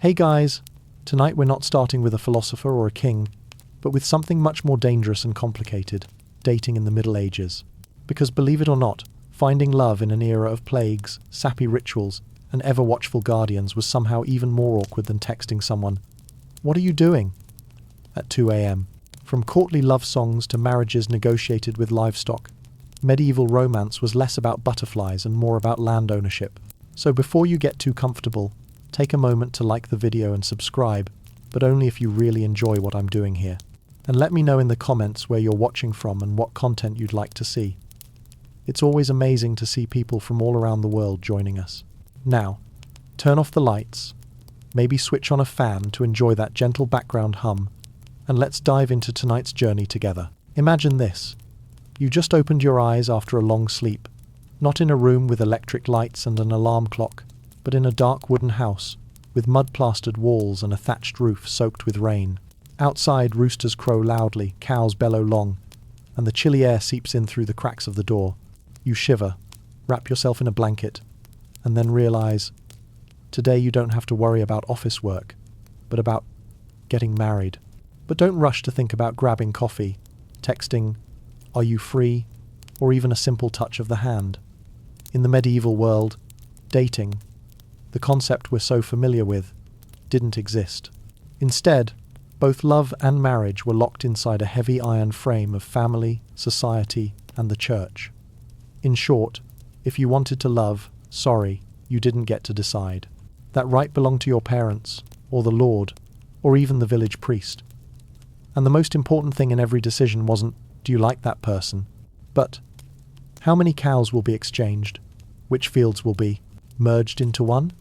Hey guys, tonight we're not starting with a philosopher or a king, but with something much more dangerous and complicated, dating in the Middle Ages. Because believe it or not, finding love in an era of plagues, sappy rituals, and ever-watchful guardians was somehow even more awkward than texting someone, "What are you doing?" at 2 a.m. From courtly love songs to marriages negotiated with livestock, medieval romance was less about butterflies and more about land ownership. So before you get too comfortable, take a moment to like the video and subscribe, but only if you really enjoy what I'm doing here. And let me know in the comments where you're watching from and what content you'd like to see. It's always amazing to see people from all around the world joining us. Now, turn off the lights, maybe switch on a fan to enjoy that gentle background hum, and let's dive into tonight's journey together. Imagine this. You just opened your eyes after a long sleep, not in a room with electric lights and an alarm clock, but in a dark wooden house, with mud-plastered walls and a thatched roof soaked with rain. Outside, roosters crow loudly, cows bellow long, and the chilly air seeps in through the cracks of the door. You shiver, wrap yourself in a blanket, and then realize, today you don't have to worry about office work, but about getting married. But don't rush to think about grabbing coffee, texting, "Are you free?" or even a simple touch of the hand. In the medieval world, dating, the concept we're so familiar with, didn't exist. Instead, both love and marriage were locked inside a heavy iron frame of family, society, and the church. In short, if you wanted to love, sorry, you didn't get to decide. That right belonged to your parents, or the Lord, or even the village priest. And the most important thing in every decision wasn't, do you like that person? But, how many cows will be exchanged? Which fields will be merged into one?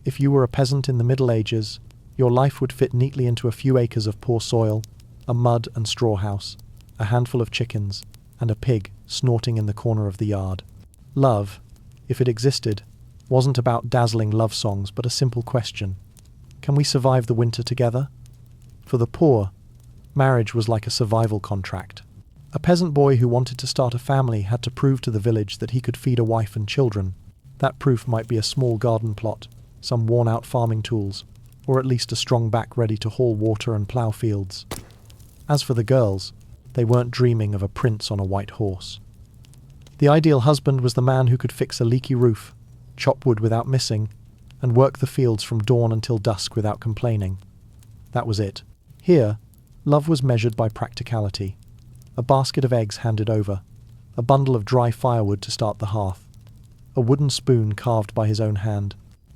If you were a peasant in the Middle Ages, your life would fit neatly into a few acres of poor soil, a mud and straw house, a handful of chickens, and a pig snorting in the corner of the yard. Love, if it existed, wasn't about dazzling love songs, but a simple question. Can we survive the winter together? For the poor, marriage was like a survival contract. A peasant boy who wanted to start a family had to prove to the village that he could feed a wife and children. That proof might be a small garden plot, some worn-out farming tools, or at least a strong back ready to haul water and plough fields. As for the girls, they weren't dreaming of a prince on a white horse. The ideal husband was the man who could fix a leaky roof, chop wood without missing, and work the fields from dawn until dusk without complaining. That was it. Here, love was measured by practicality. A basket of eggs handed over, a bundle of dry firewood to start the hearth, a wooden spoon carved by his own hand.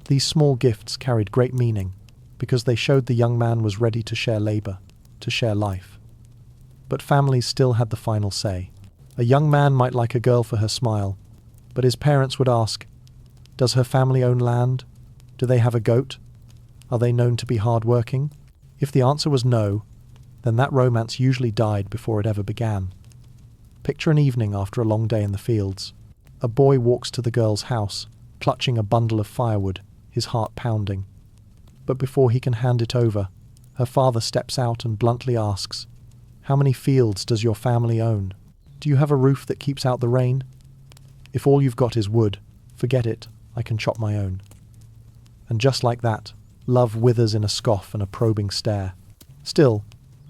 These small gifts carried great meaning, because they showed the young man was ready to share labor, to share life. But families still had the final say. A young man might like a girl for her smile, but his parents would ask, does her family own land? Do they have a goat? Are they known to be hard-working? If the answer was no, then that romance usually died before it ever began. Picture an evening after a long day in the fields. A boy walks to the girl's house, clutching a bundle of firewood, his heart pounding. But before he can hand it over, her father steps out and bluntly asks, "How many fields does your family own? Do you have a roof that keeps out the rain? If all you've got is wood, forget it, I can chop my own." And just like that, love withers in a scoff and a probing stare. Still,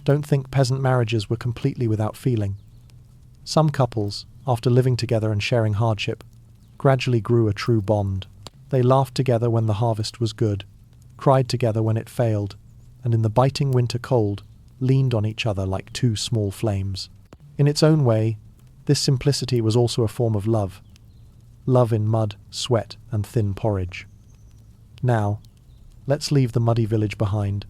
don't think peasant marriages were completely without feeling. Some couples, after living together and sharing hardship, gradually grew a true bond. They laughed together when the harvest was good, cried together when it failed, and in the biting winter cold, leaned on each other like two small flames. In its own way, this simplicity was also a form of love. Love in mud, sweat, and thin porridge. Now, let's leave the muddy village behind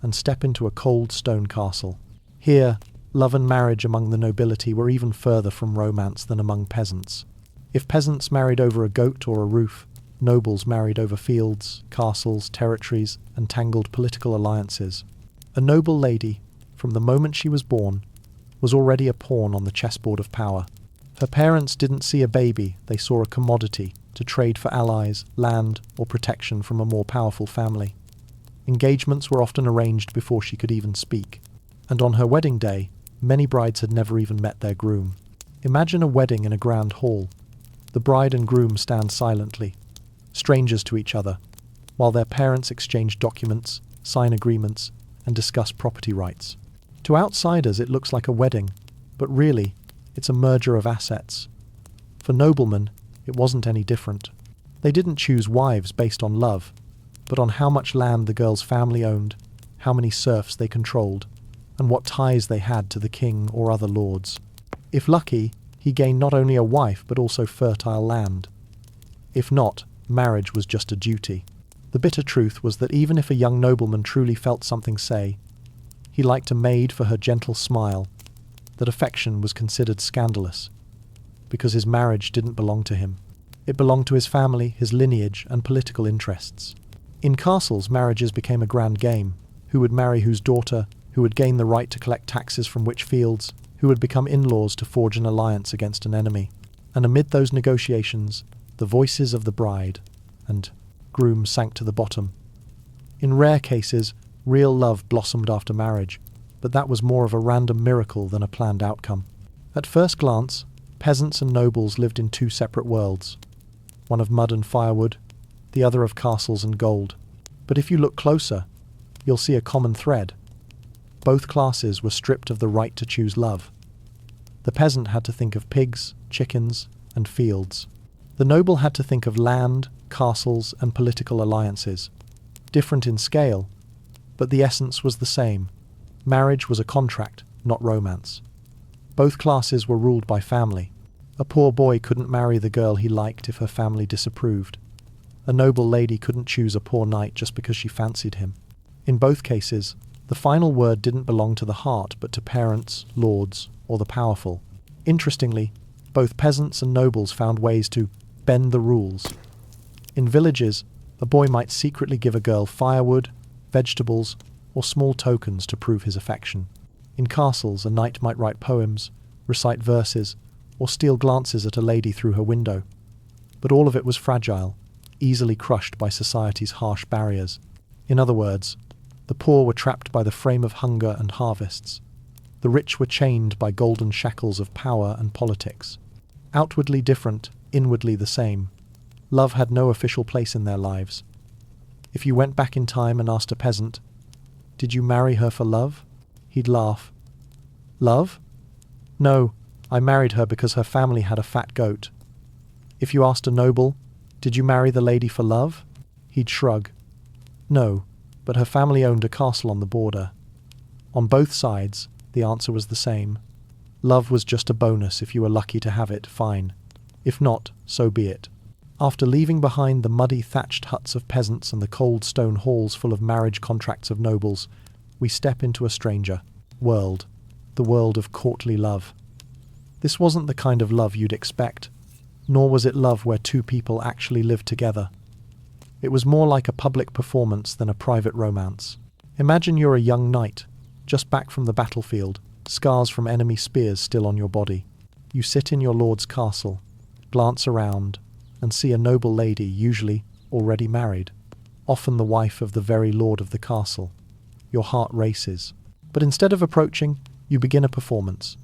and step into a cold stone castle. Here, love and marriage among the nobility were even further from romance than among peasants. If peasants married over a goat or a roof, nobles married over fields, castles, territories, and tangled political alliances. A noble lady, from the moment she was born, was already a pawn on the chessboard of power. Her parents didn't see a baby, they saw a commodity to trade for allies, land, or protection from a more powerful family. Engagements were often arranged before she could even speak, and on her wedding day, many brides had never even met their groom. Imagine a wedding in a grand hall. The bride and groom stand silently, strangers to each other, while their parents exchange documents, sign agreements, and discuss property rights. To outsiders, it looks like a wedding, but really, it's a merger of assets. For noblemen, it wasn't any different. They didn't choose wives based on love, but on how much land the girl's family owned, how many serfs they controlled, and what ties they had to the king or other lords. If lucky, he gained not only a wife but also fertile land. If not, marriage was just a duty. The bitter truth was that even if a young nobleman truly felt something say, he liked a maid for her gentle smile, that affection was considered scandalous, because his marriage didn't belong to him. It belonged to his family, his lineage, and political interests. In castles, marriages became a grand game. Who would marry whose daughter, who would gain the right to collect taxes from which fields, who would become in-laws to forge an alliance against an enemy. And amid those negotiations, the voices of the bride and groom sank to the bottom. In rare cases, real love blossomed after marriage, but that was more of a random miracle than a planned outcome. At first glance, peasants and nobles lived in two separate worlds, one of mud and firewood, the other of castles and gold. But if you look closer, you'll see a common thread. Both classes were stripped of the right to choose love. The peasant had to think of pigs, chickens, and fields. The noble had to think of land, castles, and political alliances. Different in scale, but the essence was the same. Marriage was a contract, not romance. Both classes were ruled by family. A poor boy couldn't marry the girl he liked if her family disapproved. A noble lady couldn't choose a poor knight just because she fancied him. In both cases, the final word didn't belong to the heart but to parents, lords, or the powerful. Interestingly, both peasants and nobles found ways to bend the rules. In villages, a boy might secretly give a girl firewood, vegetables, or small tokens to prove his affection. In castles, a knight might write poems, recite verses, or steal glances at a lady through her window. But all of it was fragile, easily crushed by society's harsh barriers. In other words, the poor were trapped by the frame of hunger and harvests. The rich were chained by golden shackles of power and politics. Outwardly different, inwardly the same. Love had no official place in their lives. If you went back in time and asked a peasant, "Did you marry her for love?" he'd laugh. "Love? No, I married her because her family had a fat goat." If you asked a noble, "Did you marry the lady for love?" he'd shrug. "No, but her family owned a castle on the border." On both sides, the answer was the same. Love was just a bonus. If you were lucky to have it, fine. If not, so be it. After leaving behind the muddy thatched huts of peasants and the cold stone halls full of marriage contracts of nobles, we step into a stranger world, the world of courtly love. This wasn't the kind of love you'd expect, nor was it love where two people actually lived together. It was more like a public performance than a private romance. Imagine you're a young knight, just back from the battlefield, scars from enemy spears still on your body. You sit in your lord's castle, glance around, and see a noble lady, usually already married, often the wife of the very lord of the castle. Your heart races. But instead of approaching, you begin a performance,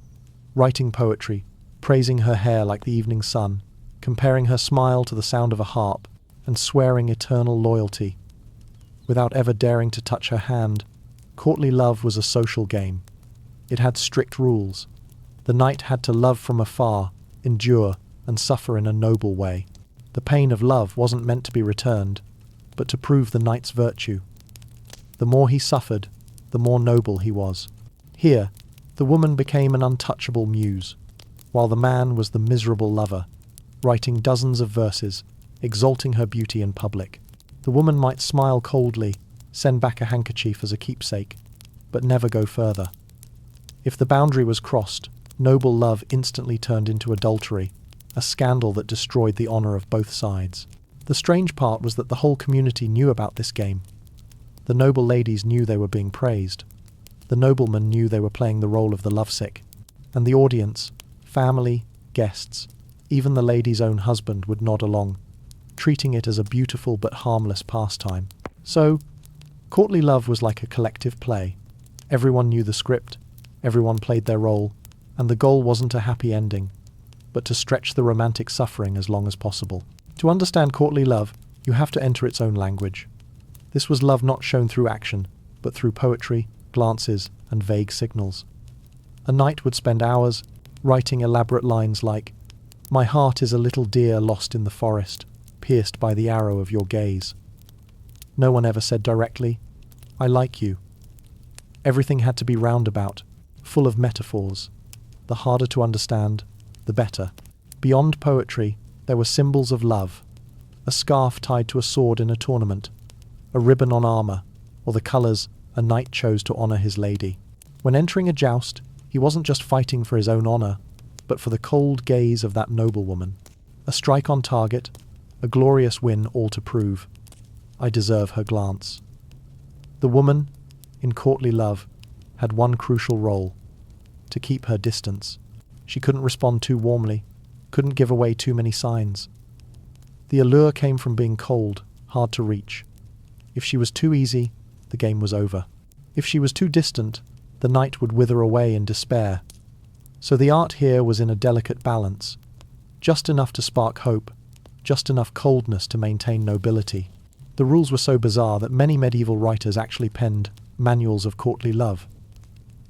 writing poetry, praising her hair like the evening sun, comparing her smile to the sound of a harp, and swearing eternal loyalty. Without ever daring to touch her hand, courtly love was a social game. It had strict rules. The knight had to love from afar, endure, and suffer in a noble way. The pain of love wasn't meant to be returned, but to prove the knight's virtue. The more he suffered, the more noble he was. Here, the woman became an untouchable muse, while the man was the miserable lover, writing dozens of verses, exalting her beauty in public. The woman might smile coldly, send back a handkerchief as a keepsake, but never go further. If the boundary was crossed, noble love instantly turned into adultery, a scandal that destroyed the honor of both sides. The strange part was that the whole community knew about this game. The noble ladies knew they were being praised. The noblemen knew they were playing the role of the lovesick. And the audience, family, guests, even the lady's own husband would nod along, treating it as a beautiful but harmless pastime. So, courtly love was like a collective play. Everyone knew the script, everyone played their role, and the goal wasn't a happy ending, but to stretch the romantic suffering as long as possible. To understand courtly love, you have to enter its own language. This was love not shown through action, but through poetry, glances, and vague signals. A knight would spend hours writing elaborate lines like, "My heart is a little deer lost in the forest, pierced by the arrow of your gaze." No one ever said directly, "I like you." Everything had to be roundabout, full of metaphors. The harder to understand, the better. Beyond poetry, there were symbols of love. A scarf tied to a sword in a tournament, a ribbon on armor, or the colors a knight chose to honor his lady. When entering a joust, he wasn't just fighting for his own honor, but for the cold gaze of that noblewoman. A strike on target, a glorious win, all to prove, "I deserve her glance." The woman, in courtly love, had one crucial role: to keep her distance. She couldn't respond too warmly, couldn't give away too many signs. The allure came from being cold, hard to reach. If she was too easy, the game was over. If she was too distant, the knight would wither away in despair. So the art here was in a delicate balance, just enough to spark hope, just enough coldness to maintain nobility. The rules were so bizarre that many medieval writers actually penned manuals of courtly love.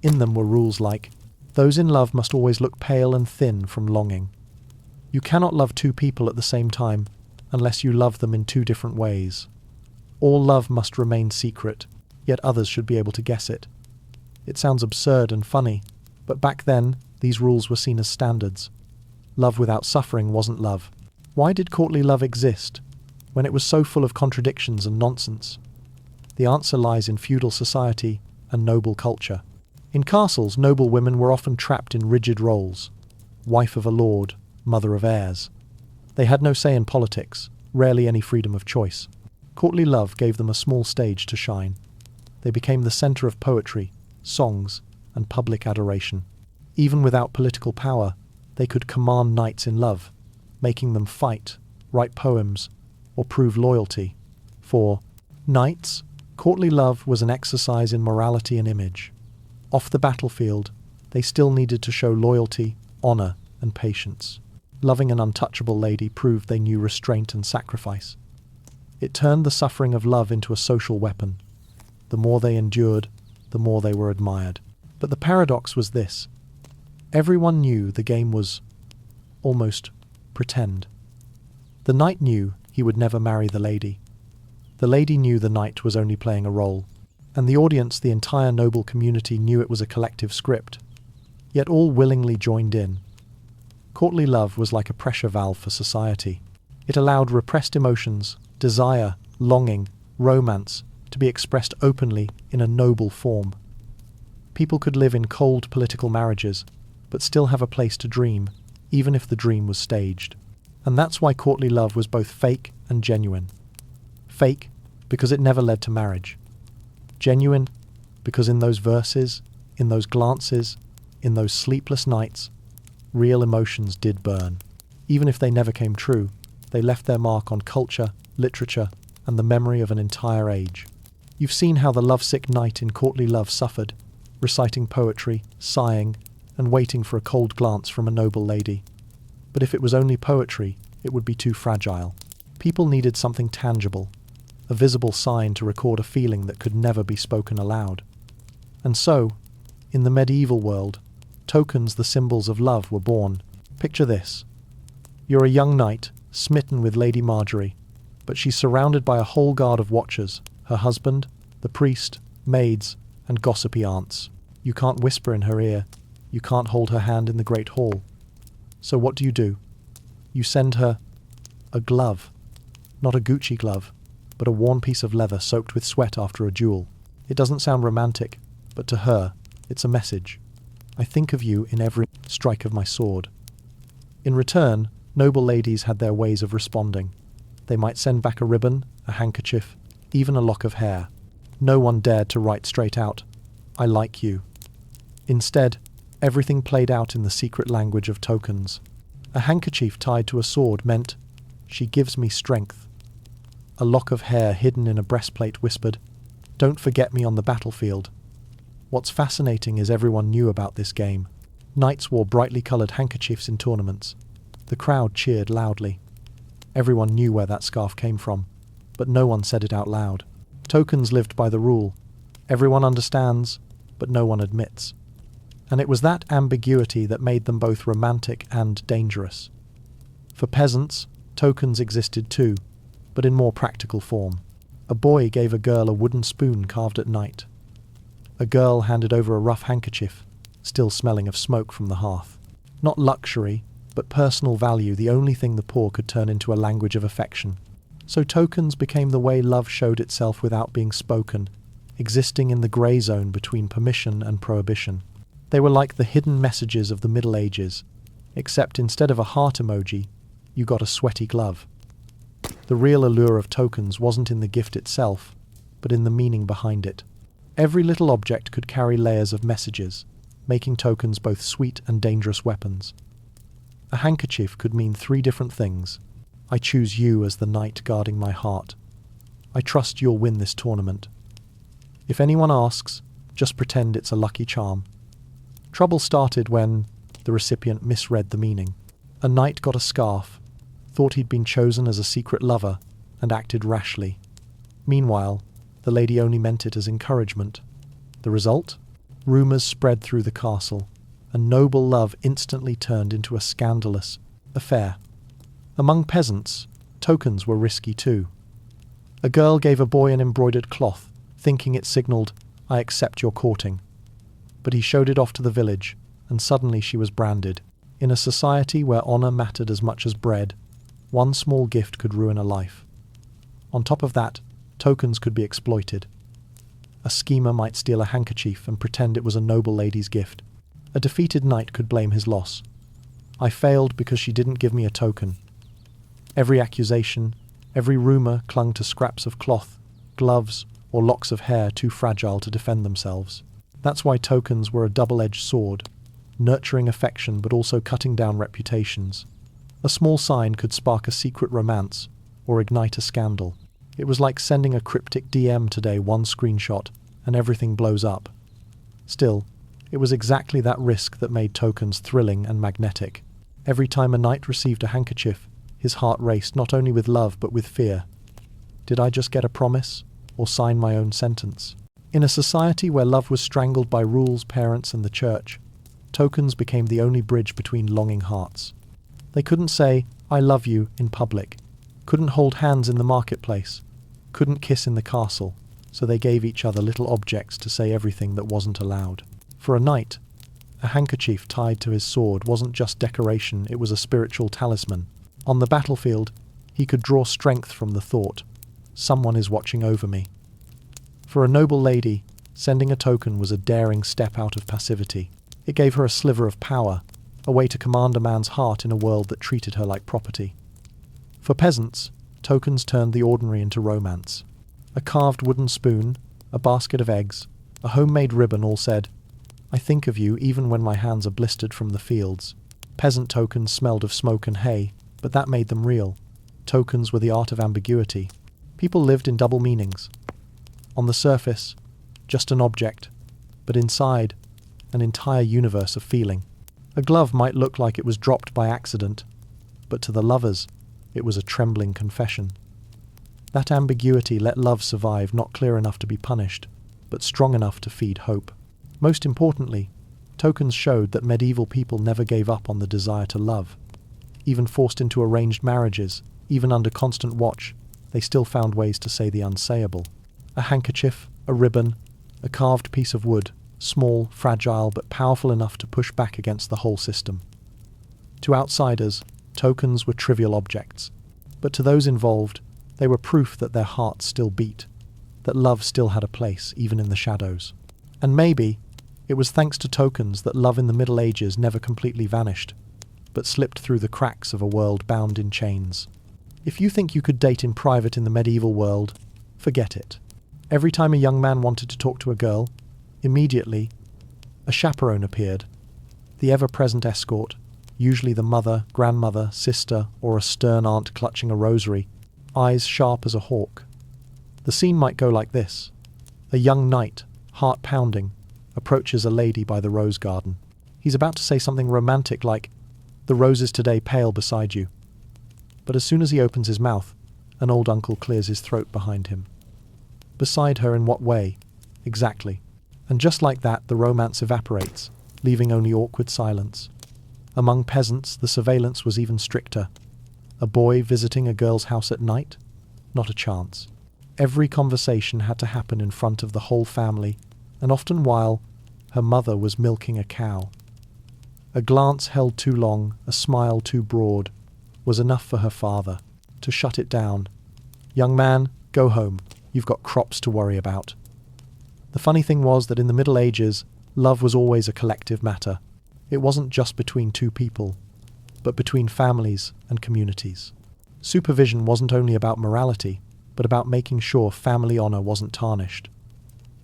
In them were rules like, those in love must always look pale and thin from longing. You cannot love two people at the same time unless you love them in two different ways. All love must remain secret, yet others should be able to guess it. It sounds absurd and funny, but back then, these rules were seen as standards. Love without suffering wasn't love. Why did courtly love exist, when it was so full of contradictions and nonsense? The answer lies in feudal society and noble culture. In castles, noble women were often trapped in rigid roles: wife of a lord, mother of heirs. They had no say in politics, rarely any freedom of choice. Courtly love gave them a small stage to shine. They became the center of poetry, songs, and public adoration. Even without political power, they could command knights in love, making them fight, write poems, or prove loyalty. For knights, courtly love was an exercise in morality and image. Off the battlefield, they still needed to show loyalty, honor, and patience. Loving an untouchable lady proved they knew restraint and sacrifice. It turned the suffering of love into a social weapon. The more they endured, the more they were admired. But the paradox was this: everyone knew the game was almost pretend. The knight knew he would never marry the lady. The lady knew the knight was only playing a role. And the audience, the entire noble community, knew it was a collective script. Yet all willingly joined in. Courtly love was like a pressure valve for society. It allowed repressed emotions, desire, longing, romance, to be expressed openly in a noble form. People could live in cold political marriages, but still have a place to dream, even if the dream was staged. And that's why courtly love was both fake and genuine. Fake, because it never led to marriage. Genuine, because in those verses, in those glances, in those sleepless nights, real emotions did burn. Even if they never came true, they left their mark on culture, literature, and the memory of an entire age. You've seen how the lovesick knight in courtly love suffered, reciting poetry, sighing, and waiting for a cold glance from a noble lady. But if it was only poetry, it would be too fragile. People needed something tangible, a visible sign to record a feeling that could never be spoken aloud. And so, in the medieval world, tokens, the symbols of love, were born. Picture this. You're a young knight, smitten with Lady Marjorie, but she's surrounded by a whole guard of watchers, her husband, the priest, maids, and gossipy aunts. You can't whisper in her ear. You can't hold her hand in the great hall. So what do? You send her a glove. Not a Gucci glove, but a worn piece of leather soaked with sweat after a duel. It doesn't sound romantic, but to her, it's a message. I think of you in every strike of my sword. In return, noble ladies had their ways of responding. They might send back a ribbon, a handkerchief, even a lock of hair. No one dared to write straight out, "I like you." Instead, everything played out in the secret language of tokens. A handkerchief tied to a sword meant, "She gives me strength." A lock of hair hidden in a breastplate whispered, "Don't forget me on the battlefield." What's fascinating is everyone knew about this game. Knights wore brightly coloured handkerchiefs in tournaments. The crowd cheered loudly. Everyone knew where that scarf came from, but no one said it out loud. Tokens lived by the rule. Everyone understands, but no one admits. And it was that ambiguity that made them both romantic and dangerous. For peasants, tokens existed too, but in more practical form. A boy gave a girl a wooden spoon carved at night. A girl handed over a rough handkerchief, still smelling of smoke from the hearth. Not luxury, but personal value, the only thing the poor could turn into a language of affection. So tokens became the way love showed itself without being spoken, existing in the grey zone between permission and prohibition. They were like the hidden messages of the Middle Ages, except instead of a heart emoji, you got a sweaty glove. The real allure of tokens wasn't in the gift itself, but in the meaning behind it. Every little object could carry layers of messages, making tokens both sweet and dangerous weapons. A handkerchief could mean 3 different things. I choose you as the knight guarding my heart. I trust you'll win this tournament. If anyone asks, just pretend it's a lucky charm. Trouble started when the recipient misread the meaning. A knight got a scarf, thought he'd been chosen as a secret lover, and acted rashly. Meanwhile, the lady only meant it as encouragement. The result? Rumours spread through the castle, and noble love instantly turned into a scandalous affair. Among peasants, tokens were risky too. A girl gave a boy an embroidered cloth, thinking it signalled, "I accept your courting." But he showed it off to the village, and suddenly she was branded. In a society where honour mattered as much as bread, one small gift could ruin a life. On top of that, tokens could be exploited. A schemer might steal a handkerchief and pretend it was a noble lady's gift. A defeated knight could blame his loss. I failed because she didn't give me a token. Every accusation, every rumour clung to scraps of cloth, gloves, or locks of hair too fragile to defend themselves. That's why tokens were a double-edged sword, nurturing affection but also cutting down reputations. A small sign could spark a secret romance or ignite a scandal. It was like sending a cryptic DM today, one screenshot, and everything blows up. Still, it was exactly that risk that made tokens thrilling and magnetic. Every time a knight received a handkerchief, his heart raced not only with love but with fear. Did I just get a promise, or sign my own sentence? In a society where love was strangled by rules, parents, and the church, tokens became the only bridge between longing hearts. They couldn't say, "I love you," in public, couldn't hold hands in the marketplace, couldn't kiss in the castle, so they gave each other little objects to say everything that wasn't allowed. For a knight, a handkerchief tied to his sword wasn't just decoration, it was a spiritual talisman. On the battlefield, he could draw strength from the thought, "Someone is watching over me." For a noble lady, sending a token was a daring step out of passivity. It gave her a sliver of power, a way to command a man's heart in a world that treated her like property. For peasants, tokens turned the ordinary into romance. A carved wooden spoon, a basket of eggs, a homemade ribbon all said, "I think of you even when my hands are blistered from the fields." Peasant tokens smelled of smoke and hay, but that made them real. Tokens were the art of ambiguity. People lived in double meanings. On the surface, just an object, but inside, an entire universe of feeling. A glove might look like it was dropped by accident, but to the lovers, it was a trembling confession. That ambiguity let love survive, not clear enough to be punished, but strong enough to feed hope. Most importantly, tokens showed that medieval people never gave up on the desire to love. Even forced into arranged marriages, even under constant watch, they still found ways to say the unsayable. A handkerchief, a ribbon, a carved piece of wood, small, fragile, but powerful enough to push back against the whole system. To outsiders, tokens were trivial objects, but to those involved, they were proof that their hearts still beat, that love still had a place, even in the shadows. And maybe, it was thanks to tokens that love in the Middle Ages never completely vanished, but slipped through the cracks of a world bound in chains. If you think you could date in private in the medieval world, forget it. Every time a young man wanted to talk to a girl, immediately, a chaperone appeared, the ever-present escort, usually the mother, grandmother, sister, or a stern aunt clutching a rosary, eyes sharp as a hawk. The scene might go like this. A young knight, heart pounding, approaches a lady by the rose garden. He's about to say something romantic like, "The roses today pale beside you." But as soon as he opens his mouth, an old uncle clears his throat behind him. Beside her in what way? Exactly. And just like that, the romance evaporates, leaving only awkward silence. Among peasants, the surveillance was even stricter. A boy visiting a girl's house at night? Not a chance. Every conversation had to happen in front of the whole family, and often while her mother was milking a cow. A glance held too long, a smile too broad, was enough for her father to shut it down. Young man, go home. You've got crops to worry about. The funny thing was that in the Middle Ages, love was always a collective matter. It wasn't just between two people, but between families and communities. Supervision wasn't only about morality, but about making sure family honor wasn't tarnished.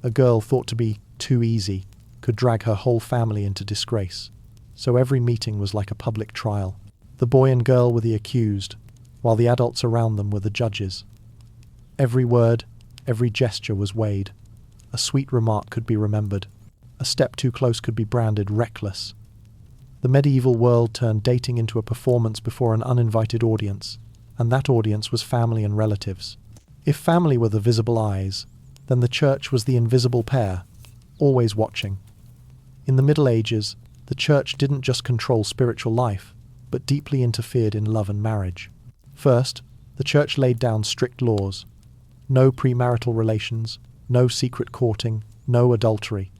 A girl thought to be too easy could drag her whole family into disgrace, so every meeting was like a public trial. The boy and girl were the accused, while the adults around them were the judges. Every word, every gesture was weighed. A sweet remark could be remembered. A step too close could be branded reckless. The medieval world turned dating into a performance before an uninvited audience, and that audience was family and relatives. If family were the visible eyes, then the church was the invisible pair, always watching. In the Middle Ages, the church didn't just control spiritual life, but deeply interfered in love and marriage. First, the church laid down strict laws. No premarital relations, no secret courting, no adultery.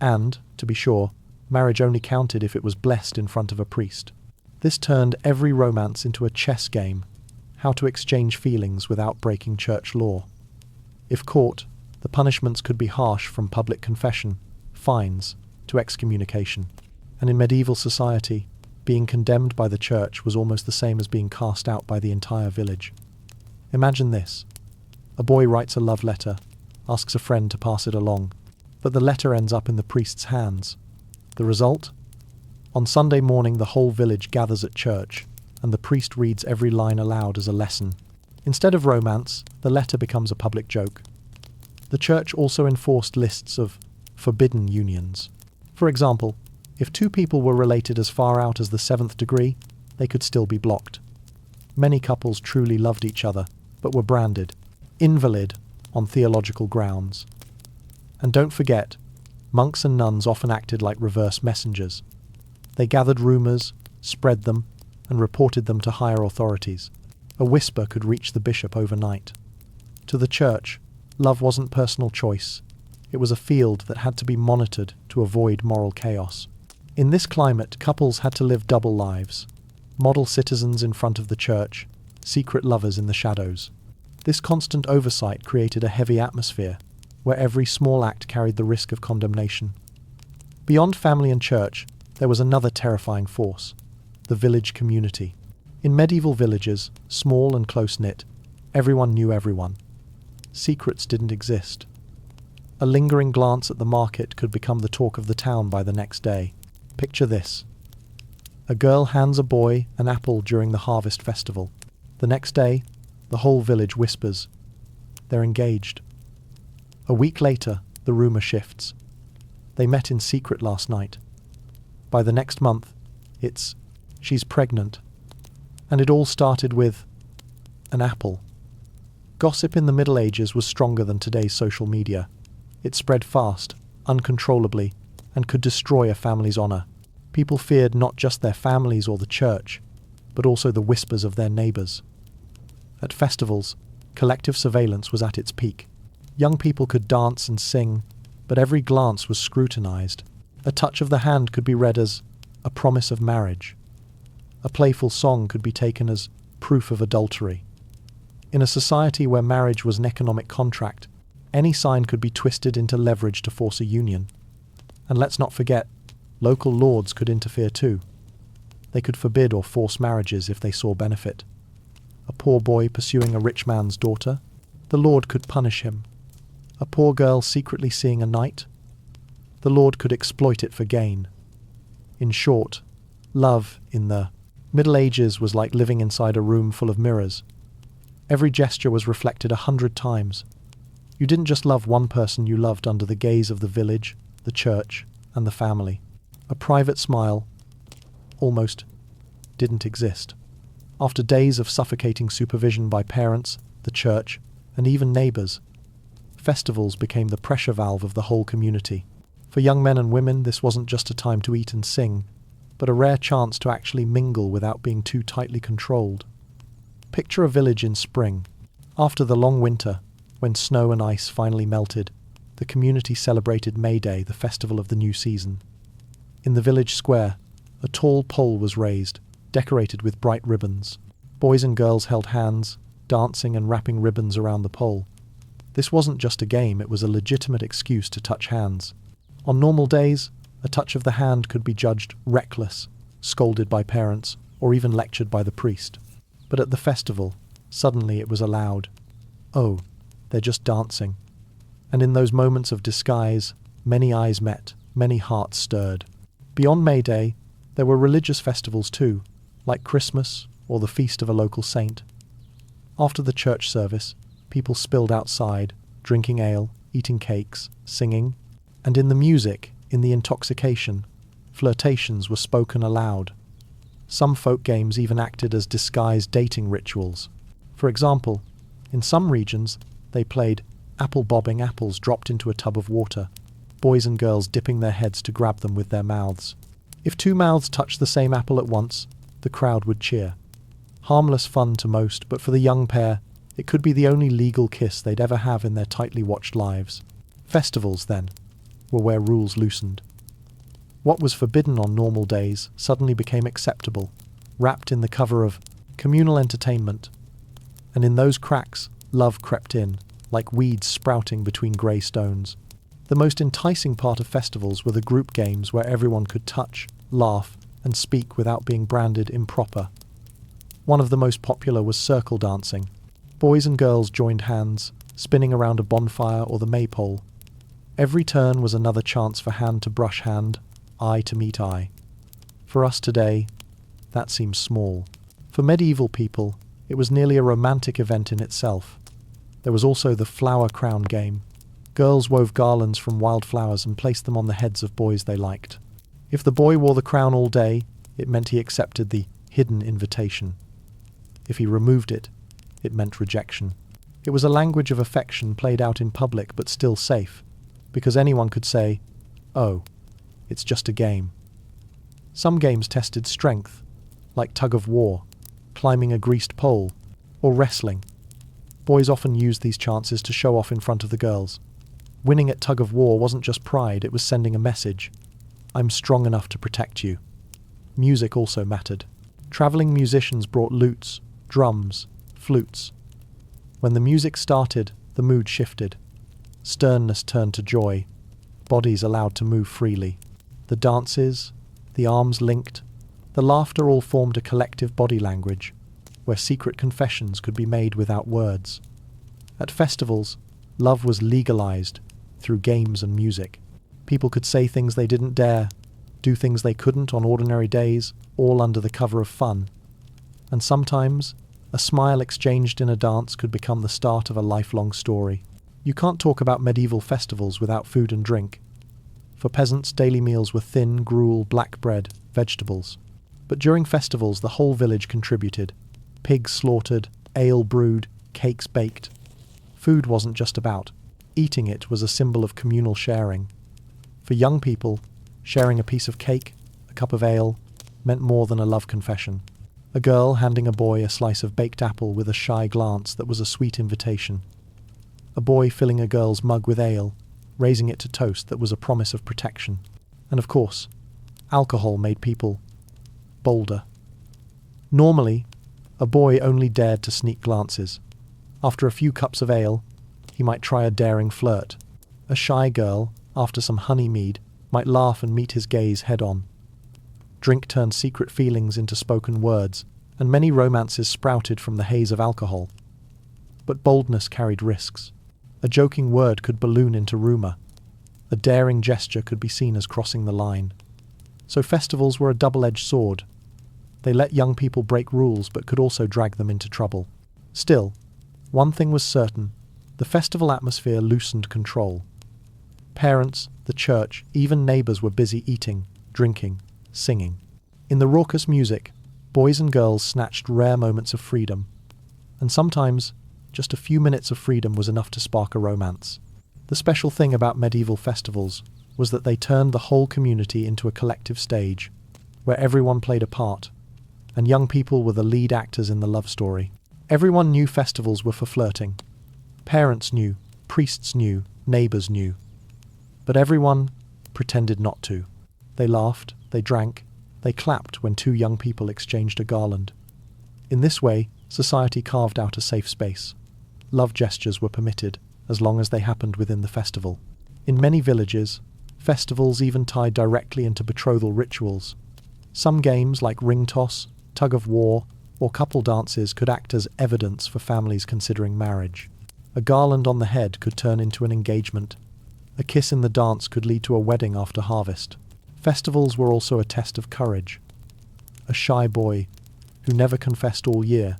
And, to be sure, marriage only counted if it was blessed in front of a priest. This turned every romance into a chess game, how to exchange feelings without breaking church law. If caught, the punishments could be harsh, from public confession, fines, to excommunication. And in medieval society, being condemned by the church was almost the same as being cast out by the entire village. Imagine this. A boy writes a love letter, asks a friend to pass it along, but the letter ends up in the priest's hands. The result? On Sunday morning, the whole village gathers at church, and the priest reads every line aloud as a lesson. Instead of romance, the letter becomes a public joke. The church also enforced lists of forbidden unions. For example, if two people were related as far out as the 7th degree, they could still be blocked. Many couples truly loved each other, but were branded invalid on theological grounds. And don't forget, monks and nuns often acted like reverse messengers. They gathered rumours, spread them, and reported them to higher authorities. A whisper could reach the bishop overnight. To the church, love wasn't personal choice. It was a field that had to be monitored to avoid moral chaos. In this climate, couples had to live double lives. Model citizens in front of the church, secret lovers in the shadows. This constant oversight created a heavy atmosphere, where every small act carried the risk of condemnation. Beyond family and church, there was another terrifying force: the village community. In medieval villages, small and close-knit, everyone knew everyone. Secrets didn't exist. A lingering glance at the market could become the talk of the town by the next day. Picture this. A girl hands a boy an apple during the harvest festival. The next day, the whole village whispers, they're engaged. A week later, the rumor shifts. They met in secret last night. By the next month, it's, she's pregnant. And it all started with an apple. Gossip in the Middle Ages was stronger than today's social media. It spread fast, uncontrollably, and could destroy a family's honor. People feared not just their families or the church, but also the whispers of their neighbors. At festivals, collective surveillance was at its peak. Young people could dance and sing, but every glance was scrutinized. A touch of the hand could be read as a promise of marriage. A playful song could be taken as proof of adultery. In a society where marriage was an economic contract, any sign could be twisted into leverage to force a union. And let's not forget, local lords could interfere too. They could forbid or force marriages if they saw benefit. A poor boy pursuing a rich man's daughter, the lord could punish him. A poor girl secretly seeing a knight, the lord could exploit it for gain. In short, love in the Middle Ages was like living inside a room full of mirrors. Every gesture was reflected 100 times. You didn't just love one person, you loved under the gaze of the village, the church, and the family. A private smile almost didn't exist. After days of suffocating supervision by parents, the church, and even neighbors, festivals became the pressure valve of the whole community. For young men and women, this wasn't just a time to eat and sing, but a rare chance to actually mingle without being too tightly controlled. Picture a village in spring. After the long winter, when snow and ice finally melted, the community celebrated May Day, the festival of the new season. In the village square, a tall pole was raised, decorated with bright ribbons. Boys and girls held hands, dancing and wrapping ribbons around the pole. This wasn't just a game, it was a legitimate excuse to touch hands. On normal days, a touch of the hand could be judged reckless, scolded by parents, or even lectured by the priest. But at the festival, suddenly it was allowed. Oh, they're just dancing. And in those moments of disguise, many eyes met, many hearts stirred. Beyond May Day, there were religious festivals too, like Christmas or the feast of a local saint. After the church service, people spilled outside, drinking ale, eating cakes, singing, and in the music, in the intoxication, flirtations were spoken aloud. Some folk games even acted as disguised dating rituals. For example, in some regions, they played apple bobbing apples dropped into a tub of water, boys and girls dipping their heads to grab them with their mouths. If two mouths touched the same apple at once, the crowd would cheer. Harmless fun to most, but for the young pair, it could be the only legal kiss they'd ever have in their tightly watched lives. Festivals, then, were where rules loosened. What was forbidden on normal days suddenly became acceptable, wrapped in the cover of communal entertainment. And in those cracks, love crept in, like weeds sprouting between grey stones. The most enticing part of festivals were the group games where everyone could touch, laugh, and speak without being branded improper. One of the most popular was circle dancing. Boys and girls joined hands, spinning around a bonfire or the maypole. Every turn was another chance for hand to brush hand, eye to meet eye. For us today, that seems small. For medieval people, it was nearly a romantic event in itself. There was also the flower crown game. Girls wove garlands from wildflowers and placed them on the heads of boys they liked. If the boy wore the crown all day, it meant he accepted the hidden invitation. If he removed it, it meant rejection. It was a language of affection played out in public but still safe, because anyone could say, "Oh, it's just a game." Some games tested strength, like tug of war, climbing a greased pole, or wrestling. Boys often used these chances to show off in front of the girls. Winning at tug of war wasn't just pride, it was sending a message. I'm strong enough to protect you. Music also mattered. Travelling musicians brought lutes, drums, flutes. When the music started, the mood shifted. Sternness turned to joy. Bodies allowed to move freely. The dances, the arms linked, the laughter all formed a collective body language, where secret confessions could be made without words. At festivals, love was legalized through games and music. People could say things they didn't dare, do things they couldn't on ordinary days, all under the cover of fun. And sometimes, a smile exchanged in a dance could become the start of a lifelong story. You can't talk about medieval festivals without food and drink. For peasants, daily meals were thin, gruel, black bread, vegetables. But during festivals, the whole village contributed. Pigs slaughtered, ale brewed, cakes baked. Food wasn't just about eating, it was a symbol of communal sharing. For young people, sharing a piece of cake, a cup of ale, meant more than a love confession. A girl handing a boy a slice of baked apple with a shy glance that was a sweet invitation. A boy filling a girl's mug with ale, raising it to toast that was a promise of protection. And of course, alcohol made people bolder. Normally, a boy only dared to sneak glances. After a few cups of ale, he might try a daring flirt. A shy girl, after some honey mead, might laugh and meet his gaze head-on. Drink turned secret feelings into spoken words, and many romances sprouted from the haze of alcohol. But boldness carried risks. A joking word could balloon into rumour. A daring gesture could be seen as crossing the line. So festivals were a double-edged sword. They let young people break rules but could also drag them into trouble. Still, one thing was certain. The festival atmosphere loosened control. Parents, the church, even neighbours were busy eating, drinking, singing. In the raucous music, boys and girls snatched rare moments of freedom. And sometimes, just a few minutes of freedom was enough to spark a romance. The special thing about medieval festivals was that they turned the whole community into a collective stage, where everyone played a part, and young people were the lead actors in the love story. Everyone knew festivals were for flirting. Parents knew, priests knew, neighbours knew. But everyone pretended not to. They laughed, they drank, they clapped when two young people exchanged a garland. In this way, society carved out a safe space. Love gestures were permitted, as long as they happened within the festival. In many villages, festivals even tied directly into betrothal rituals. Some games like ring toss, tug of war, or couple dances could act as evidence for families considering marriage. A garland on the head could turn into an engagement. A kiss in the dance could lead to a wedding after harvest. Festivals were also a test of courage. A shy boy, who never confessed all year,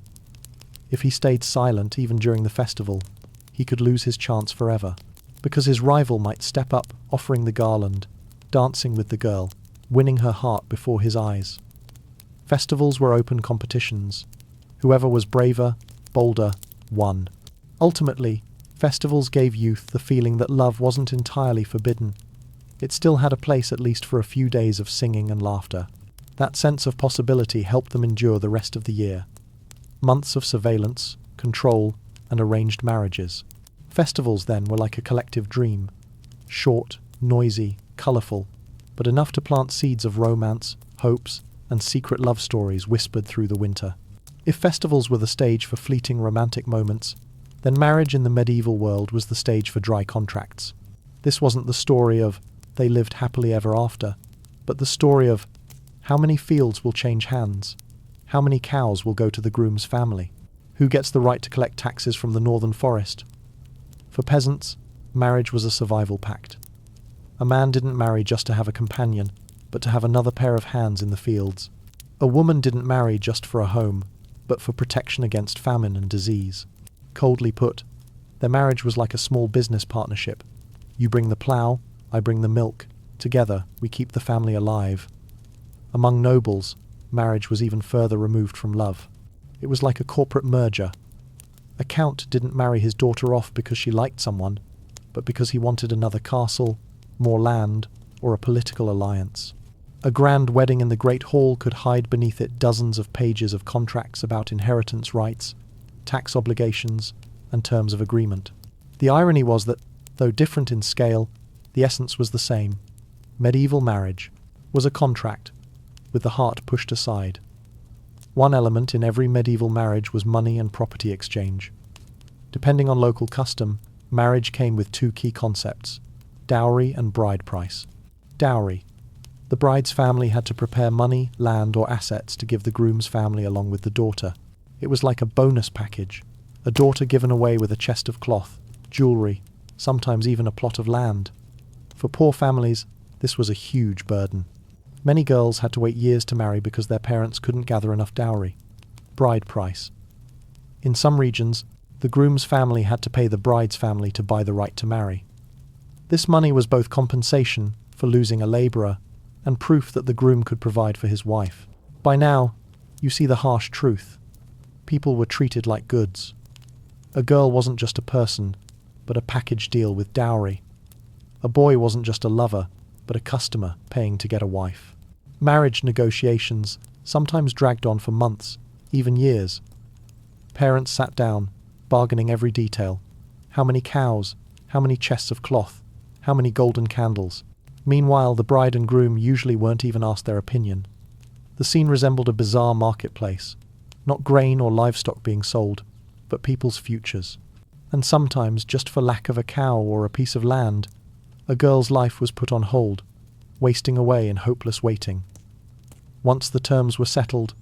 if he stayed silent even during the festival, he could lose his chance forever, because his rival might step up, offering the garland, dancing with the girl, winning her heart before his eyes. Festivals were open competitions. Whoever was braver, bolder, won. Ultimately, festivals gave youth the feeling that love wasn't entirely forbidden. It still had a place at least for a few days of singing and laughter. That sense of possibility helped them endure the rest of the year. Months of surveillance, control, and arranged marriages. Festivals then were like a collective dream. Short, noisy, colourful, but enough to plant seeds of romance, hopes, and secret love stories whispered through the winter. If festivals were the stage for fleeting romantic moments, then marriage in the medieval world was the stage for dry contracts. This wasn't the story of they lived happily ever after, but the story of how many fields will change hands, how many cows will go to the groom's family, who gets the right to collect taxes from the northern forest. For peasants, marriage was a survival pact. A man didn't marry just to have a companion, but to have another pair of hands in the fields. A woman didn't marry just for a home, but for protection against famine and disease. Coldly put, their marriage was like a small business partnership. You bring the plough, I bring the milk. Together, we keep the family alive. Among nobles, marriage was even further removed from love. It was like a corporate merger. A count didn't marry his daughter off because she liked someone, but because he wanted another castle, more land, or a political alliance. A grand wedding in the Great Hall could hide beneath it dozens of pages of contracts about inheritance rights, tax obligations, and terms of agreement. The irony was that, though different in scale, the essence was the same. Medieval marriage was a contract, with the heart pushed aside. One element in every medieval marriage was money and property exchange. Depending on local custom, marriage came with two key concepts: dowry and bride price. Dowry. The bride's family had to prepare money, land, or assets to give the groom's family along with the daughter. It was like a bonus package, a daughter given away with a chest of cloth, jewellery, sometimes even a plot of land. For poor families, this was a huge burden. Many girls had to wait years to marry because their parents couldn't gather enough dowry. Bride price. In some regions, the groom's family had to pay the bride's family to buy the right to marry. This money was both compensation for losing a labourer and proof that the groom could provide for his wife. By now, you see the harsh truth. People were treated like goods. A girl wasn't just a person, but a package deal with dowry. A boy wasn't just a lover, but a customer paying to get a wife. Marriage negotiations sometimes dragged on for months, even years. Parents sat down, bargaining every detail. How many cows? How many chests of cloth? How many golden candles? Meanwhile, the bride and groom usually weren't even asked their opinion. The scene resembled a bizarre marketplace. Not grain or livestock being sold, but people's futures. And sometimes, just for lack of a cow or a piece of land, a girl's life was put on hold, wasting away in hopeless waiting. Once the terms were settled,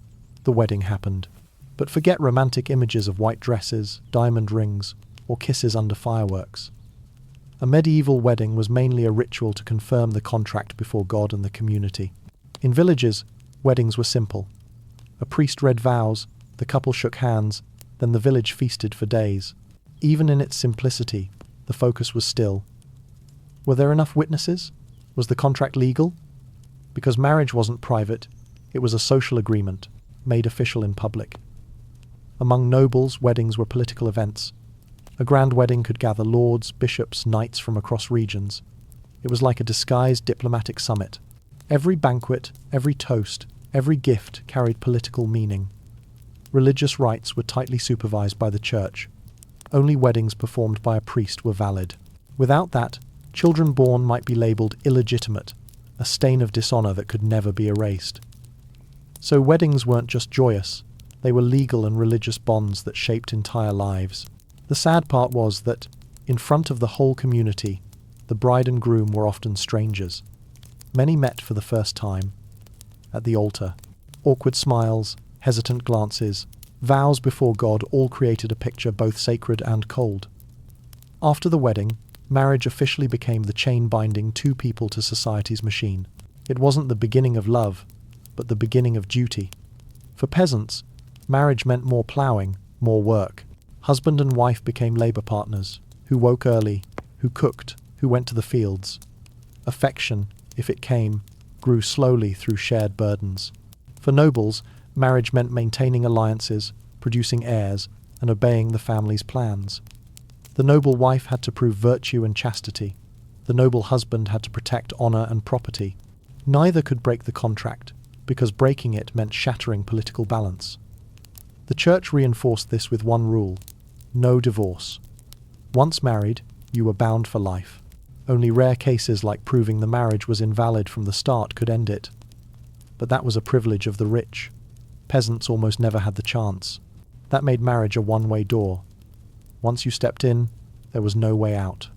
the wedding happened. But forget romantic images of white dresses, diamond rings, or kisses under fireworks. A medieval wedding was mainly a ritual to confirm the contract before God and the community. In villages, weddings were simple. A priest read vows, the couple shook hands, then the village feasted for days. Even in its simplicity, the focus was still. Were there enough witnesses? Was the contract legal? Because marriage wasn't private, it was a social agreement, made official in public. Among nobles, weddings were political events. A grand wedding could gather lords, bishops, knights from across regions. It was like a disguised diplomatic summit. Every banquet, every toast, every gift carried political meaning. Religious rites were tightly supervised by the church. Only weddings performed by a priest were valid. Without that, children born might be labelled illegitimate, a stain of dishonour that could never be erased. So weddings weren't just joyous, they were legal and religious bonds that shaped entire lives. The sad part was that, in front of the whole community, the bride and groom were often strangers. Many met for the first time. At the altar, awkward smiles, hesitant glances, vows before God all created a picture both sacred and cold. After the wedding, marriage officially became the chain binding two people to society's machine. It wasn't the beginning of love, but the beginning of duty. For peasants, marriage meant more ploughing, more work. Husband and wife became labour partners, who woke early, who cooked, who went to the fields. Affection, if it came, grew slowly through shared burdens. For nobles, marriage meant maintaining alliances, producing heirs, and obeying the family's plans. The noble wife had to prove virtue and chastity. The noble husband had to protect honour and property. Neither could break the contract, because breaking it meant shattering political balance. The church reinforced this with one rule: no divorce. Once married, you were bound for life. Only rare cases like proving the marriage was invalid from the start could end it. But that was a privilege of the rich. Peasants almost never had the chance. That made marriage a one-way door. Once you stepped in, there was no way out.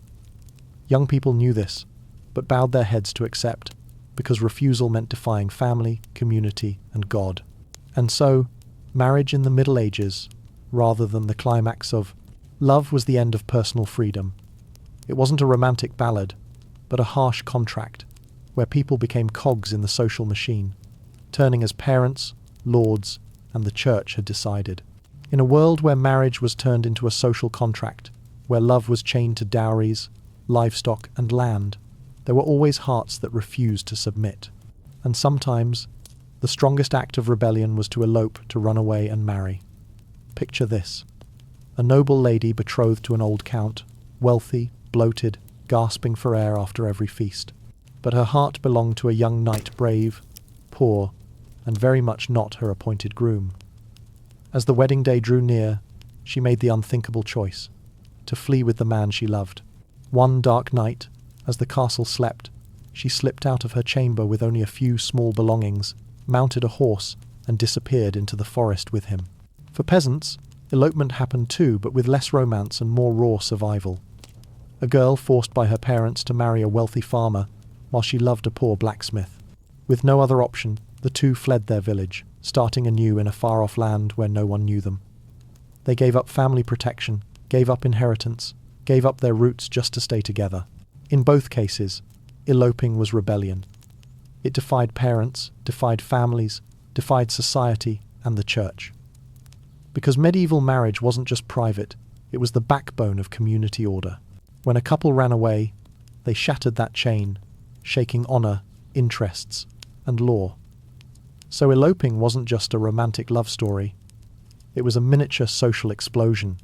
Young people knew this, but bowed their heads to accept, because refusal meant defying family, community, and God. And so, marriage in the Middle Ages, rather than the climax of love, was the end of personal freedom. It wasn't a romantic ballad, but a harsh contract, where people became cogs in the social machine, turning as parents, lords, and the church had decided. In a world where marriage was turned into a social contract, where love was chained to dowries, livestock, and land, there were always hearts that refused to submit. And sometimes, the strongest act of rebellion was to elope, to run away and marry. Picture this: a noble lady betrothed to an old count, wealthy, bloated, gasping for air after every feast. But her heart belonged to a young knight, brave, poor, and very much not her appointed groom. As the wedding day drew near, she made the unthinkable choice: to flee with the man she loved. One dark night, as the castle slept, she slipped out of her chamber with only a few small belongings, mounted a horse, and disappeared into the forest with him. For peasants, elopement happened too, but with less romance and more raw survival. A girl forced by her parents to marry a wealthy farmer, while she loved a poor blacksmith. With no other option, the two fled their village, starting anew in a far-off land where no one knew them. They gave up family protection, gave up inheritance, gave up their roots just to stay together. In both cases, eloping was rebellion. It defied parents, defied families, defied society and the church. Because medieval marriage wasn't just private, it was the backbone of community order. When a couple ran away, they shattered that chain, shaking honour, interests, and law. So eloping wasn't just a romantic love story. It was a miniature social explosion,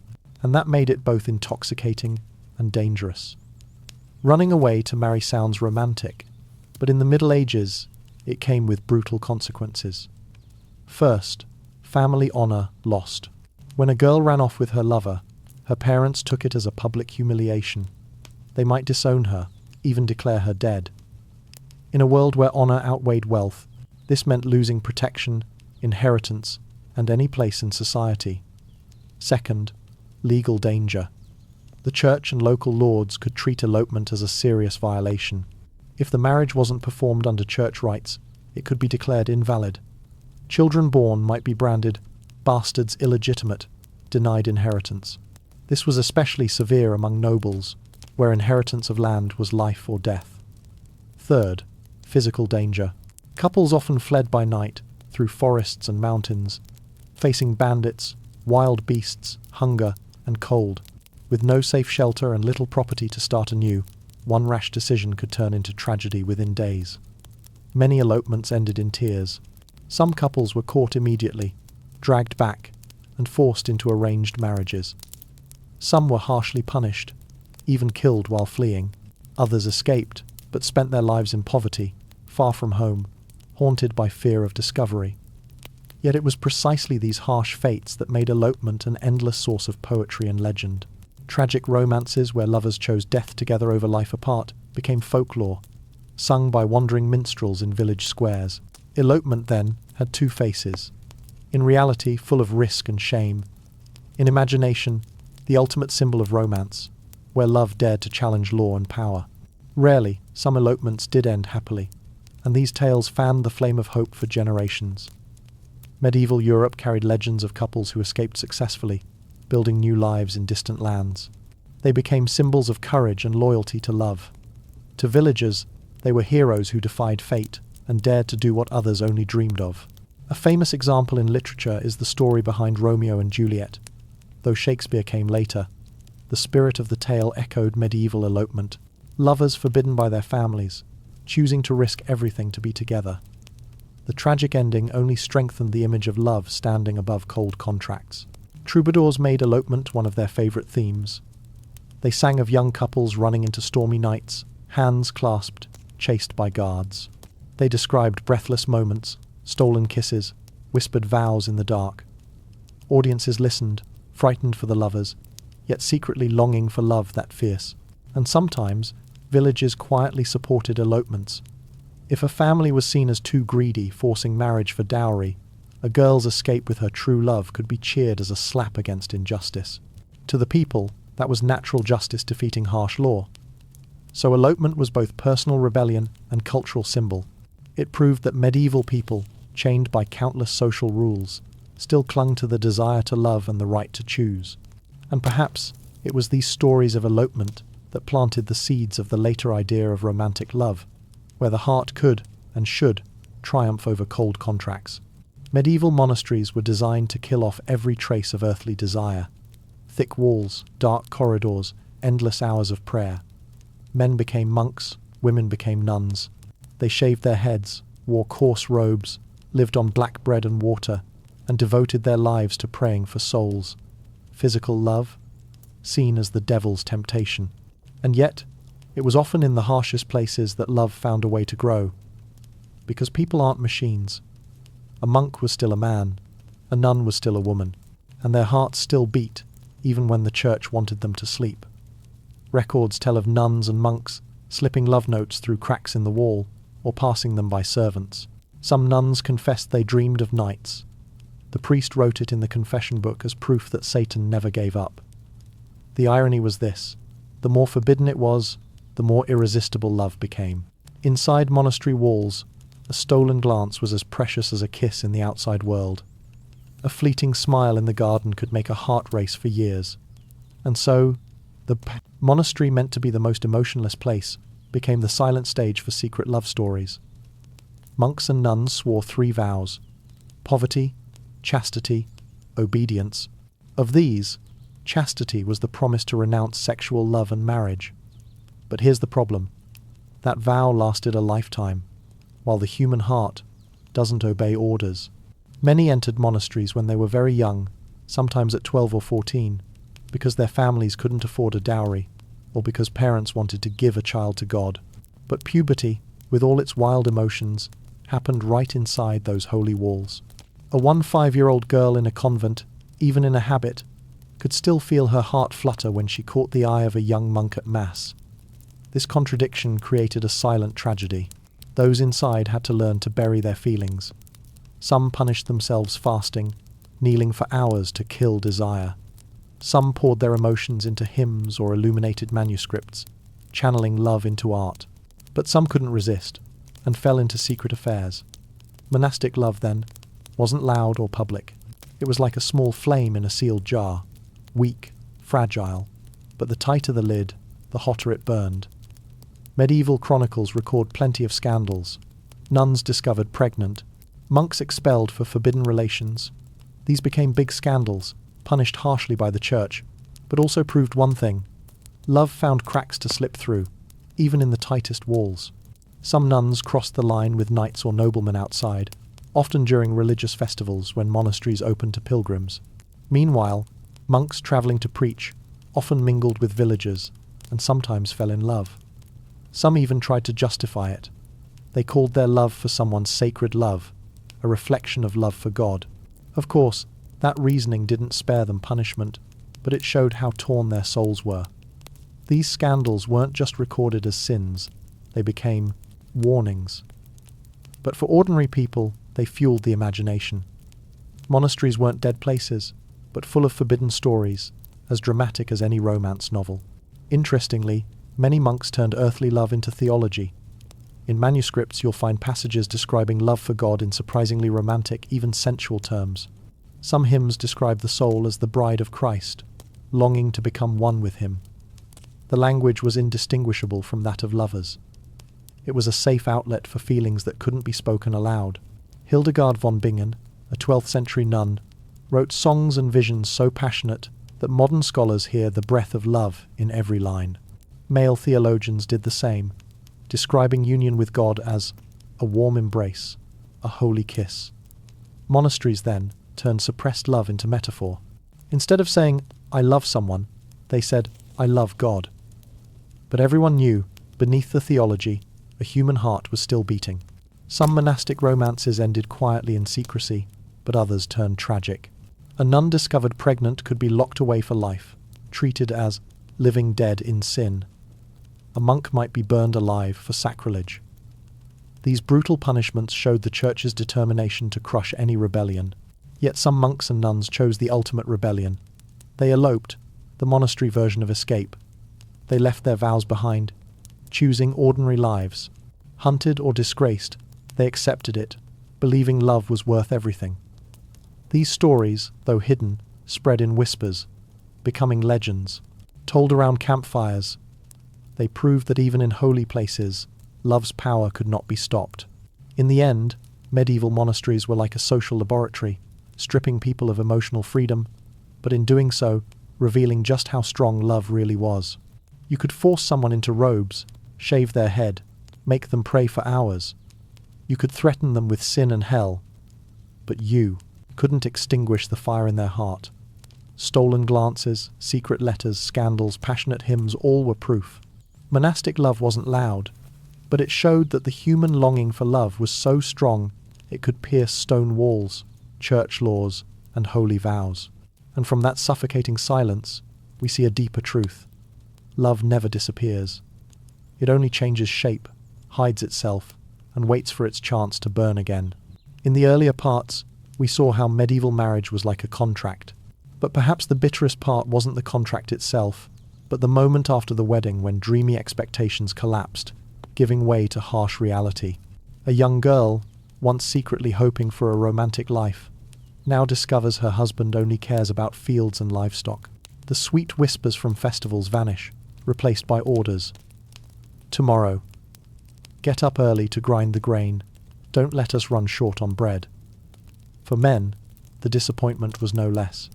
and that made it both intoxicating and dangerous. Running away to marry sounds romantic, but in the Middle Ages, it came with brutal consequences. First, family honour lost. When a girl ran off with her lover, her parents took it as a public humiliation. They might disown her, even declare her dead. In a world where honour outweighed wealth, this meant losing protection, inheritance, and any place in society. Second, legal danger. The church and local lords could treat elopement as a serious violation. If the marriage wasn't performed under church rites, it could be declared invalid. Children born might be branded bastards, illegitimate, denied inheritance. This was especially severe among nobles, where inheritance of land was life or death. Third, physical danger. Couples often fled by night, through forests and mountains, facing bandits, wild beasts, hunger, and cold. With no safe shelter and little property to start anew, one rash decision could turn into tragedy within days. Many elopements ended in tears. Some couples were caught immediately, dragged back, and forced into arranged marriages. Some were harshly punished, even killed while fleeing. Others escaped, but spent their lives in poverty, far from home, haunted by fear of discovery. Yet it was precisely these harsh fates that made elopement an endless source of poetry and legend. Tragic romances where lovers chose death together over life apart became folklore, sung by wandering minstrels in village squares. Elopement, then, had two faces. In reality, full of risk and shame. In imagination, the ultimate symbol of romance, where love dared to challenge law and power. Rarely, some elopements did end happily, and these tales fanned the flame of hope for generations. Medieval Europe carried legends of couples who escaped successfully, building new lives in distant lands. They became symbols of courage and loyalty to love. To villagers, they were heroes who defied fate and dared to do what others only dreamed of. A famous example in literature is the story behind Romeo and Juliet. Though Shakespeare came later, the spirit of the tale echoed medieval elopement. Lovers forbidden by their families, choosing to risk everything to be together. The tragic ending only strengthened the image of love standing above cold contracts. Troubadours made elopement one of their favourite themes. They sang of young couples running into stormy nights, hands clasped, chased by guards. They described breathless moments, stolen kisses, whispered vows in the dark. Audiences listened, frightened for the lovers, yet secretly longing for love that fierce. And sometimes, villages quietly supported elopements. If a family was seen as too greedy, forcing marriage for dowry, a girl's escape with her true love could be cheered as a slap against injustice. To the people, that was natural justice defeating harsh law. So elopement was both personal rebellion and cultural symbol. It proved that medieval people, chained by countless social rules, still clung to the desire to love and the right to choose. And perhaps it was these stories of elopement that planted the seeds of the later idea of romantic love, where the heart could and should triumph over cold contracts. Medieval monasteries were designed to kill off every trace of earthly desire. Thick walls, dark corridors, endless hours of prayer. Men became monks, women became nuns. They shaved their heads, wore coarse robes, lived on black bread and water, and devoted their lives to praying for souls. Physical love, seen as the devil's temptation. And yet, it was often in the harshest places that love found a way to grow. Because people aren't machines. A monk was still a man, a nun was still a woman, and their hearts still beat, even when the church wanted them to sleep. Records tell of nuns and monks slipping love notes through cracks in the wall, or passing them by servants. Some nuns confessed they dreamed of knights. The priest wrote it in the confession book as proof that Satan never gave up. The irony was this: the more forbidden it was, the more irresistible love became. Inside monastery walls, a stolen glance was as precious as a kiss in the outside world. A fleeting smile in the garden could make a heart race for years. And so, the monastery, meant to be the most emotionless place, became the silent stage for secret love stories. Monks and nuns swore 3 vows: poverty, chastity, obedience. Of these, chastity was the promise to renounce sexual love and marriage. But here's the problem. That vow lasted a lifetime, while the human heart doesn't obey orders. Many entered monasteries when they were very young, sometimes at 12 or 14, because their families couldn't afford a dowry, or because parents wanted to give a child to God. But puberty, with all its wild emotions, happened right inside those holy walls. A 5-year-old girl in a convent, even in a habit, could still feel her heart flutter when she caught the eye of a young monk at Mass. This contradiction created a silent tragedy. Those inside had to learn to bury their feelings. Some punished themselves fasting, kneeling for hours to kill desire. Some poured their emotions into hymns or illuminated manuscripts, channeling love into art. But some couldn't resist, and fell into secret affairs. Monastic love, then, wasn't loud or public. It was like a small flame in a sealed jar, weak, fragile, but the tighter the lid, the hotter it burned. Medieval chronicles record plenty of scandals. Nuns discovered pregnant, monks expelled for forbidden relations. These became big scandals, punished harshly by the church, but also proved one thing: love found cracks to slip through, even in the tightest walls. Some nuns crossed the line with knights or noblemen outside, often during religious festivals when monasteries opened to pilgrims. Meanwhile, monks travelling to preach often mingled with villagers, and sometimes fell in love. Some even tried to justify it. They called their love for someone sacred love, a reflection of love for God. Of course, that reasoning didn't spare them punishment, but it showed how torn their souls were. These scandals weren't just recorded as sins, they became warnings. But for ordinary people, they fueled the imagination. Monasteries weren't dead places, but full of forbidden stories, as dramatic as any romance novel. Interestingly, many monks turned earthly love into theology. In manuscripts, you'll find passages describing love for God in surprisingly romantic, even sensual terms. Some hymns describe the soul as the bride of Christ, longing to become one with him. The language was indistinguishable from that of lovers. It was a safe outlet for feelings that couldn't be spoken aloud. Hildegard von Bingen, a 12th century nun, wrote songs and visions so passionate that modern scholars hear the breath of love in every line. Male theologians did the same, describing union with God as a warm embrace, a holy kiss. Monasteries then turned suppressed love into metaphor. Instead of saying, "I love someone," they said, "I love God." But everyone knew, beneath the theology, a human heart was still beating. Some monastic romances ended quietly in secrecy, but others turned tragic. A nun discovered pregnant could be locked away for life, treated as living dead in sin. A monk might be burned alive for sacrilege. These brutal punishments showed the Church's determination to crush any rebellion. Yet some monks and nuns chose the ultimate rebellion. They eloped, the monastery version of escape. They left their vows behind, choosing ordinary lives. Hunted or disgraced, they accepted it, believing love was worth everything. These stories, though hidden, spread in whispers, becoming legends, told around campfires. They proved that even in holy places, love's power could not be stopped. In the end, medieval monasteries were like a social laboratory, stripping people of emotional freedom, but in doing so, revealing just how strong love really was. You could force someone into robes, shave their head, make them pray for hours. You could threaten them with sin and hell, but you couldn't extinguish the fire in their heart. Stolen glances, secret letters, scandals, passionate hymns, all were proof. Monastic love wasn't loud, but it showed that the human longing for love was so strong it could pierce stone walls, church laws, and holy vows. And from that suffocating silence, we see a deeper truth. Love never disappears. It only changes shape, hides itself, and waits for its chance to burn again. In the earlier parts, we saw how medieval marriage was like a contract. But perhaps the bitterest part wasn't the contract itself, but the moment after the wedding when dreamy expectations collapsed, giving way to harsh reality. A young girl, once secretly hoping for a romantic life, now discovers her husband only cares about fields and livestock. The sweet whispers from festivals vanish, replaced by orders. Tomorrow. Get up early to grind the grain. Don't let us run short on bread. For men, the disappointment was no less.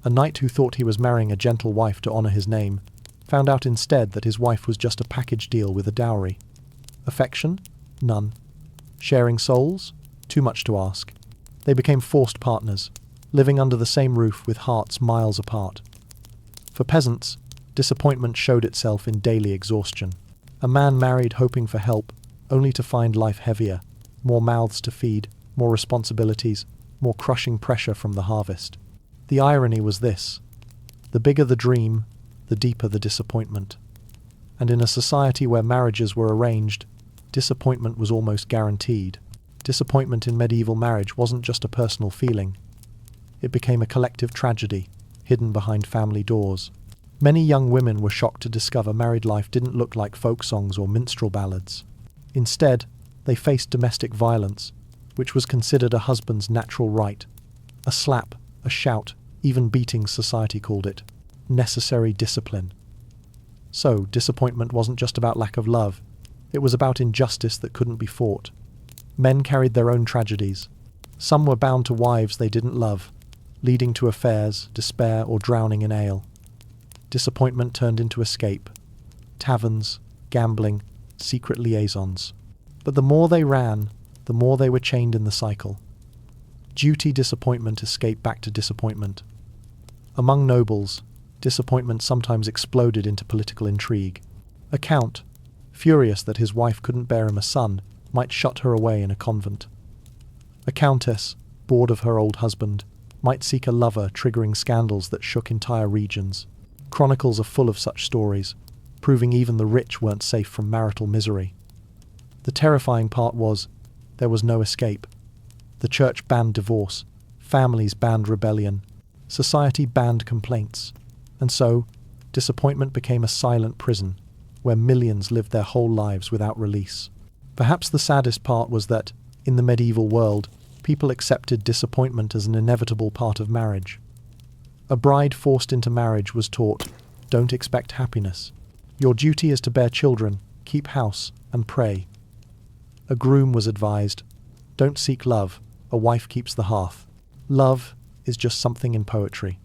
A knight who thought he was marrying a gentle wife to honour his name found out instead that his wife was just a package deal with a dowry. Affection? None. Sharing souls? Too much to ask. They became forced partners, living under the same roof with hearts miles apart. For peasants, disappointment showed itself in daily exhaustion. A man married hoping for help, only to find life heavier, more mouths to feed, more responsibilities, more crushing pressure from the harvest. The irony was this: the bigger the dream, the deeper the disappointment. And in a society where marriages were arranged, disappointment was almost guaranteed. Disappointment in medieval marriage wasn't just a personal feeling. It became a collective tragedy, hidden behind family doors. Many young women were shocked to discover married life didn't look like folk songs or minstrel ballads. Instead, they faced domestic violence, which was considered a husband's natural right. A slap, a shout, even beating, society called it necessary discipline. So, disappointment wasn't just about lack of love, it was about injustice that couldn't be fought. Men carried their own tragedies. Some were bound to wives they didn't love, leading to affairs, despair, or drowning in ale. Disappointment turned into escape. Taverns, gambling, secret liaisons. But the more they ran, the more they were chained in the cycle. Duty, disappointment, escape back to disappointment. Among nobles, disappointment sometimes exploded into political intrigue. A count, furious that his wife couldn't bear him a son, might shut her away in a convent. A countess, bored of her old husband, might seek a lover, triggering scandals that shook entire regions. Chronicles are full of such stories, proving even the rich weren't safe from marital misery. The terrifying part was, there was no escape. The church banned divorce, families banned rebellion, society banned complaints, and so, disappointment became a silent prison, where millions lived their whole lives without release. Perhaps the saddest part was that, in the medieval world, people accepted disappointment as an inevitable part of marriage. A bride forced into marriage was taught, don't expect happiness. Your duty is to bear children, keep house, and pray. A groom was advised, don't seek love, a wife keeps the hearth. Love is just something in poetry.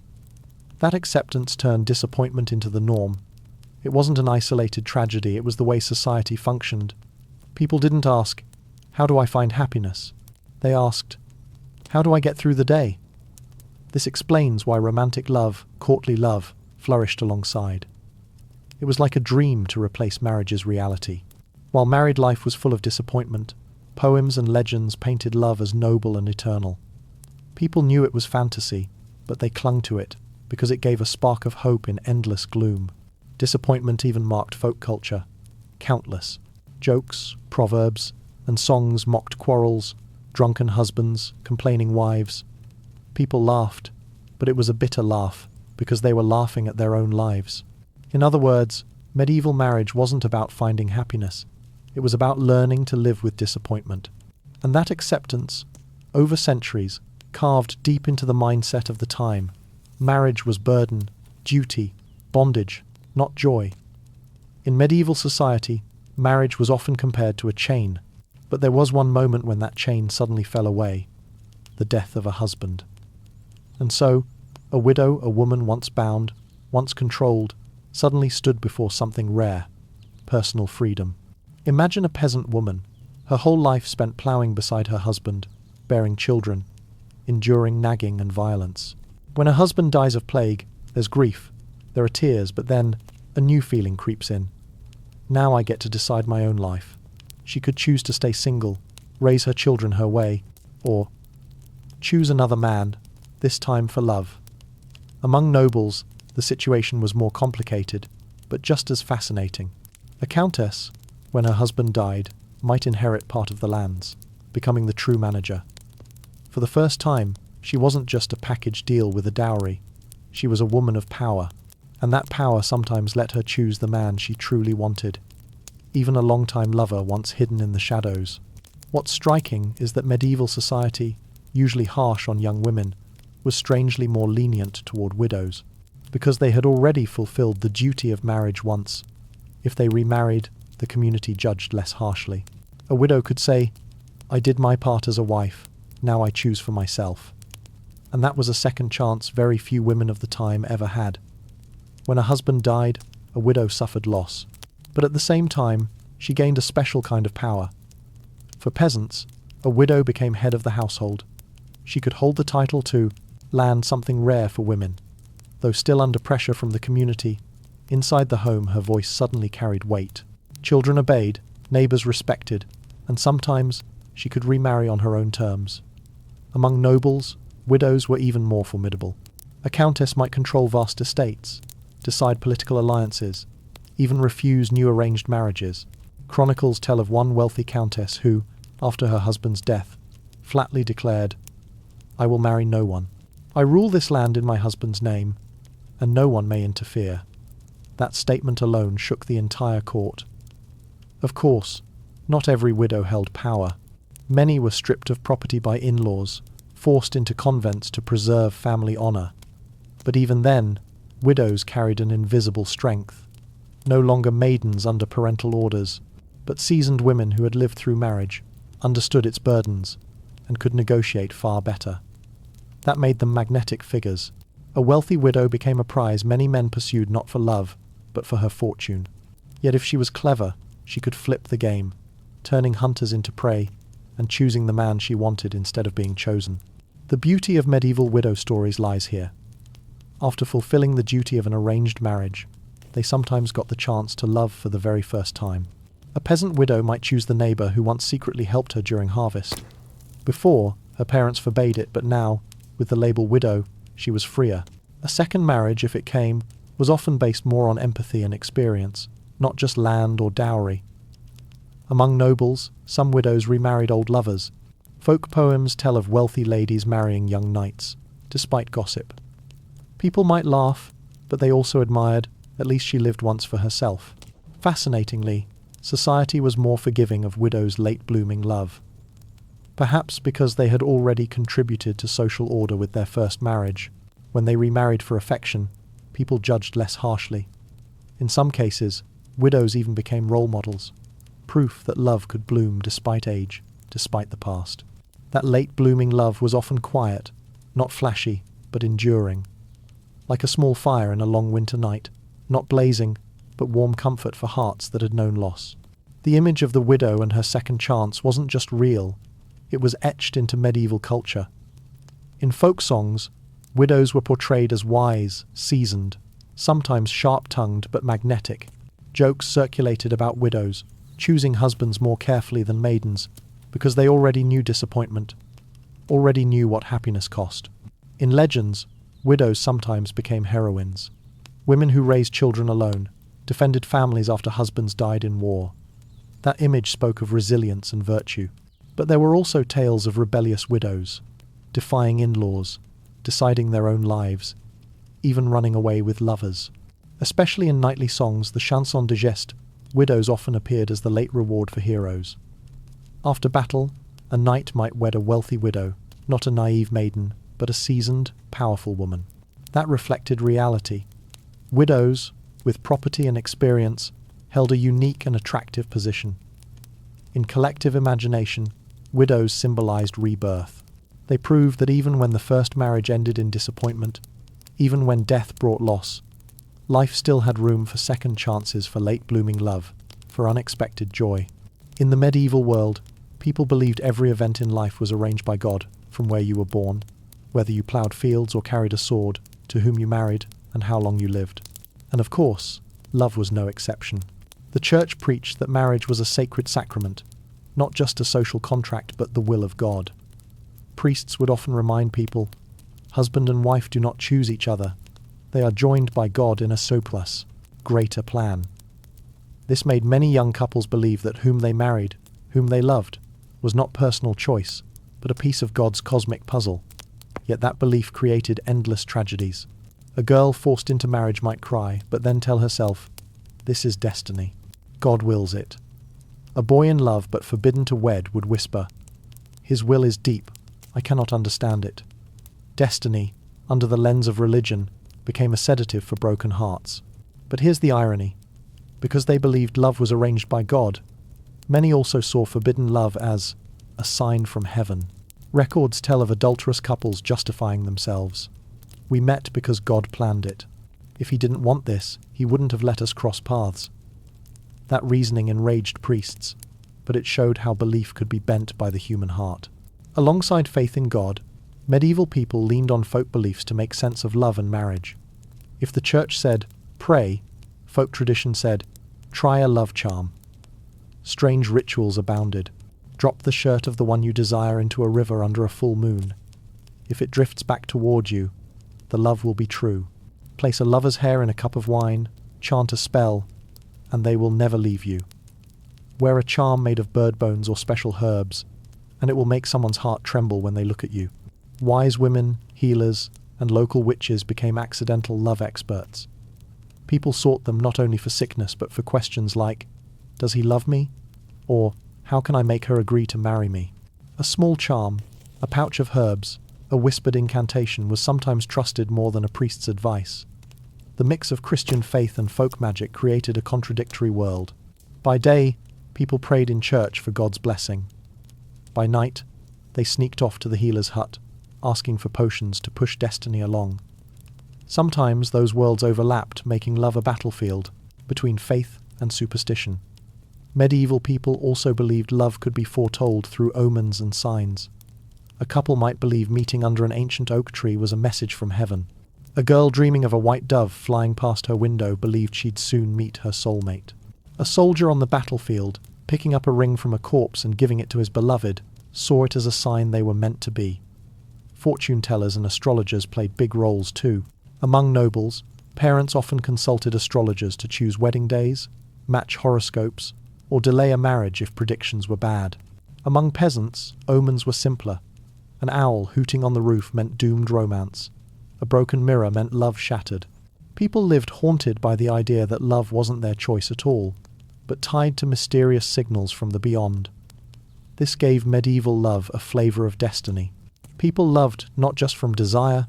That acceptance turned disappointment into the norm. It wasn't an isolated tragedy, it was the way society functioned. People didn't ask, how do I find happiness? They asked, how do I get through the day? This explains why romantic love, courtly love, flourished alongside. It was like a dream to replace marriage's reality. While married life was full of disappointment, poems and legends painted love as noble and eternal. People knew it was fantasy, but they clung to it because it gave a spark of hope in endless gloom. Disappointment even marked folk culture. Countless jokes, proverbs, and songs mocked quarrels, drunken husbands, complaining wives. People laughed, but it was a bitter laugh because they were laughing at their own lives. In other words, medieval marriage wasn't about finding happiness. It was about learning to live with disappointment. And that acceptance, over centuries, carved deep into the mindset of the time. Marriage was burden, duty, bondage, not joy. In medieval society, marriage was often compared to a chain, but there was one moment when that chain suddenly fell away, the death of a husband. And so, a widow, a woman once bound, once controlled, suddenly stood before something rare, personal freedom. Imagine a peasant woman, her whole life spent ploughing beside her husband, bearing children, enduring nagging and violence. When a husband dies of plague, there's grief, there are tears, but then a new feeling creeps in. Now I get to decide my own life. She could choose to stay single, raise her children her way, or choose another man, this time for love. Among nobles, the situation was more complicated, but just as fascinating. A countess, when her husband died, might inherit part of the lands, becoming the true manager. For the first time, she wasn't just a package deal with a dowry. She was a woman of power, and that power sometimes let her choose the man she truly wanted, even a long-time lover once hidden in the shadows. What's striking is that medieval society, usually harsh on young women, was strangely more lenient toward widows, because they had already fulfilled the duty of marriage once. If they remarried, the community judged less harshly. A widow could say, I did my part as a wife, now I choose for myself. And that was a second chance very few women of the time ever had. When a husband died, a widow suffered loss, but at the same time, she gained a special kind of power. For peasants, a widow became head of the household. She could hold the title to land, something rare for women. Though still under pressure from the community, inside the home her voice suddenly carried weight. Children obeyed, neighbours respected, and sometimes she could remarry on her own terms. Among nobles, widows were even more formidable. A countess might control vast estates, decide political alliances, even refuse new arranged marriages. Chronicles tell of one wealthy countess who, after her husband's death, flatly declared, I will marry no one. I rule this land in my husband's name, and no one may interfere. That statement alone shook the entire court. Of course, not every widow held power. Many were stripped of property by in-laws, forced into convents to preserve family honour. But even then, widows carried an invisible strength, no longer maidens under parental orders, but seasoned women who had lived through marriage, understood its burdens, and could negotiate far better. That made them magnetic figures. A wealthy widow became a prize many men pursued not for love, but for her fortune. Yet if she was clever, she could flip the game, turning hunters into prey, and choosing the man she wanted instead of being chosen. The beauty of medieval widow stories lies here. After fulfilling the duty of an arranged marriage, they sometimes got the chance to love for the very first time. A peasant widow might choose the neighbour who once secretly helped her during harvest. Before, her parents forbade it, but now, with the label widow, she was freer. A second marriage, if it came, was often based more on empathy and experience, not just land or dowry. Among nobles, some widows remarried old lovers. Folk poems tell of wealthy ladies marrying young knights, despite gossip. People might laugh, but they also admired, at least she lived once for herself. Fascinatingly, society was more forgiving of widows' late-blooming love. Perhaps because they had already contributed to social order with their first marriage. When they remarried for affection, people judged less harshly. In some cases, widows even became role models, proof that love could bloom despite age, despite the past. That late-blooming love was often quiet, not flashy, but enduring. Like a small fire in a long winter night, not blazing, but warm comfort for hearts that had known loss. The image of the widow and her second chance wasn't just real, it was etched into medieval culture. In folk songs, widows were portrayed as wise, seasoned, sometimes sharp-tongued but magnetic. Jokes circulated about widows, choosing husbands more carefully than maidens, because they already knew disappointment, already knew what happiness cost. In legends, widows sometimes became heroines. Women who raised children alone, defended families after husbands died in war. That image spoke of resilience and virtue. But there were also tales of rebellious widows, defying in-laws, deciding their own lives, even running away with lovers. Especially in knightly songs, the chansons de geste, widows often appeared as the late reward for heroes. After battle, a knight might wed a wealthy widow, not a naive maiden, but a seasoned, powerful woman. That reflected reality. Widows, with property and experience, held a unique and attractive position. In collective imagination, widows symbolized rebirth. They proved that even when the first marriage ended in disappointment, even when death brought loss, life still had room for second chances for late-blooming love, for unexpected joy. In the medieval world, people believed every event in life was arranged by God, from where you were born, whether you ploughed fields or carried a sword, to whom you married, and how long you lived. And of course, love was no exception. The church preached that marriage was a sacred sacrament, not just a social contract but the will of God. Priests would often remind people, husband and wife do not choose each other. They are joined by God in a surplus, greater plan. This made many young couples believe that whom they married, whom they loved, was not personal choice, but a piece of God's cosmic puzzle. Yet that belief created endless tragedies. A girl forced into marriage might cry, but then tell herself, "This is destiny. God wills it." A boy in love but forbidden to wed would whisper, "His will is deep, I cannot understand it." Destiny, under the lens of religion, became a sedative for broken hearts. But here's the irony. Because they believed love was arranged by God, many also saw forbidden love as a sign from heaven. Records tell of adulterous couples justifying themselves. We met because God planned it. If he didn't want this, he wouldn't have let us cross paths. That reasoning enraged priests, but it showed how belief could be bent by the human heart. Alongside faith in God, medieval people leaned on folk beliefs to make sense of love and marriage. If the church said, pray, folk tradition said, try a love charm. Strange rituals abounded. Drop the shirt of the one you desire into a river under a full moon. If it drifts back toward you, the love will be true. Place a lover's hair in a cup of wine, chant a spell, and they will never leave you. Wear a charm made of bird bones or special herbs, and it will make someone's heart tremble when they look at you. Wise women, healers, and local witches became accidental love experts. People sought them not only for sickness but for questions like, does he love me? Or, how can I make her agree to marry me? A small charm, a pouch of herbs, a whispered incantation was sometimes trusted more than a priest's advice. The mix of Christian faith and folk magic created a contradictory world. By day, people prayed in church for God's blessing. By night, they sneaked off to the healer's hut, asking for potions to push destiny along. Sometimes those worlds overlapped, making love a battlefield between faith and superstition. Medieval people also believed love could be foretold through omens and signs. A couple might believe meeting under an ancient oak tree was a message from heaven. A girl dreaming of a white dove flying past her window believed she'd soon meet her soulmate. A soldier on the battlefield, picking up a ring from a corpse and giving it to his beloved, saw it as a sign they were meant to be. Fortune tellers and astrologers played big roles too. Among nobles, parents often consulted astrologers to choose wedding days, match horoscopes, or delay a marriage if predictions were bad. Among peasants, omens were simpler. An owl hooting on the roof meant doomed romance. A broken mirror meant love shattered. People lived haunted by the idea that love wasn't their choice at all, but tied to mysterious signals from the beyond. This gave medieval love a flavour of destiny. People loved not just from desire,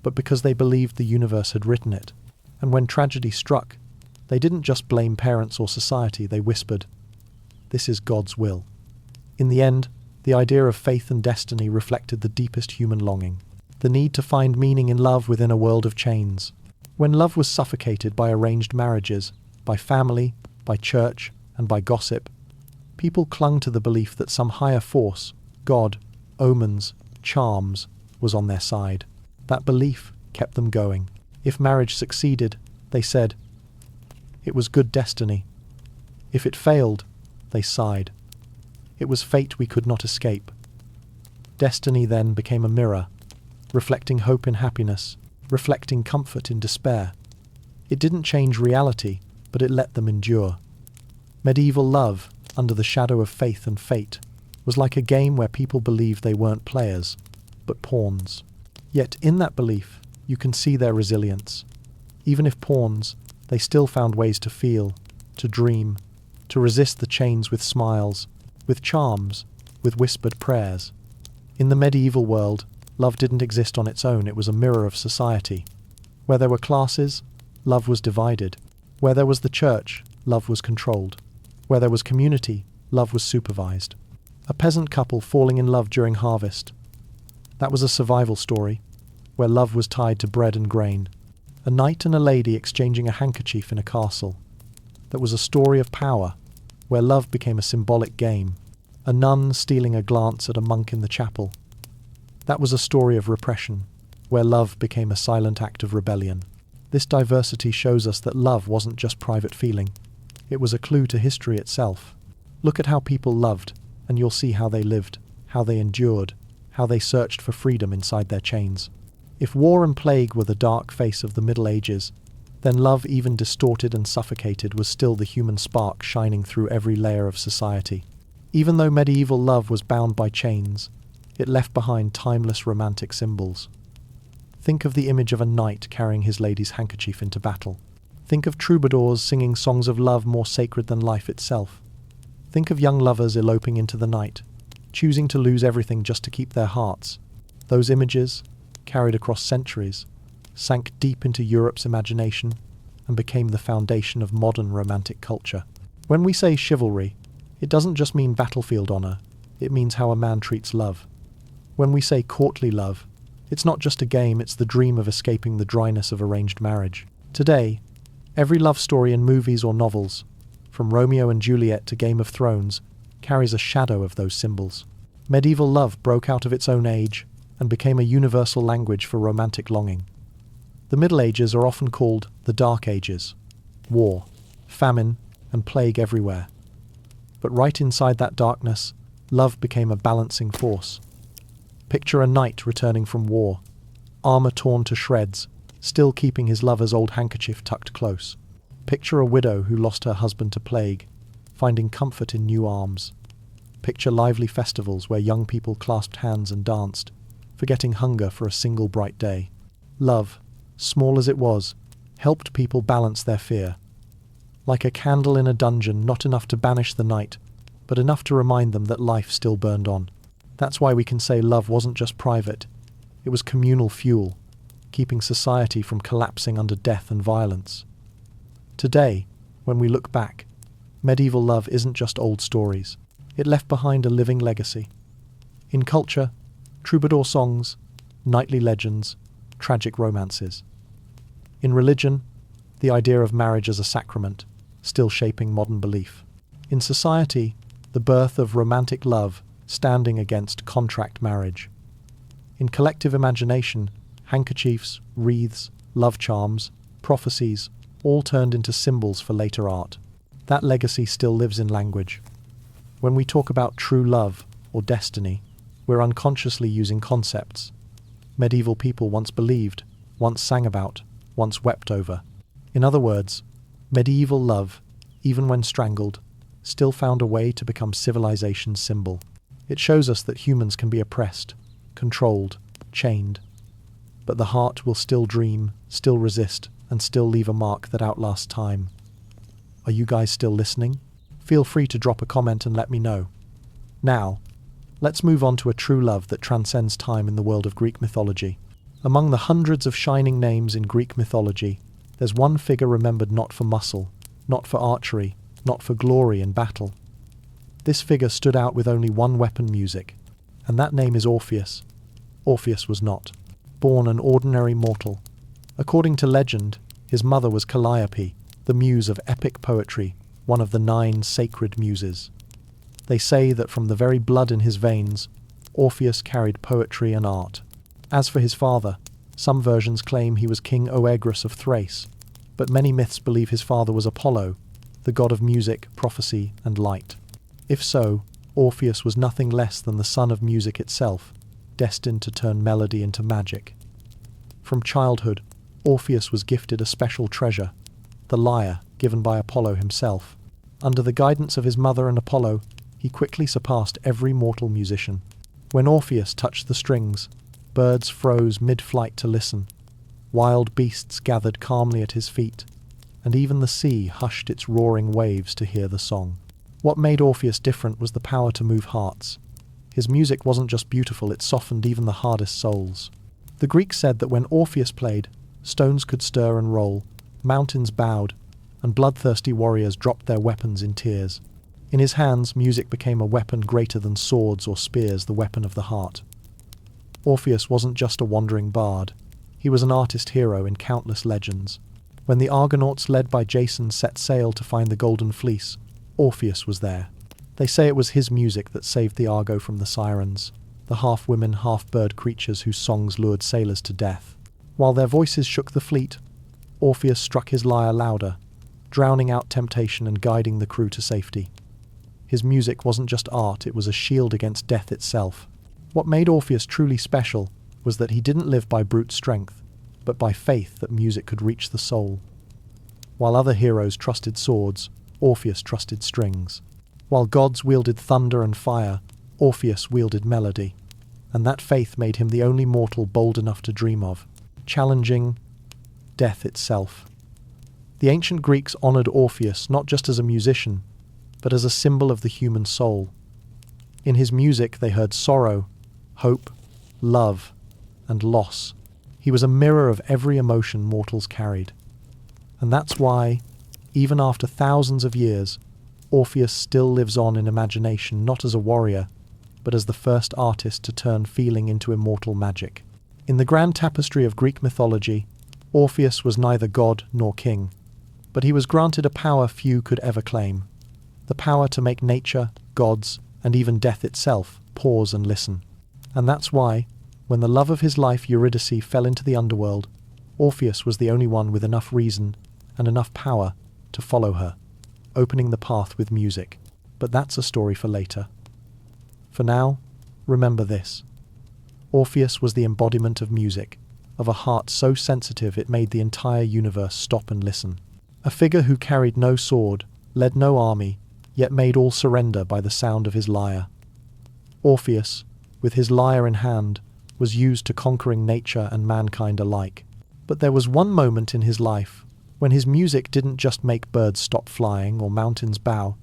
but because they believed the universe had written it. And when tragedy struck, they didn't just blame parents or society, they whispered, "This is God's will." In the end, the idea of faith and destiny reflected the deepest human longing, the need to find meaning in love within a world of chains. When love was suffocated by arranged marriages, by family, by church, and by gossip, people clung to the belief that some higher force, God, omens, charms, was on their side. That belief kept them going. If marriage succeeded, they said, it was good destiny. If it failed, they sighed. It was fate we could not escape. Destiny then became a mirror, reflecting hope in happiness, reflecting comfort in despair. It didn't change reality, but it let them endure. Medieval love, under the shadow of faith and fate, was like a game where people believed they weren't players, but pawns. Yet in that belief, you can see their resilience. Even if pawns, they still found ways to feel, to dream, to resist the chains with smiles, with charms, with whispered prayers. In the medieval world, love didn't exist on its own, it was a mirror of society. Where there were classes, love was divided. Where there was the church, love was controlled. Where there was community, love was supervised. A peasant couple falling in love during harvest. That was a survival story, where love was tied to bread and grain. A knight and a lady exchanging a handkerchief in a castle. That was a story of power, where love became a symbolic game. A nun stealing a glance at a monk in the chapel. That was a story of repression, where love became a silent act of rebellion. This diversity shows us that love wasn't just private feeling. It was a clue to history itself. Look at how people loved, and you'll see how they lived, how they endured, how they searched for freedom inside their chains. If war and plague were the dark face of the Middle Ages, then love, even distorted and suffocated, was still the human spark shining through every layer of society. Even though medieval love was bound by chains, it left behind timeless romantic symbols. Think of the image of a knight carrying his lady's handkerchief into battle. Think of troubadours singing songs of love more sacred than life itself. Think of young lovers eloping into the night, choosing to lose everything just to keep their hearts. Those images, carried across centuries, sank deep into Europe's imagination and became the foundation of modern romantic culture. When we say chivalry, it doesn't just mean battlefield honor, it means how a man treats love. When we say courtly love, it's not just a game, it's the dream of escaping the dryness of arranged marriage. Today, every love story in movies or novels, from Romeo and Juliet to Game of Thrones, carries a shadow of those symbols. Medieval love broke out of its own age and became a universal language for romantic longing. The Middle Ages are often called the Dark Ages. War, famine, and plague everywhere. But right inside that darkness, love became a balancing force. Picture a knight returning from war, armor torn to shreds, still keeping his lover's old handkerchief tucked close. Picture a widow who lost her husband to plague, finding comfort in new arms. Picture lively festivals where young people clasped hands and danced, forgetting hunger for a single bright day. Love, small as it was, helped people balance their fear. Like a candle in a dungeon, not enough to banish the night, but enough to remind them that life still burned on. That's why we can say love wasn't just private, it was communal fuel, keeping society from collapsing under death and violence. Today, when we look back, medieval love isn't just old stories. It left behind a living legacy. In culture, troubadour songs, knightly legends, tragic romances. In religion, the idea of marriage as a sacrament, still shaping modern belief. In society, the birth of romantic love standing against contract marriage. In collective imagination, Handkerchiefs, wreaths, love charms, prophecies, all turned into symbols for later art. That legacy still lives in language. When we talk about true love or destiny, we're unconsciously using concepts medieval people once believed, once sang about, once wept over. In other words, medieval love, even when strangled, still found a way to become civilization's symbol. It shows us that humans can be oppressed, controlled, chained, but the heart will still dream, still resist, and still leave a mark that outlasts time. Are you guys still listening? Feel free to drop a comment and let me know. Now, let's move on to a true love that transcends time in the world of Greek mythology. Among the hundreds of shining names in Greek mythology, there's one figure remembered not for muscle, not for archery, not for glory in battle. This figure stood out with only one weapon: music, and that name is Orpheus. Orpheus was not born an ordinary mortal. According to legend, his mother was Calliope, the muse of epic poetry, one of the 9 sacred muses. They say that from the very blood in his veins, Orpheus carried poetry and art. As for his father, some versions claim he was King Oeagrus of Thrace, but many myths believe his father was Apollo, the god of music, prophecy, and light. If so, Orpheus was nothing less than the son of music itself, destined to turn melody into magic. From childhood, Orpheus was gifted a special treasure, the lyre given by Apollo himself. Under the guidance of his mother and Apollo, he quickly surpassed every mortal musician. When Orpheus touched the strings, birds froze mid-flight to listen, wild beasts gathered calmly at his feet, and even the sea hushed its roaring waves to hear the song. What made Orpheus different was the power to move hearts. His music wasn't just beautiful, it softened even the hardest souls. The Greeks said that when Orpheus played, stones could stir and roll, mountains bowed, and bloodthirsty warriors dropped their weapons in tears. In his hands, music became a weapon greater than swords or spears, the weapon of the heart. Orpheus wasn't just a wandering bard. He was an artist hero in countless legends. When the Argonauts led by Jason set sail to find the Golden Fleece, Orpheus was there. They say it was his music that saved the Argo from the sirens, the half-women, half-bird creatures whose songs lured sailors to death. While their voices shook the fleet, Orpheus struck his lyre louder, drowning out temptation and guiding the crew to safety. His music wasn't just art, it was a shield against death itself. What made Orpheus truly special was that he didn't live by brute strength, but by faith that music could reach the soul. While other heroes trusted swords, Orpheus trusted strings. While gods wielded thunder and fire, Orpheus wielded melody. And that faith made him the only mortal bold enough to dream of, challenging death itself. The ancient Greeks honored Orpheus not just as a musician, but as a symbol of the human soul. In his music they heard sorrow, hope, love, and loss. He was a mirror of every emotion mortals carried. And that's why, even after thousands of years, Orpheus still lives on in imagination, not as a warrior, but as the first artist to turn feeling into immortal magic. In the grand tapestry of Greek mythology, Orpheus was neither god nor king, but he was granted a power few could ever claim, the power to make nature, gods, and even death itself pause and listen. And that's why, when the love of his life Eurydice fell into the underworld, Orpheus was the only one with enough reason and enough power to follow her, opening the path with music. But that's a story for later. For now, remember this. Orpheus was the embodiment of music, of a heart so sensitive it made the entire universe stop and listen. A figure who carried no sword, led no army, yet made all surrender by the sound of his lyre. Orpheus, with his lyre in hand, was used to conquering nature and mankind alike. But there was one moment in his life when his music didn't just make birds stop flying or mountains bow.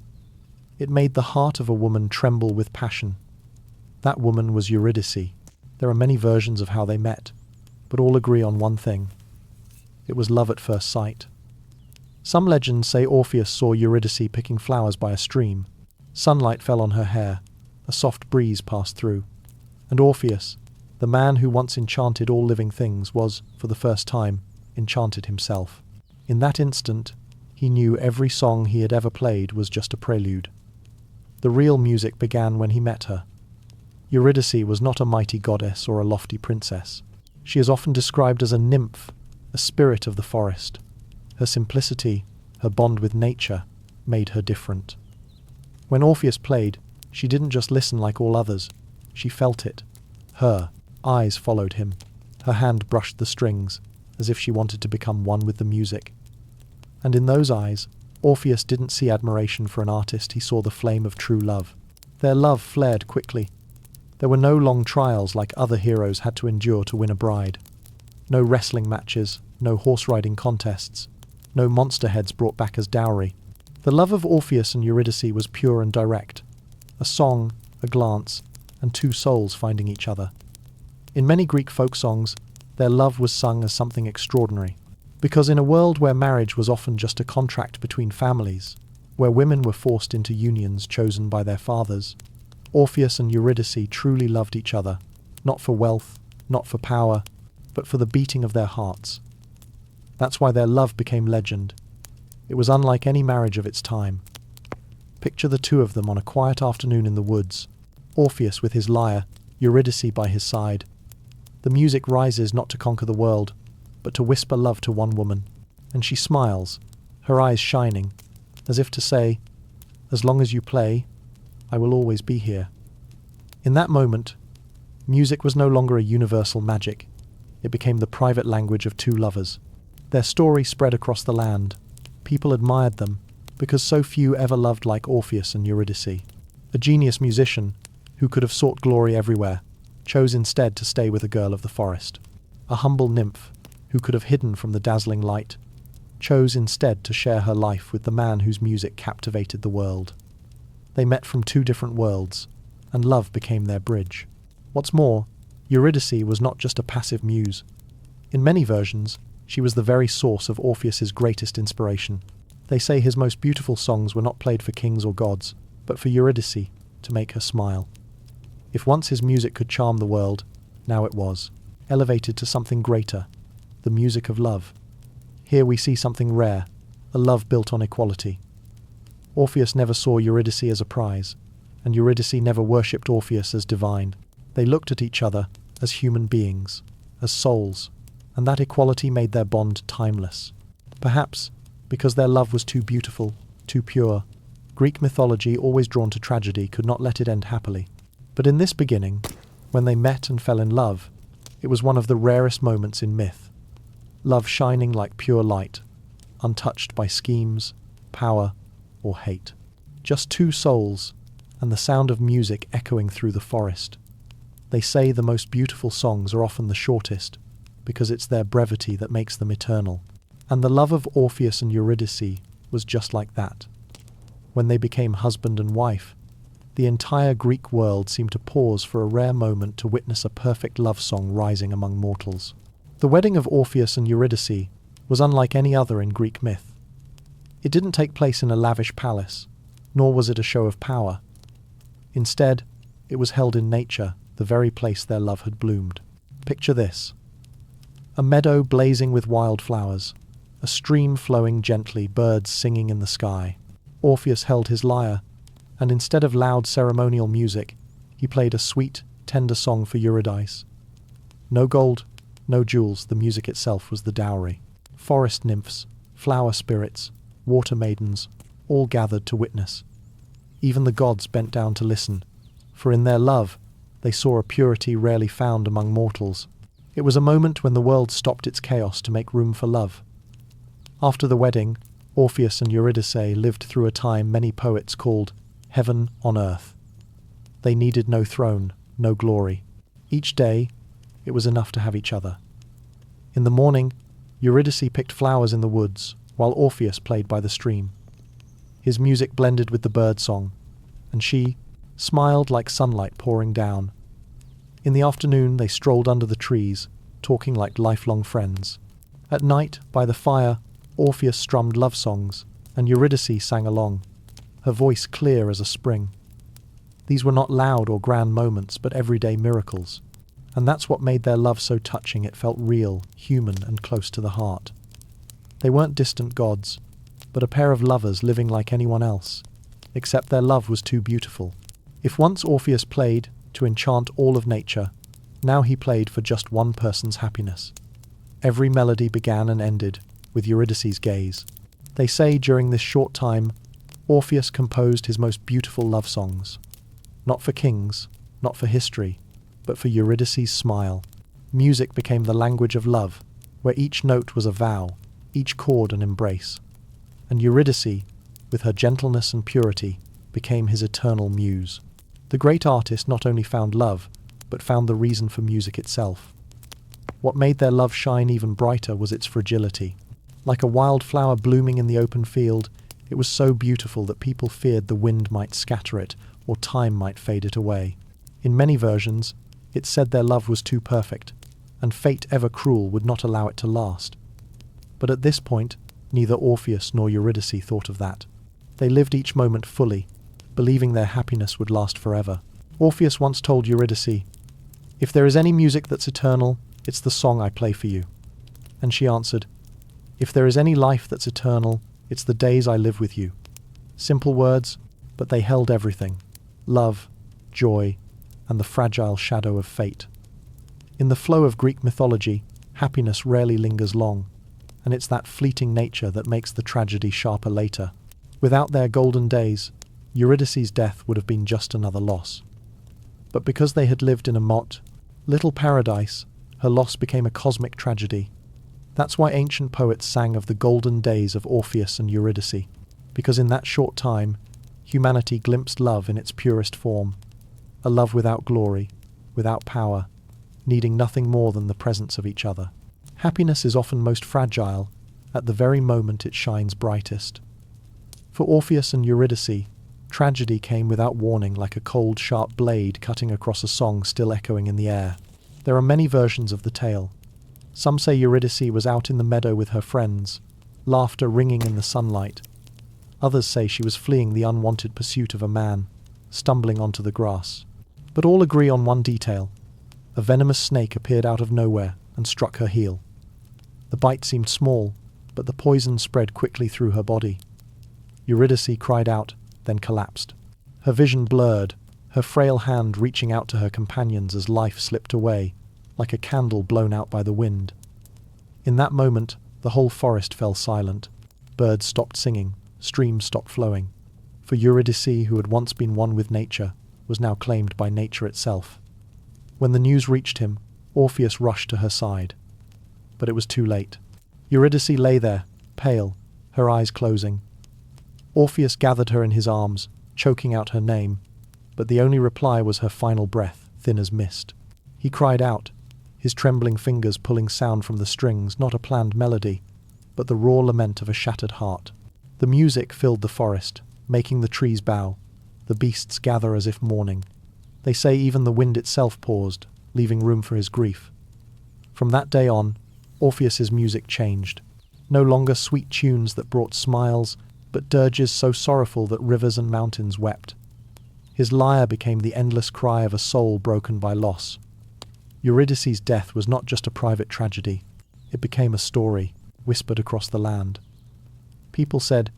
It made the heart of a woman tremble with passion. That woman was Eurydice. There are many versions of how they met, but all agree on one thing. It was love at first sight. Some legends say Orpheus saw Eurydice picking flowers by a stream. Sunlight fell on her hair, a soft breeze passed through, and Orpheus, the man who once enchanted all living things, was, for the first time, enchanted himself. In that instant, he knew every song he had ever played was just a prelude. The real music began when he met her. Eurydice was not a mighty goddess or a lofty princess. She is often described as a nymph, a spirit of the forest. Her simplicity, her bond with nature, made her different. When Orpheus played, she didn't just listen like all others, she felt it. Her eyes followed him. Her hand brushed the strings, as if she wanted to become one with the music. And in those eyes, Orpheus didn't see admiration for an artist, he saw the flame of true love. Their love flared quickly. There were no long trials like other heroes had to endure to win a bride. No wrestling matches, no horse-riding contests, no monster heads brought back as dowry. The love of Orpheus and Eurydice was pure and direct. A song, a glance, and two souls finding each other. In many Greek folk songs, their love was sung as something extraordinary. Because in a world where marriage was often just a contract between families, where women were forced into unions chosen by their fathers, Orpheus and Eurydice truly loved each other, not for wealth, not for power, but for the beating of their hearts. That's why their love became legend. It was unlike any marriage of its time. Picture the two of them on a quiet afternoon in the woods, Orpheus with his lyre, Eurydice by his side. The music rises not to conquer the world, but to whisper love to one woman, and she smiles, her eyes shining, as if to say, "As long as you play, I will always be here." In that moment, music was no longer a universal magic. It became the private language of two lovers. Their story spread across the land. People admired them, because so few ever loved like Orpheus and Eurydice. A genius musician, who could have sought glory everywhere, chose instead to stay with a girl of the forest. A humble nymph, who could have hidden from the dazzling light, chose instead to share her life with the man whose music captivated the world. They met from two different worlds, and love became their bridge. What's more, Eurydice was not just a passive muse. In many versions, she was the very source of Orpheus's greatest inspiration. They say his most beautiful songs were not played for kings or gods, but for Eurydice, to make her smile. If once his music could charm the world, now it was, elevated to something greater, the music of love. Here we see something rare, a love built on equality. Orpheus never saw Eurydice as a prize, and Eurydice never worshipped Orpheus as divine. They looked at each other as human beings, as souls, and that equality made their bond timeless. Perhaps because their love was too beautiful, too pure, Greek mythology, always drawn to tragedy, could not let it end happily. But in this beginning, when they met and fell in love, it was one of the rarest moments in myth. Love shining like pure light, untouched by schemes, power, or hate. Just two souls, and the sound of music echoing through the forest. They say the most beautiful songs are often the shortest, because it's their brevity that makes them eternal. And the love of Orpheus and Eurydice was just like that. When they became husband and wife, the entire Greek world seemed to pause for a rare moment to witness a perfect love song rising among mortals. The wedding of Orpheus and Eurydice was unlike any other in Greek myth. It didn't take place in a lavish palace, nor was it a show of power. Instead, it was held in nature, the very place their love had bloomed. Picture this: a meadow blazing with wildflowers, a stream flowing gently, birds singing in the sky. Orpheus held his lyre, and instead of loud ceremonial music, he played a sweet, tender song for Eurydice. No gold, no jewels, the music itself was the dowry. Forest nymphs, flower spirits, water maidens, all gathered to witness. Even the gods bent down to listen, for in their love they saw a purity rarely found among mortals. It was a moment when the world stopped its chaos to make room for love. After the wedding, Orpheus and Eurydice lived through a time many poets called heaven on earth. They needed no throne, no glory. Each day, it was enough to have each other. In the morning, Eurydice picked flowers in the woods, while Orpheus played by the stream. His music blended with the bird song, and she smiled like sunlight pouring down. In the afternoon, they strolled under the trees, talking like lifelong friends. At night, by the fire, Orpheus strummed love songs, and Eurydice sang along, her voice clear as a spring. These were not loud or grand moments, but everyday miracles. And that's what made their love so touching. It felt real, human, and close to the heart. They weren't distant gods, but a pair of lovers living like anyone else, except their love was too beautiful. If once Orpheus played to enchant all of nature, Now he played for just one person's happiness. Every melody began and ended with Eurydice's gaze. They say during this short time, Orpheus composed his most beautiful love songs. Not for kings, not for history, but for Eurydice's smile. Music became the language of love, where each note was a vow, each chord an embrace. And Eurydice, with her gentleness and purity, became his eternal muse. The great artist not only found love, but found the reason for music itself. What made their love shine even brighter was its fragility. Like a wildflower blooming in the open field, it was so beautiful that people feared the wind might scatter it, or time might fade it away. In many versions, it said their love was too perfect, and fate ever cruel would not allow it to last. But at this point, neither Orpheus nor Eurydice thought of that. They lived each moment fully, believing their happiness would last forever. Orpheus once told Eurydice, "If there is any music that's eternal, it's the song I play for you." And she answered, "If there is any life that's eternal, it's the days I live with you." Simple words, but they held everything: love, joy, and the fragile shadow of fate. In the flow of Greek mythology, happiness rarely lingers long, and it's that fleeting nature that makes the tragedy sharper later. Without their golden days, Eurydice's death would have been just another loss. But because they had lived in a little paradise, her loss became a cosmic tragedy. That's why ancient poets sang of the golden days of Orpheus and Eurydice, because in that short time, humanity glimpsed love in its purest form, a love without glory, without power, needing nothing more than the presence of each other. Happiness is often most fragile at the very moment it shines brightest. For Orpheus and Eurydice, tragedy came without warning, like a cold, sharp blade cutting across a song still echoing in the air. There are many versions of the tale. Some say Eurydice was out in the meadow with her friends, laughter ringing in the sunlight. Others say she was fleeing the unwanted pursuit of a man, stumbling onto the grass. But all agree on one detail: a venomous snake appeared out of nowhere and struck her heel. The bite seemed small, but the poison spread quickly through her body. Eurydice cried out, then collapsed. Her vision blurred, her frail hand reaching out to her companions as life slipped away, like a candle blown out by the wind. In that moment, the whole forest fell silent. Birds stopped singing, streams stopped flowing. For Eurydice, who had once been one with nature, was now claimed by nature itself. When the news reached him, Orpheus rushed to her side. But it was too late. Eurydice lay there, pale, her eyes closing. Orpheus gathered her in his arms, choking out her name, but the only reply was her final breath, thin as mist. He cried out, his trembling fingers pulling sound from the strings, not a planned melody, but the raw lament of a shattered heart. The music filled the forest, making the trees bow, the beasts gather as if mourning. They say even the wind itself paused, leaving room for his grief. From that day on, Orpheus's music changed. No longer sweet tunes that brought smiles, but dirges so sorrowful that rivers and mountains wept. His lyre became the endless cry of a soul broken by loss. Eurydice's death was not just a private tragedy. It became a story, whispered across the land. People said,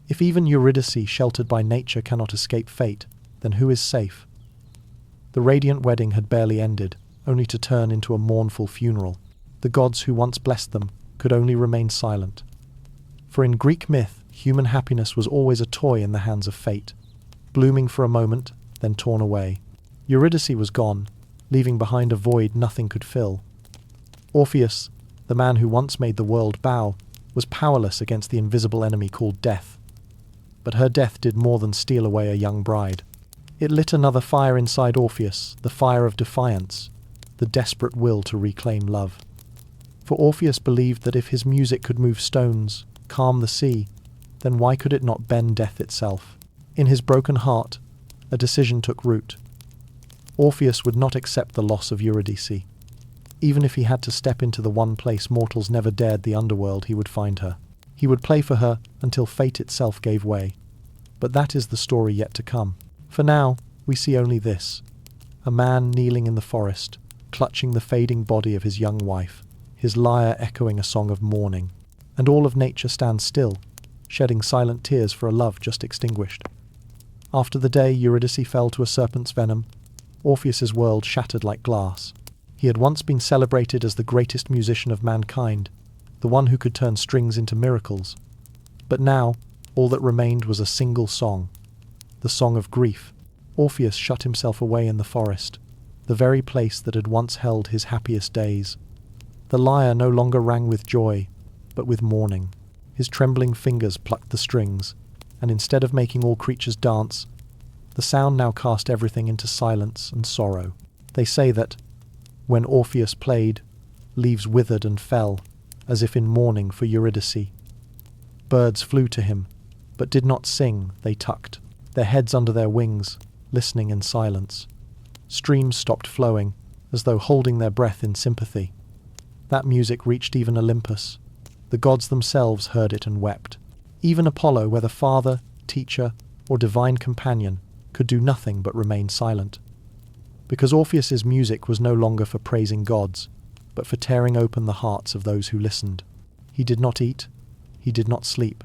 "If even Eurydice, sheltered by nature, cannot escape fate, then who is safe?" The radiant wedding had barely ended, only to turn into a mournful funeral. The gods who once blessed them could only remain silent. For in Greek myth, human happiness was always a toy in the hands of fate, blooming for a moment, then torn away. Eurydice was gone, leaving behind a void nothing could fill. Orpheus, the man who once made the world bow, was powerless against the invisible enemy called death. But her death did more than steal away a young bride. It lit another fire inside Orpheus, the fire of defiance, the desperate will to reclaim love. For Orpheus believed that if his music could move stones, calm the sea, then why could it not bend death itself? In his broken heart, a decision took root. Orpheus would not accept the loss of Eurydice. Even if he had to step into the one place mortals never dared, the underworld, he would find her. He would play for her until fate itself gave way. But that is the story yet to come. For now, we see only this: a man kneeling in the forest, clutching the fading body of his young wife, his lyre echoing a song of mourning. And all of nature stands still, shedding silent tears for a love just extinguished. After the day Eurydice fell to a serpent's venom, Orpheus's world shattered like glass. He had once been celebrated as the greatest musician of mankind, the one who could turn strings into miracles. But now, all that remained was a single song, the song of grief. Orpheus shut himself away in the forest, the very place that had once held his happiest days. The lyre no longer rang with joy, but with mourning. His trembling fingers plucked the strings, and instead of making all creatures dance, the sound now cast everything into silence and sorrow. They say that, when Orpheus played, leaves withered and fell, as if in mourning for Eurydice. Birds flew to him, but did not sing, they tucked their heads under their wings, listening in silence. Streams stopped flowing, as though holding their breath in sympathy. That music reached even Olympus. The gods themselves heard it and wept. Even Apollo, whether father, teacher, or divine companion, could do nothing but remain silent. Because Orpheus's music was no longer for praising gods, but for tearing open the hearts of those who listened. He did not eat, he did not sleep.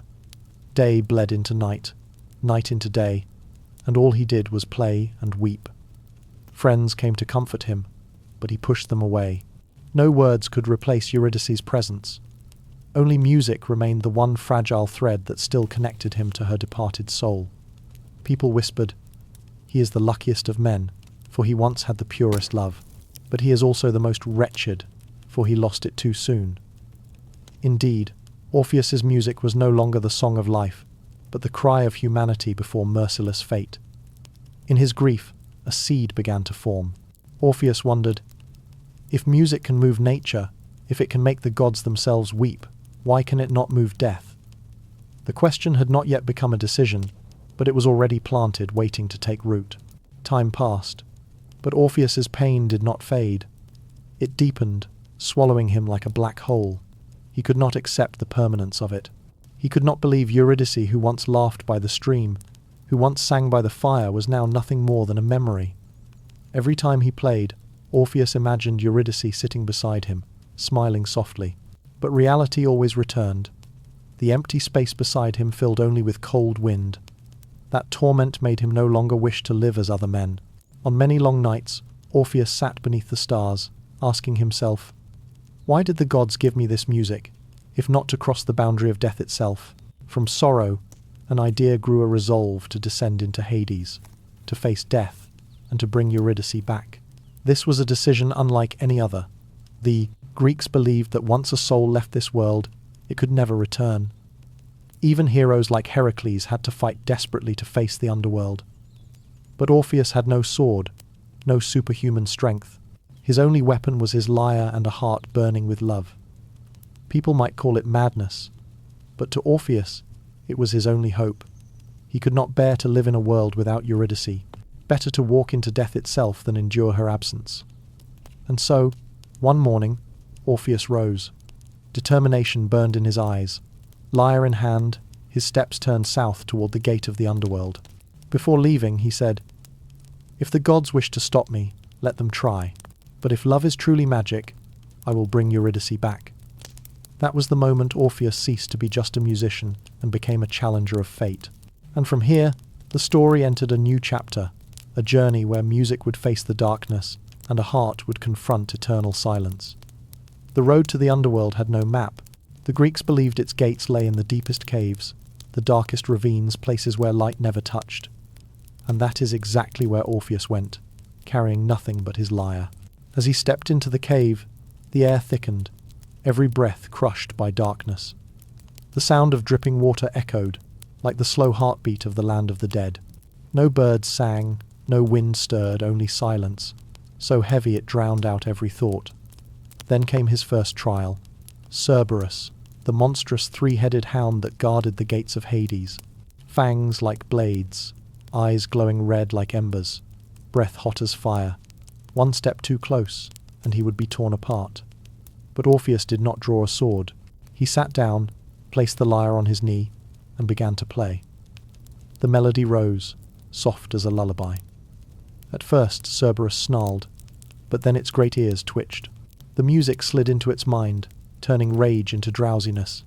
Day bled into night, night into day, and all he did was play and weep. Friends came to comfort him, but he pushed them away. No words could replace Eurydice's presence. Only music remained the one fragile thread that still connected him to her departed soul. People whispered, "He is the luckiest of men, for he once had the purest love. But he is also the most wretched, for he lost it too soon." Indeed, Orpheus's music was no longer the song of life, but the cry of humanity before merciless fate. In his grief, a seed began to form. Orpheus wondered, if music can move nature, if it can make the gods themselves weep, why can it not move death? The question had not yet become a decision, but it was already planted, waiting to take root. Time passed, but Orpheus's pain did not fade. It deepened, swallowing him like a black hole. He could not accept the permanence of it. He could not believe Eurydice, who once laughed by the stream, who once sang by the fire, was now nothing more than a memory. Every time he played, Orpheus imagined Eurydice sitting beside him, smiling softly. But reality always returned. The empty space beside him filled only with cold wind. That torment made him no longer wish to live as other men. On many long nights, Orpheus sat beneath the stars, asking himself, why did the gods give me this music, if not to cross the boundary of death itself? From sorrow, an idea grew a resolve to descend into Hades, to face death, and to bring Eurydice back. This was a decision unlike any other. The Greeks believed that once a soul left this world, it could never return. Even heroes like Heracles had to fight desperately to face the underworld. But Orpheus had no sword, no superhuman strength. His only weapon was his lyre and a heart burning with love. People might call it madness, but to Orpheus, it was his only hope. He could not bear to live in a world without Eurydice. Better to walk into death itself than endure her absence. And so, one morning, Orpheus rose. Determination burned in his eyes. Lyre in hand, his steps turned south toward the gate of the underworld. Before leaving, he said, "If the gods wish to stop me, let them try. But if love is truly magic, I will bring Eurydice back." That was the moment Orpheus ceased to be just a musician and became a challenger of fate. And from here, the story entered a new chapter, a journey where music would face the darkness and a heart would confront eternal silence. The road to the underworld had no map. The Greeks believed its gates lay in the deepest caves, the darkest ravines, places where light never touched. And that is exactly where Orpheus went, carrying nothing but his lyre. As he stepped into the cave, the air thickened, every breath crushed by darkness. The sound of dripping water echoed, like the slow heartbeat of the land of the dead. No birds sang, no wind stirred, only silence, so heavy it drowned out every thought. Then came his first trial. Cerberus, the monstrous three-headed hound that guarded the gates of Hades. Fangs like blades, eyes glowing red like embers, breath hot as fire. One step too close, and he would be torn apart. But Orpheus did not draw a sword. He sat down, placed the lyre on his knee, and began to play. The melody rose, soft as a lullaby. At first Cerberus snarled, but then its great ears twitched. The music slid into its mind, turning rage into drowsiness.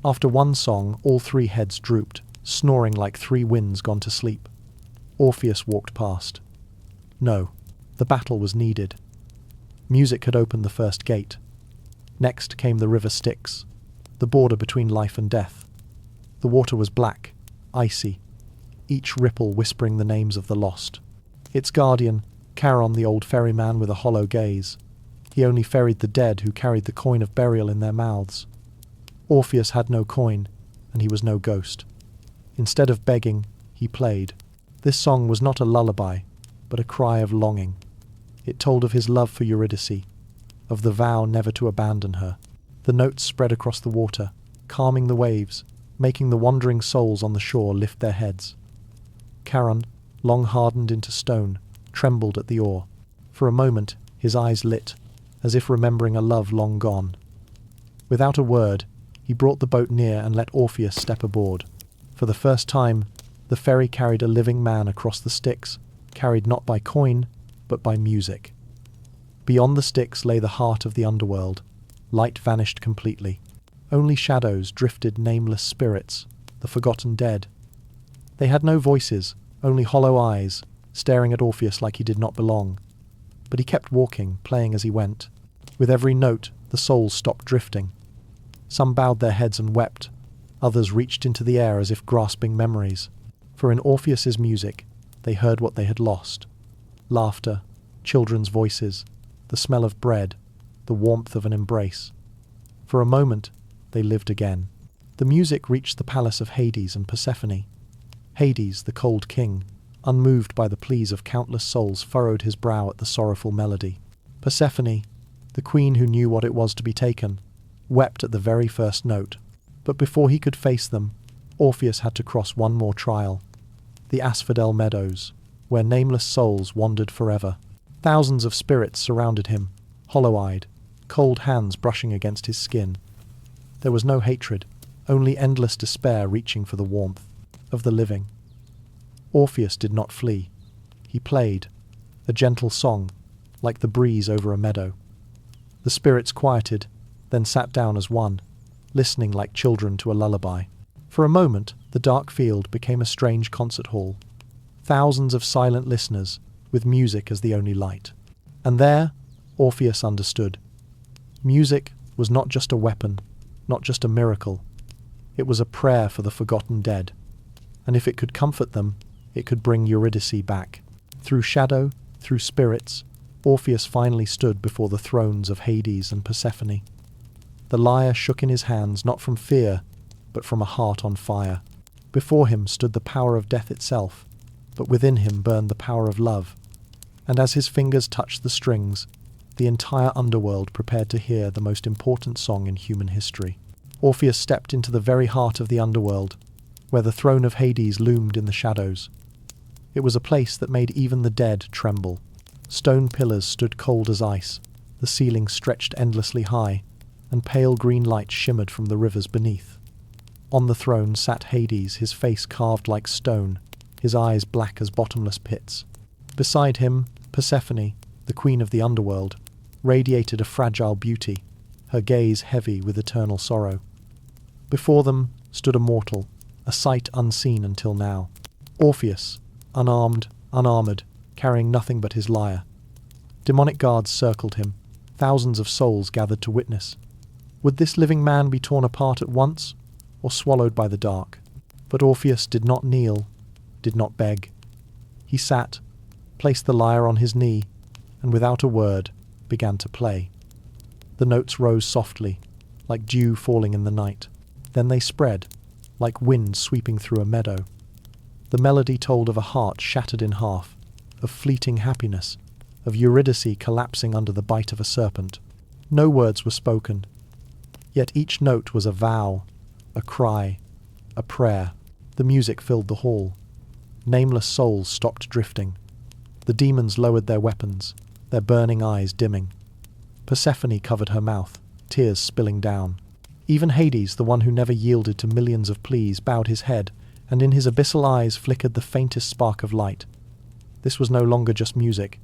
After one song, all three heads drooped, snoring like three winds gone to sleep. Orpheus walked past. No, the battle was needed. Music had opened the first gate. Next came the river Styx, the border between life and death. The water was black, icy, each ripple whispering the names of the lost. Its guardian, Charon the old ferryman with a hollow gaze. He only ferried the dead who carried the coin of burial in their mouths. Orpheus had no coin, and he was no ghost. Instead of begging, he played. This song was not a lullaby, but a cry of longing. It told of his love for Eurydice, of the vow never to abandon her. The notes spread across the water, calming the waves, making the wandering souls on the shore lift their heads. Charon, long hardened into stone, trembled at the oar. For a moment, his eyes lit, as if remembering a love long gone. Without a word, he brought the boat near and let Orpheus step aboard. For the first time, the ferry carried a living man across the Styx, carried not by coin, but by music. Beyond the Styx lay the heart of the underworld. Light vanished completely. Only shadows drifted, nameless spirits, the forgotten dead. They had no voices, only hollow eyes, staring at Orpheus like he did not belong. But he kept walking, playing as he went. With every note, the souls stopped drifting. Some bowed their heads and wept. Others reached into the air as if grasping memories. For in Orpheus's music, they heard what they had lost. Laughter, children's voices, the smell of bread, the warmth of an embrace. For a moment, they lived again. The music reached the palace of Hades and Persephone. Hades, the cold king, unmoved by the pleas of countless souls, furrowed his brow at the sorrowful melody. Persephone, the queen who knew what it was to be taken, wept at the very first note. But before he could face them, Orpheus had to cross one more trial. The asphodel meadows, where nameless souls wandered forever. Thousands of spirits surrounded him, hollow-eyed, cold hands brushing against his skin. There was no hatred, only endless despair reaching for the warmth of the living. Orpheus did not flee. He played, a gentle song, like the breeze over a meadow. The spirits quieted, then sat down as one, listening like children to a lullaby. For a moment, the dark field became a strange concert hall. Thousands of silent listeners, with music as the only light. And there, Orpheus understood. Music was not just a weapon, not just a miracle. It was a prayer for the forgotten dead. And if it could comfort them, it could bring Eurydice back. Through shadow, through spirits, Orpheus finally stood before the thrones of Hades and Persephone. The lyre shook in his hands not from fear, but from a heart on fire. Before him stood the power of death itself, but within him burned the power of love. And as his fingers touched the strings, the entire underworld prepared to hear the most important song in human history. Orpheus stepped into the very heart of the underworld, where the throne of Hades loomed in the shadows. It was a place that made even the dead tremble. Stone pillars stood cold as ice, the ceiling stretched endlessly high, and pale green light shimmered from the rivers beneath. On the throne sat Hades, his face carved like stone, his eyes black as bottomless pits. Beside him, Persephone, the queen of the underworld, radiated a fragile beauty, her gaze heavy with eternal sorrow. Before them stood a mortal, a sight unseen until now. Orpheus, unarmed, unarmored, carrying nothing but his lyre. Demonic guards circled him, thousands of souls gathered to witness. Would this living man be torn apart at once, or swallowed by the dark? But Orpheus did not kneel, did not beg. He sat, placed the lyre on his knee, and without a word began to play. The notes rose softly, like dew falling in the night. Then they spread, like wind sweeping through a meadow. The melody told of a heart shattered in half, of fleeting happiness, of Eurydice collapsing under the bite of a serpent. No words were spoken, yet each note was a vow, a cry, a prayer. The music filled the hall. Nameless souls stopped drifting. The demons lowered their weapons, their burning eyes dimming. Persephone covered her mouth, tears spilling down. Even Hades, the one who never yielded to millions of pleas, bowed his head, and in his abyssal eyes flickered the faintest spark of light. This was no longer just music.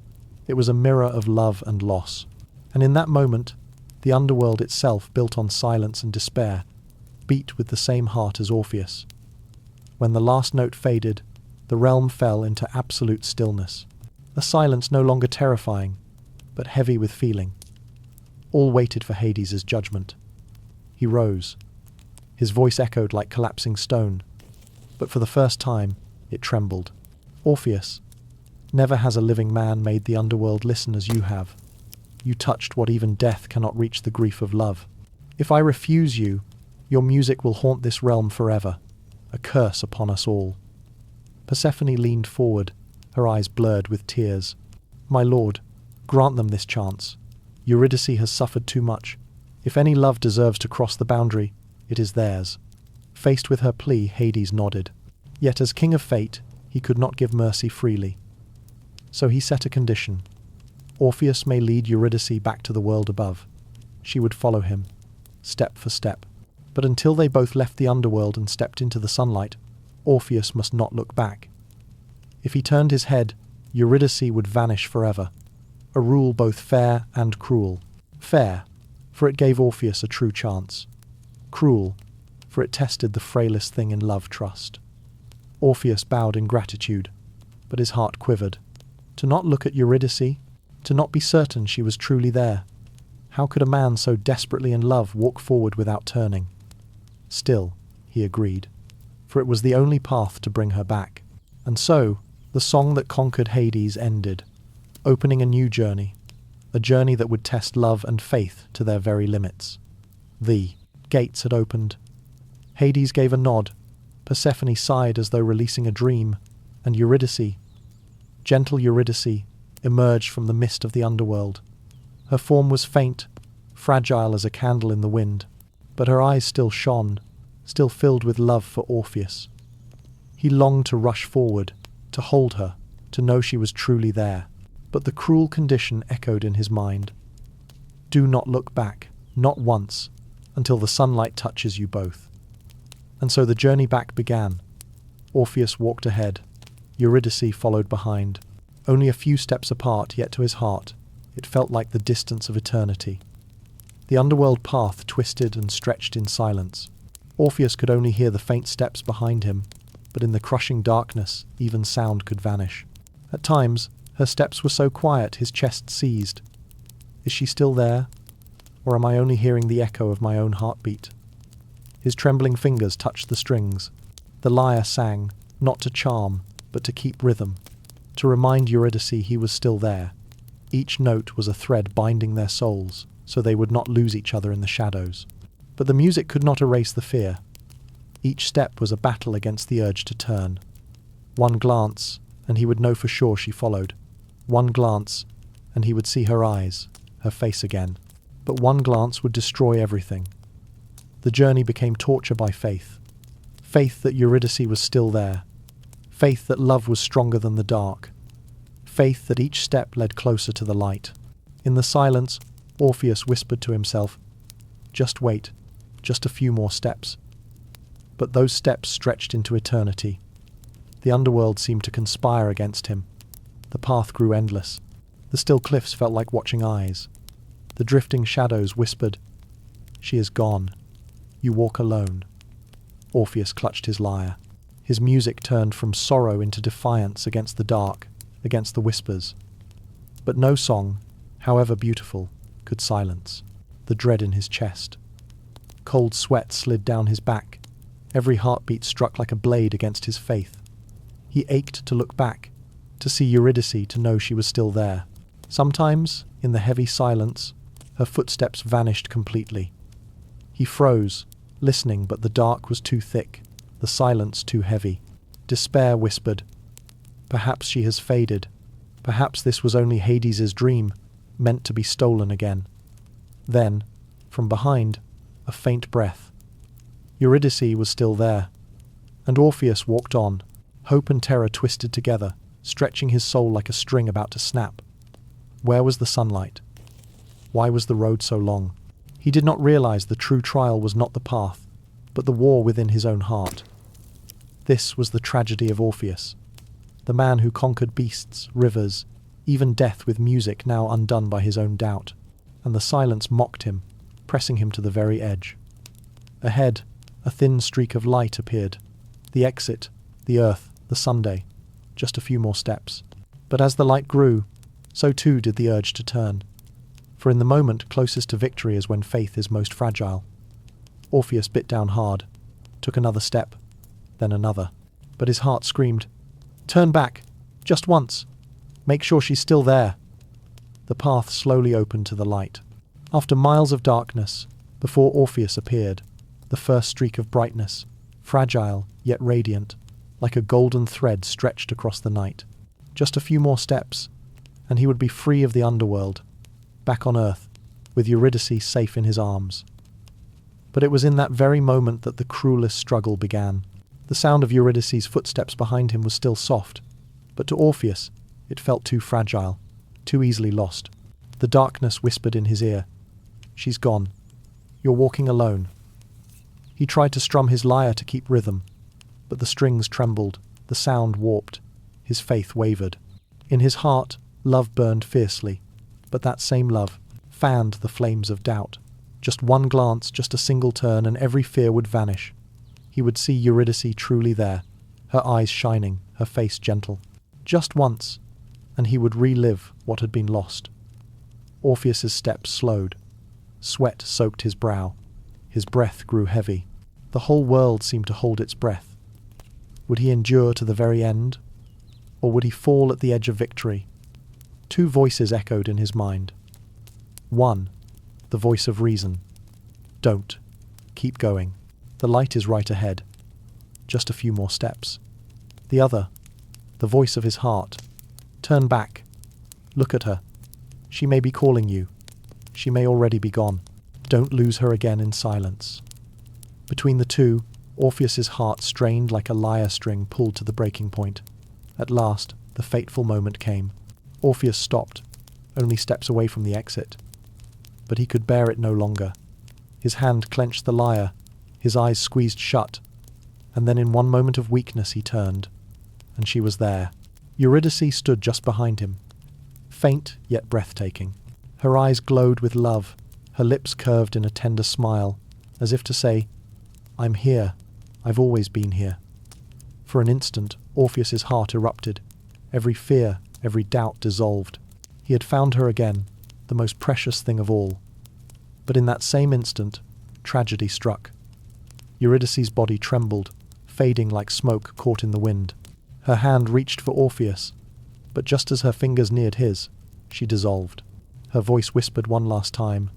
It was a mirror of love and loss. And in that moment, the underworld itself, built on silence and despair, beat with the same heart as Orpheus. When the last note faded, the realm fell into absolute stillness. A silence no longer terrifying, but heavy with feeling. All waited for Hades' judgment. He rose. His voice echoed like collapsing stone, but for the first time it trembled. Orpheus, never has a living man made the underworld listen as you have. You touched what even death cannot reach, the grief of love. If I refuse you, your music will haunt this realm forever, a curse upon us all. Persephone leaned forward, her eyes blurred with tears. My lord, grant them this chance. Eurydice has suffered too much. If any love deserves to cross the boundary, it is theirs. Faced with her plea, Hades nodded. Yet as king of fate, he could not give mercy freely. So he set a condition. Orpheus may lead Eurydice back to the world above. She would follow him, step for step. But until they both left the underworld and stepped into the sunlight, Orpheus must not look back. If he turned his head, Eurydice would vanish forever. A rule both fair and cruel. Fair, for it gave Orpheus a true chance. Cruel, for it tested the frailest thing in love, trust. Orpheus bowed in gratitude, but his heart quivered. To not look at Eurydice, to not be certain she was truly there. How could a man so desperately in love walk forward without turning? Still, he agreed, for it was the only path to bring her back. And so, the song that conquered Hades ended, opening a new journey, a journey that would test love and faith to their very limits. The gates had opened. Hades gave a nod, Persephone sighed as though releasing a dream, and Eurydice, gentle Eurydice, emerged from the mist of the underworld. Her form was faint, fragile as a candle in the wind, but her eyes still shone, still filled with love for Orpheus. He longed to rush forward, to hold her, to know she was truly there. But the cruel condition echoed in his mind. Do not look back, not once, until the sunlight touches you both. And so the journey back began. Orpheus walked ahead. Eurydice followed behind. Only a few steps apart, yet to his heart, it felt like the distance of eternity. The underworld path twisted and stretched in silence. Orpheus could only hear the faint steps behind him, but in the crushing darkness, even sound could vanish. At times, her steps were so quiet his chest seized. Is she still there? Or am I only hearing the echo of my own heartbeat? His trembling fingers touched the strings. The lyre sang, not to charm, but to keep rhythm, to remind Eurydice he was still there. Each note was a thread binding their souls, so they would not lose each other in the shadows. But the music could not erase the fear. Each step was a battle against the urge to turn. One glance, and he would know for sure she followed. One glance, and he would see her eyes, her face again. But one glance would destroy everything. The journey became torture by faith. Faith that Eurydice was still there. Faith that love was stronger than the dark. Faith that each step led closer to the light. In the silence, Orpheus whispered to himself, "Just wait, just a few more steps." But those steps stretched into eternity. The underworld seemed to conspire against him. The path grew endless. The still cliffs felt like watching eyes. The drifting shadows whispered, "She is gone. You walk alone." Orpheus clutched his lyre. His music turned from sorrow into defiance against the dark, against the whispers. But no song, however beautiful, could silence the dread in his chest. Cold sweat slid down his back. Every heartbeat struck like a blade against his faith. He ached to look back, to see Eurydice, to know she was still there. Sometimes, in the heavy silence, her footsteps vanished completely. He froze, listening, but the dark was too thick, the silence too heavy. Despair whispered, "Perhaps she has faded. Perhaps this was only Hades' dream, meant to be stolen again." Then, from behind, a faint breath. Eurydice was still there. And Orpheus walked on, hope and terror twisted together, stretching his soul like a string about to snap. Where was the sunlight? Why was the road so long? He did not realize the true trial was not the path, but the war within his own heart. This was the tragedy of Orpheus, the man who conquered beasts, rivers, even death with music now undone by his own doubt, and the silence mocked him, pressing him to the very edge. Ahead, a thin streak of light appeared. The exit, the earth, the Sunday, just a few more steps. But as the light grew, so too did the urge to turn. For in the moment closest to victory is when faith is most fragile. Orpheus bit down hard, took another step, then another. But his heart screamed, "Turn back! Just once! Make sure she's still there!" The path slowly opened to the light. After miles of darkness, before Orpheus appeared, the first streak of brightness, fragile yet radiant, like a golden thread stretched across the night. Just a few more steps, and he would be free of the underworld, back on earth, with Eurydice safe in his arms. But it was in that very moment that the cruelest struggle began. The sound of Eurydice's footsteps behind him was still soft, but to Orpheus it felt too fragile, too easily lost. The darkness whispered in his ear, "She's gone. You're walking alone." He tried to strum his lyre to keep rhythm, but the strings trembled, the sound warped, his faith wavered. In his heart, love burned fiercely, but that same love fanned the flames of doubt. Just one glance, just a single turn, and every fear would vanish. He would see Eurydice truly there, her eyes shining, her face gentle. Just once, and he would relive what had been lost. Orpheus's steps slowed. Sweat soaked his brow. His breath grew heavy. The whole world seemed to hold its breath. Would he endure to the very end? Or would he fall at the edge of victory? Two voices echoed in his mind. One, the voice of reason. Don't. Keep going. The light is right ahead. Just a few more steps. The other, the voice of his heart. Turn back. Look at her. She may be calling you. She may already be gone. Don't lose her again in silence. Between the two, Orpheus's heart strained like a lyre string pulled to the breaking point. At last, the fateful moment came. Orpheus stopped, only steps away from the exit. But he could bear it no longer. His hand clenched the lyre, his eyes squeezed shut, and then in one moment of weakness he turned, and she was there. Eurydice stood just behind him, faint yet breathtaking. Her eyes glowed with love, her lips curved in a tender smile, as if to say, "I'm here, I've always been here." For an instant, Orpheus's heart erupted. Every fear, every doubt dissolved. He had found her again, the most precious thing of all. But in that same instant, tragedy struck. Eurydice's body trembled, fading like smoke caught in the wind. Her hand reached for Orpheus, but just as her fingers neared his, she dissolved. Her voice whispered one last time,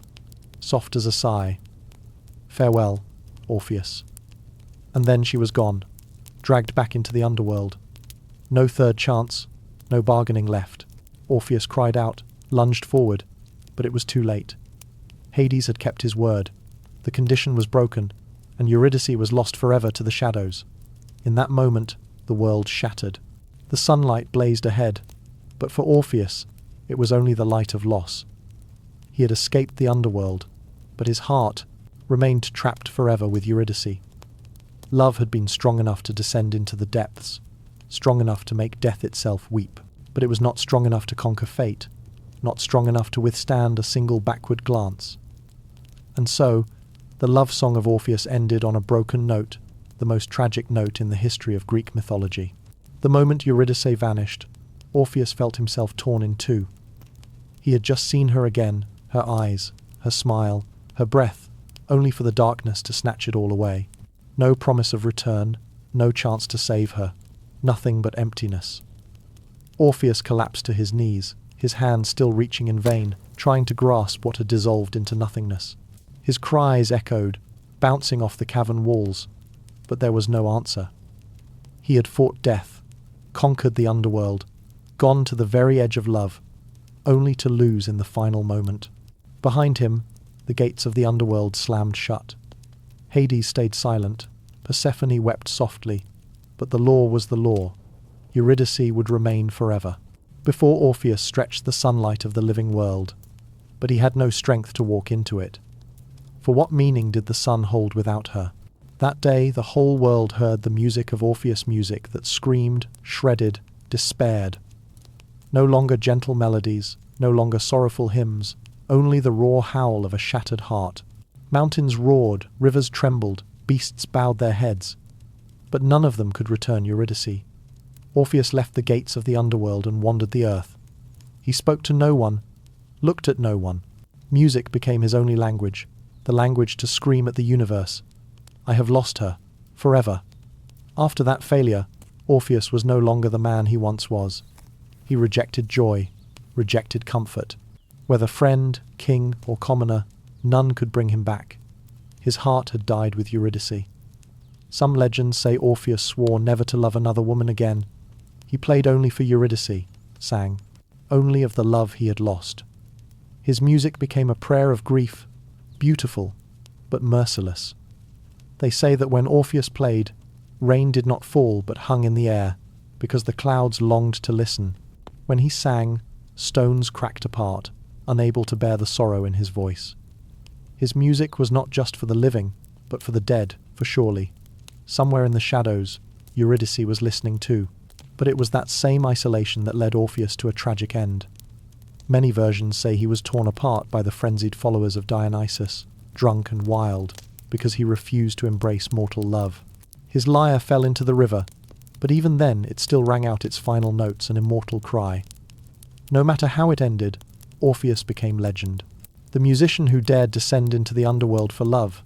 soft as a sigh, "Farewell, Orpheus." And then she was gone, dragged back into the underworld. No third chance, no bargaining left. Orpheus cried out, lunged forward, but it was too late. Hades had kept his word. The condition was broken, and Eurydice was lost forever to the shadows. In that moment, the world shattered. The sunlight blazed ahead, but for Orpheus, it was only the light of loss. He had escaped the underworld, but his heart remained trapped forever with Eurydice. Love had been strong enough to descend into the depths, strong enough to make death itself weep, but it was not strong enough to conquer fate, not strong enough to withstand a single backward glance. And so, the love song of Orpheus ended on a broken note, the most tragic note in the history of Greek mythology. The moment Eurydice vanished, Orpheus felt himself torn in two. He had just seen her again, her eyes, her smile, her breath, only for the darkness to snatch it all away. No promise of return, no chance to save her, nothing but emptiness. Orpheus collapsed to his knees, his hands still reaching in vain, trying to grasp what had dissolved into nothingness. His cries echoed, bouncing off the cavern walls, but there was no answer. He had fought death, conquered the underworld, gone to the very edge of love, only to lose in the final moment. Behind him, the gates of the underworld slammed shut. Hades stayed silent, Persephone wept softly, but the law was the law. Eurydice would remain forever. Before Orpheus stretched the sunlight of the living world, but he had no strength to walk into it. For what meaning did the sun hold without her? That day the whole world heard the music of Orpheus' music that screamed, shredded, despaired. No longer gentle melodies, no longer sorrowful hymns, only the raw howl of a shattered heart. Mountains roared, rivers trembled, beasts bowed their heads. But none of them could return Eurydice. Orpheus left the gates of the underworld and wandered the earth. He spoke to no one, looked at no one. Music became his only language, the language to scream at the universe, "I have lost her, forever." After that failure, Orpheus was no longer the man he once was. He rejected joy, rejected comfort. Whether friend, king, or commoner, none could bring him back. His heart had died with Eurydice. Some legends say Orpheus swore never to love another woman again. He played only for Eurydice, sang, only of the love he had lost. His music became a prayer of grief, beautiful, but merciless. They say that when Orpheus played, rain did not fall but hung in the air, because the clouds longed to listen. When he sang, stones cracked apart, unable to bear the sorrow in his voice. His music was not just for the living, but for the dead, for surely. Somewhere in the shadows, Eurydice was listening too, but it was that same isolation that led Orpheus to a tragic end. Many versions say he was torn apart by the frenzied followers of Dionysus, drunk and wild, because he refused to embrace mortal love. His lyre fell into the river, but even then it still rang out its final notes, an immortal cry. No matter how it ended, Orpheus became legend. The musician who dared descend into the underworld for love,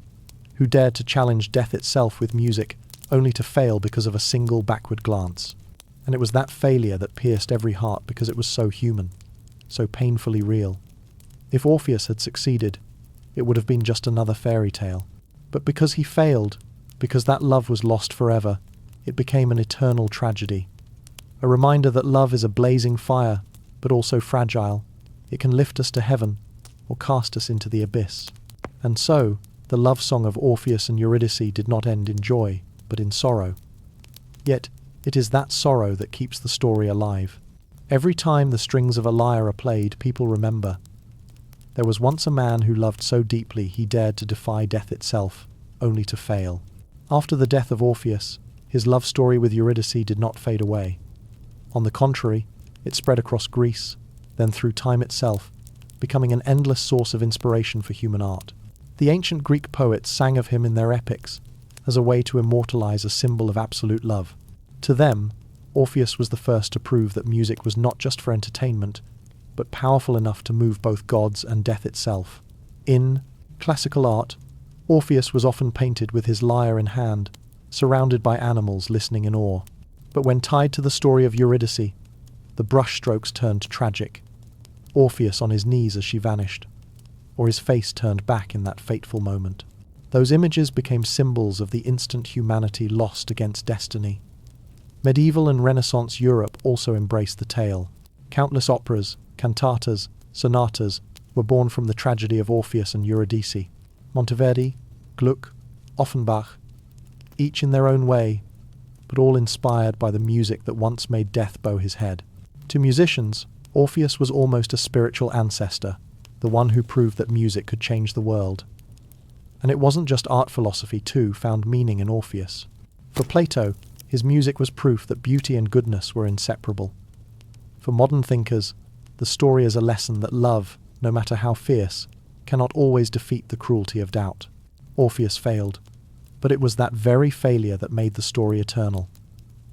who dared to challenge death itself with music, only to fail because of a single backward glance. And it was that failure that pierced every heart because it was so human, so painfully real. If Orpheus had succeeded, it would have been just another fairy tale. But because he failed, because that love was lost forever, it became an eternal tragedy. A reminder that love is a blazing fire, but also fragile. It can lift us to heaven, or cast us into the abyss. And so, the love song of Orpheus and Eurydice did not end in joy, but in sorrow. Yet, it is that sorrow that keeps the story alive. Every time the strings of a lyre are played, people remember. There was once a man who loved so deeply he dared to defy death itself, only to fail. After the death of Orpheus, his love story with Eurydice did not fade away. On the contrary, it spread across Greece, then through time itself, becoming an endless source of inspiration for human art. The ancient Greek poets sang of him in their epics as a way to immortalize a symbol of absolute love. To them, Orpheus was the first to prove that music was not just for entertainment, but powerful enough to move both gods and death itself. In classical art, Orpheus was often painted with his lyre in hand, surrounded by animals listening in awe. But when tied to the story of Eurydice, the brushstrokes turned tragic. Orpheus on his knees as she vanished, or his face turned back in that fateful moment. Those images became symbols of the instant humanity lost against destiny. Medieval and Renaissance Europe also embraced the tale. Countless operas, cantatas, sonatas were born from the tragedy of Orpheus and Eurydice. Monteverdi, Gluck, Offenbach, each in their own way, but all inspired by the music that once made death bow his head. To musicians, Orpheus was almost a spiritual ancestor, the one who proved that music could change the world. And it wasn't just art philosophy, too, found meaning in Orpheus. For Plato, his music was proof that beauty and goodness were inseparable. For modern thinkers, the story is a lesson that love, no matter how fierce, cannot always defeat the cruelty of doubt. Orpheus failed, but it was that very failure that made the story eternal.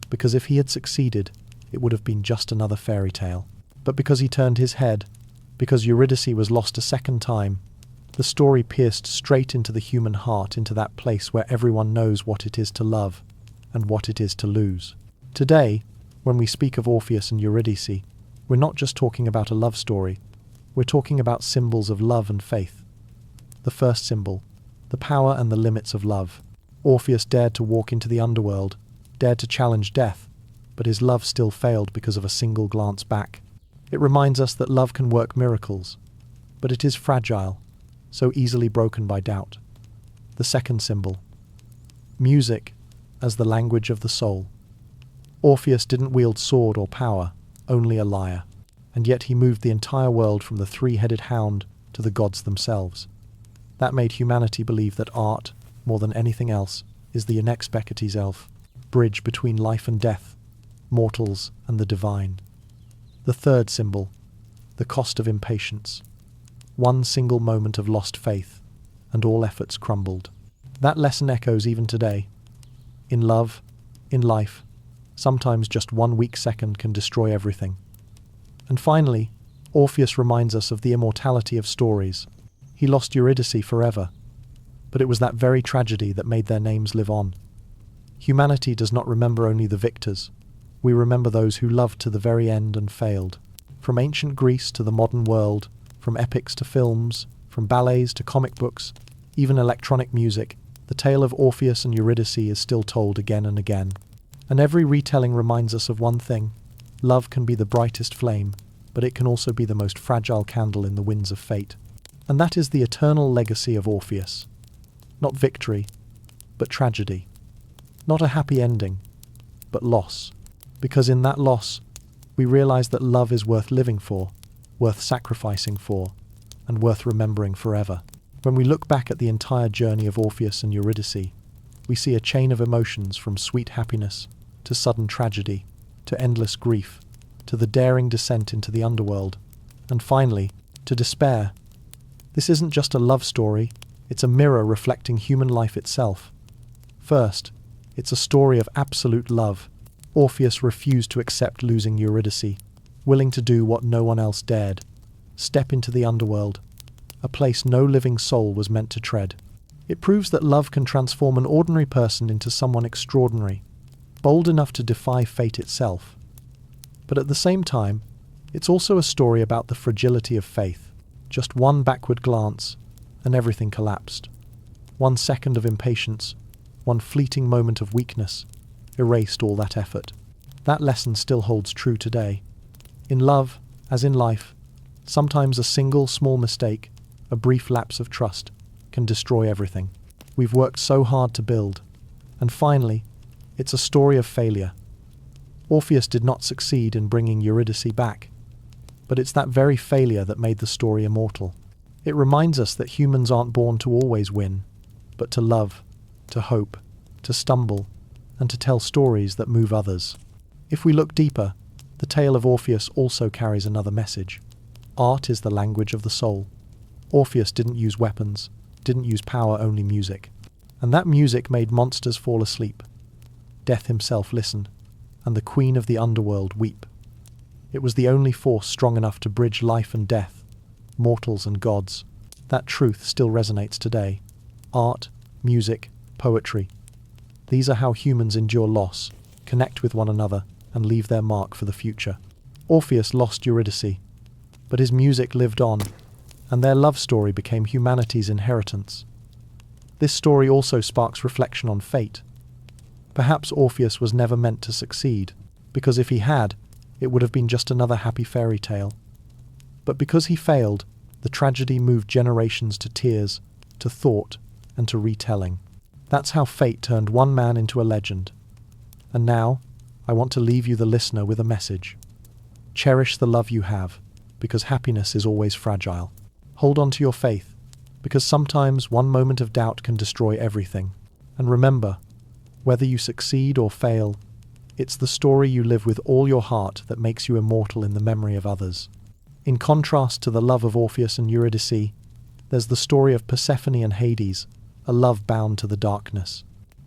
Because if he had succeeded, it would have been just another fairy tale. But because he turned his head, because Eurydice was lost a second time, the story pierced straight into the human heart, into that place where everyone knows what it is to love and what it is to lose. Today, when we speak of Orpheus and Eurydice, we're not just talking about a love story, we're talking about symbols of love and faith. The first symbol, the power and the limits of love. Orpheus dared to walk into the underworld, dared to challenge death, but his love still failed because of a single glance back. It reminds us that love can work miracles, but it is fragile, so easily broken by doubt. The second symbol, music as the language of the soul. Orpheus didn't wield sword or power, only a lyre, and yet he moved the entire world from the three-headed hound to the gods themselves. That made humanity believe that art, more than anything else, is the unexpected elf, bridge between life and death, mortals and the divine. The third symbol, the cost of impatience. One single moment of lost faith, and all efforts crumbled. That lesson echoes even today. In love, in life, sometimes just one weak second can destroy everything. And finally, Orpheus reminds us of the immortality of stories. He lost Eurydice forever, but it was that very tragedy that made their names live on. Humanity does not remember only the victors. We remember those who loved to the very end and failed. From ancient Greece to the modern world, from epics to films, from ballets to comic books, even electronic music, the tale of Orpheus and Eurydice is still told again and again. And every retelling reminds us of one thing: love can be the brightest flame, but it can also be the most fragile candle in the winds of fate. And that is the eternal legacy of Orpheus. Not victory, but tragedy. Not a happy ending, but loss. Because in that loss, we realize that love is worth living for, worth sacrificing for, and worth remembering forever. When we look back at the entire journey of Orpheus and Eurydice, we see a chain of emotions from sweet happiness to sudden tragedy, to endless grief, to the daring descent into the underworld, and finally, to despair. This isn't just a love story, it's a mirror reflecting human life itself. First, it's a story of absolute love. Orpheus refused to accept losing Eurydice, willing to do what no one else dared: step into the underworld, a place no living soul was meant to tread. It proves that love can transform an ordinary person into someone extraordinary, bold enough to defy fate itself. But at the same time, it's also a story about the fragility of faith. Just one backward glance, and everything collapsed. 1 second of impatience, one fleeting moment of weakness, erased all that effort. That lesson still holds true today. In love, as in life, sometimes a single small mistake, a brief lapse of trust, can destroy everything we've worked so hard to build. And finally, it's a story of failure. Orpheus did not succeed in bringing Eurydice back, but it's that very failure that made the story immortal. It reminds us that humans aren't born to always win, but to love, to hope, to stumble, and to tell stories that move others. If we look deeper, the tale of Orpheus also carries another message. Art is the language of the soul. Orpheus didn't use weapons, didn't use power, only music. And that music made monsters fall asleep, Death himself listen, and the queen of the underworld weep. It was the only force strong enough to bridge life and death, mortals and gods. That truth still resonates today. Art, music, poetry. These are how humans endure loss, connect with one another, and leave their mark for the future. Orpheus lost Eurydice, but his music lived on, and their love story became humanity's inheritance. This story also sparks reflection on fate. Perhaps Orpheus was never meant to succeed, because if he had, it would have been just another happy fairy tale. But because he failed, the tragedy moved generations to tears, to thought, and to retelling. That's how fate turned one man into a legend. And now, I want to leave you, the listener, with a message. Cherish the love you have, because happiness is always fragile. Hold on to your faith, because sometimes one moment of doubt can destroy everything. And remember, whether you succeed or fail, it's the story you live with all your heart that makes you immortal in the memory of others. In contrast to the love of Orpheus and Eurydice, there's the story of Persephone and Hades, a love bound to the darkness.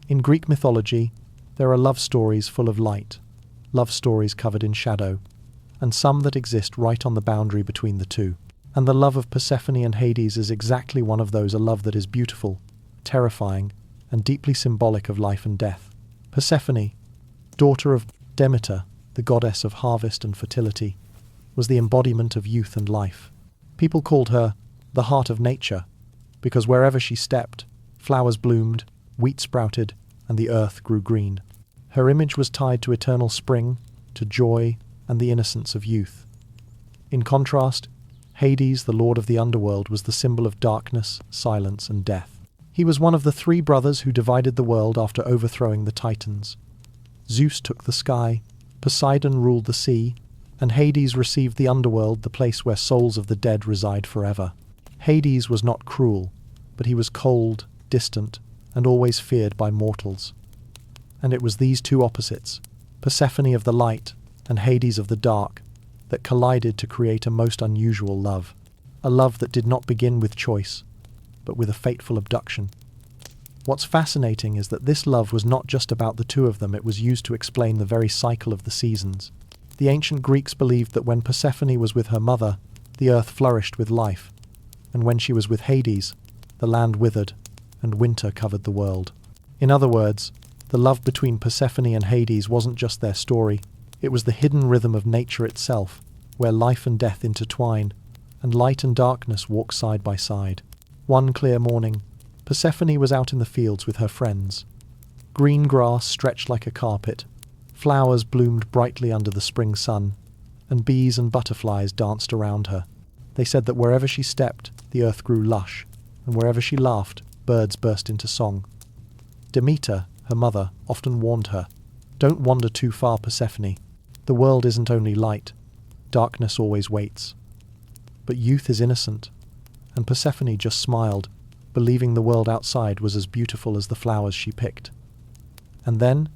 In Greek mythology, there are love stories full of light, love stories covered in shadow, and some that exist right on the boundary between the two. And the love of Persephone and Hades is exactly one of those, a love that is beautiful, terrifying, and deeply symbolic of life and death. Persephone, daughter of Demeter, the goddess of harvest and fertility, was the embodiment of youth and life. People called her the heart of nature, because wherever she stepped, flowers bloomed, wheat sprouted, and the earth grew green. Her image was tied to eternal spring, to joy, and the innocence of youth. In contrast, Hades, the lord of the underworld, was the symbol of darkness, silence, and death. He was one of the 3 brothers who divided the world after overthrowing the Titans. Zeus took the sky, Poseidon ruled the sea, and Hades received the underworld, the place where souls of the dead reside forever. Hades was not cruel, but he was cold, distant, and always feared by mortals. And it was these 2 opposites, Persephone of the light and Hades of the dark, that collided to create a most unusual love. A love that did not begin with choice, but with a fateful abduction. What's fascinating is that this love was not just about the 2 of them, it was used to explain the very cycle of the seasons. The ancient Greeks believed that when Persephone was with her mother, The earth flourished with life, and when she was with Hades, the land withered, and winter covered the world. In other words, the love between Persephone and Hades wasn't just their story, it was the hidden rhythm of nature itself, where life and death intertwine, and light and darkness walk side by side. One clear morning, Persephone was out in the fields with her friends. Green grass stretched like a carpet, flowers bloomed brightly under the spring sun, and bees and butterflies danced around her. They said that wherever she stepped, the earth grew lush, and wherever she laughed, birds burst into song. Demeter, her mother, often warned her, "Don't wander too far, Persephone. The world isn't only light. Darkness always waits." But youth is innocent, and Persephone just smiled, believing the world outside was as beautiful as the flowers she picked. And then,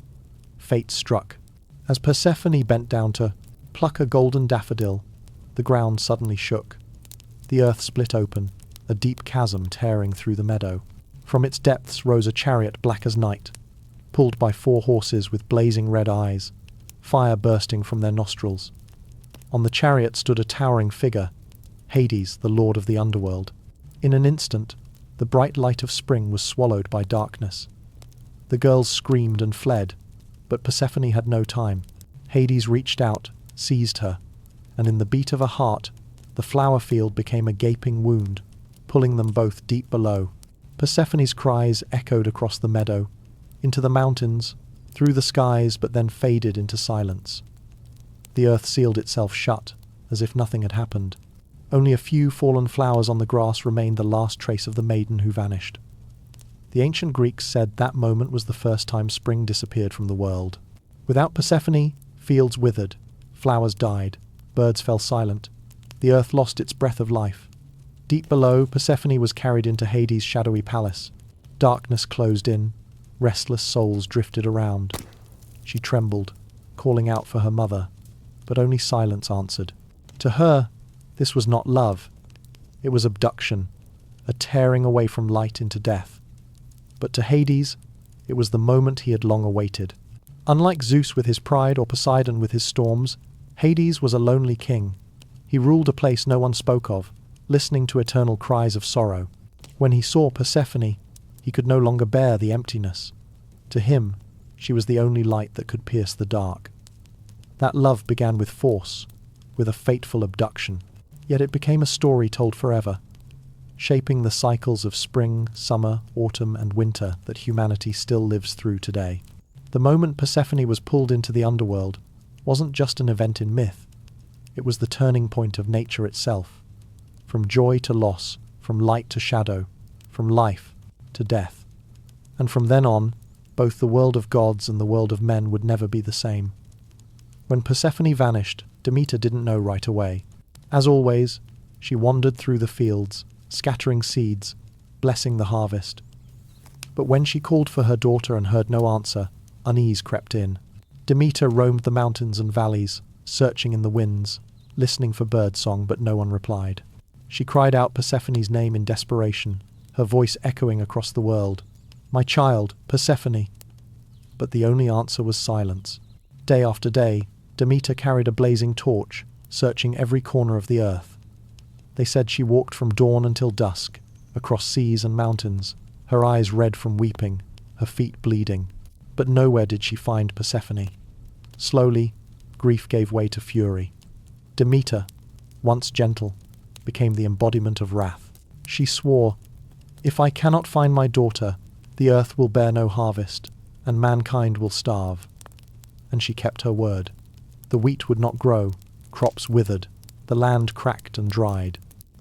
fate struck. As Persephone bent down to pluck a golden daffodil, the ground suddenly shook. The earth split open, a deep chasm tearing through the meadow. From its depths rose a chariot black as night, pulled by 4 horses with blazing red eyes, fire bursting from their nostrils. On the chariot stood a towering figure, Hades, the lord of the underworld. In an instant, the bright light of spring was swallowed by darkness. The girls screamed and fled, but Persephone had no time. Hades reached out, seized her, and in the beat of a heart, the flower field became a gaping wound, pulling them both deep below. Persephone's cries echoed across the meadow, into the mountains, through the skies, but then faded into silence. The earth sealed itself shut, as if nothing had happened. Only a few fallen flowers on the grass remained the last trace of the maiden who vanished. The ancient Greeks said that moment was the first time spring disappeared from the world. Without Persephone, fields withered, flowers died, birds fell silent, the earth lost its breath of life. Deep below, Persephone was carried into Hades' shadowy palace. Darkness closed in, restless souls drifted around. She trembled, calling out for her mother, but only silence answered. To her, this was not love. It was abduction, a tearing away from light into death. But to Hades, it was the moment he had long awaited. Unlike Zeus with his pride or Poseidon with his storms, Hades was a lonely king. He ruled a place no one spoke of, listening to eternal cries of sorrow. When he saw Persephone, he could no longer bear the emptiness. To him, she was the only light that could pierce the dark. That love began with force, with a fateful abduction, yet it became a story told forever, shaping the cycles of spring, summer, autumn, and winter that humanity still lives through today. The moment Persephone was pulled into the underworld wasn't just an event in myth, it was the turning point of nature itself. From joy to loss, from light to shadow, from life to death. And from then on, both the world of gods and the world of men would never be the same. When Persephone vanished, Demeter didn't know right away. As always, she wandered through the fields, scattering seeds, blessing the harvest. But when she called for her daughter and heard no answer, unease crept in. Demeter roamed the mountains and valleys, searching in the winds, listening for birdsong, but no one replied. She cried out Persephone's name in desperation, her voice echoing across the world. "My child, Persephone!" But the only answer was silence. Day after day, Demeter carried a blazing torch, searching every corner of the earth. They said she walked from dawn until dusk, across seas and mountains, her eyes red from weeping, her feet bleeding. But nowhere did she find Persephone. Slowly, grief gave way to fury. Demeter, once gentle, became the embodiment of wrath. She swore, "If I cannot find my daughter, the earth will bear no harvest, and mankind will starve." And she kept her word. The wheat would not grow, crops withered, the land cracked and dried.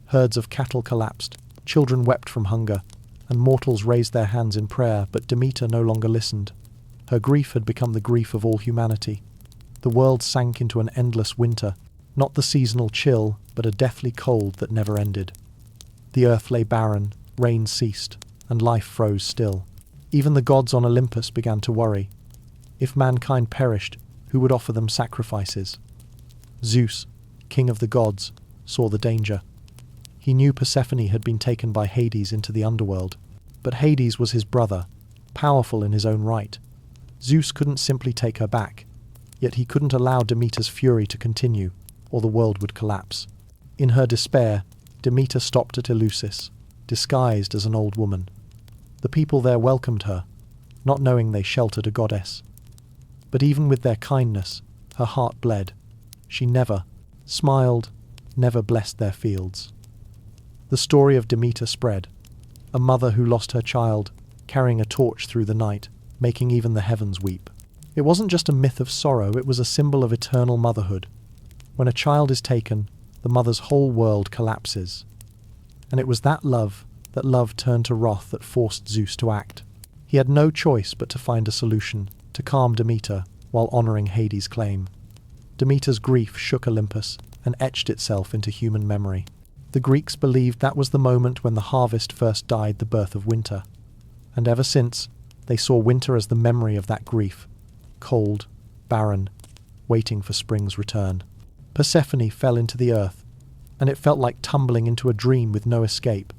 Herds of cattle collapsed, children wept from hunger, and mortals raised their hands in prayer, but Demeter no longer listened. Her grief had become the grief of all humanity. The world sank into an endless winter, not the seasonal chill, but a deathly cold that never ended. The earth lay barren, rain ceased, and life froze still. Even the gods on Olympus began to worry. If mankind perished, who would offer them sacrifices? Zeus, king of the gods, saw the danger. He knew Persephone had been taken by Hades into the underworld, but Hades was his brother, powerful in his own right. Zeus couldn't simply take her back, yet he couldn't allow Demeter's fury to continue, or the world would collapse. In her despair, Demeter stopped at Eleusis, disguised as an old woman. The people there welcomed her, not knowing they sheltered a goddess. But even with their kindness, her heart bled. She never smiled, never blessed their fields. The story of Demeter spread, a mother who lost her child, carrying a torch through the night, making even the heavens weep. It wasn't just a myth of sorrow, it was a symbol of eternal motherhood. When a child is taken, the mother's whole world collapses. And it was that love turned to wrath that forced Zeus to act. He had no choice but to find a solution, to calm Demeter, while honouring Hades' claim. Demeter's grief shook Olympus and etched itself into human memory. The Greeks believed that was the moment when the harvest first died the birth of winter. And ever since, they saw winter as the memory of that grief, cold, barren, waiting for spring's return. Persephone fell into the earth, and it felt like tumbling into a dream with no escape.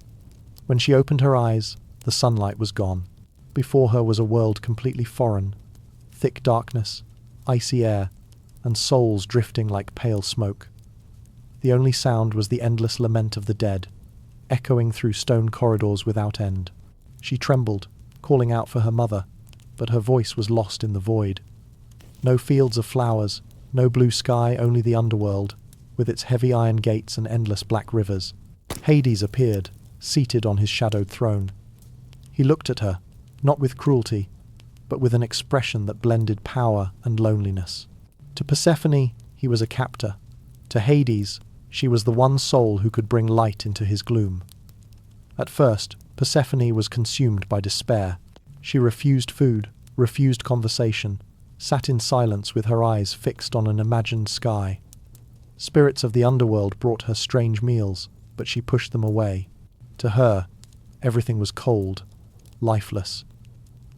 When she opened her eyes, the sunlight was gone. Before her was a world completely foreign, thick darkness, icy air, and souls drifting like pale smoke. The only sound was the endless lament of the dead, echoing through stone corridors without end. She trembled, calling out for her mother, but her voice was lost in the void. No fields of flowers, no blue sky, only the underworld, with its heavy iron gates and endless black rivers. Hades appeared, seated on his shadowed throne. He looked at her, not with cruelty, but with an expression that blended power and loneliness. To Persephone, he was a captor. To Hades, she was the one soul who could bring light into his gloom. At first, Persephone was consumed by despair. She refused food, refused conversation, sat in silence with her eyes fixed on an imagined sky. Spirits of the underworld brought her strange meals, but she pushed them away. To her, everything was cold, lifeless.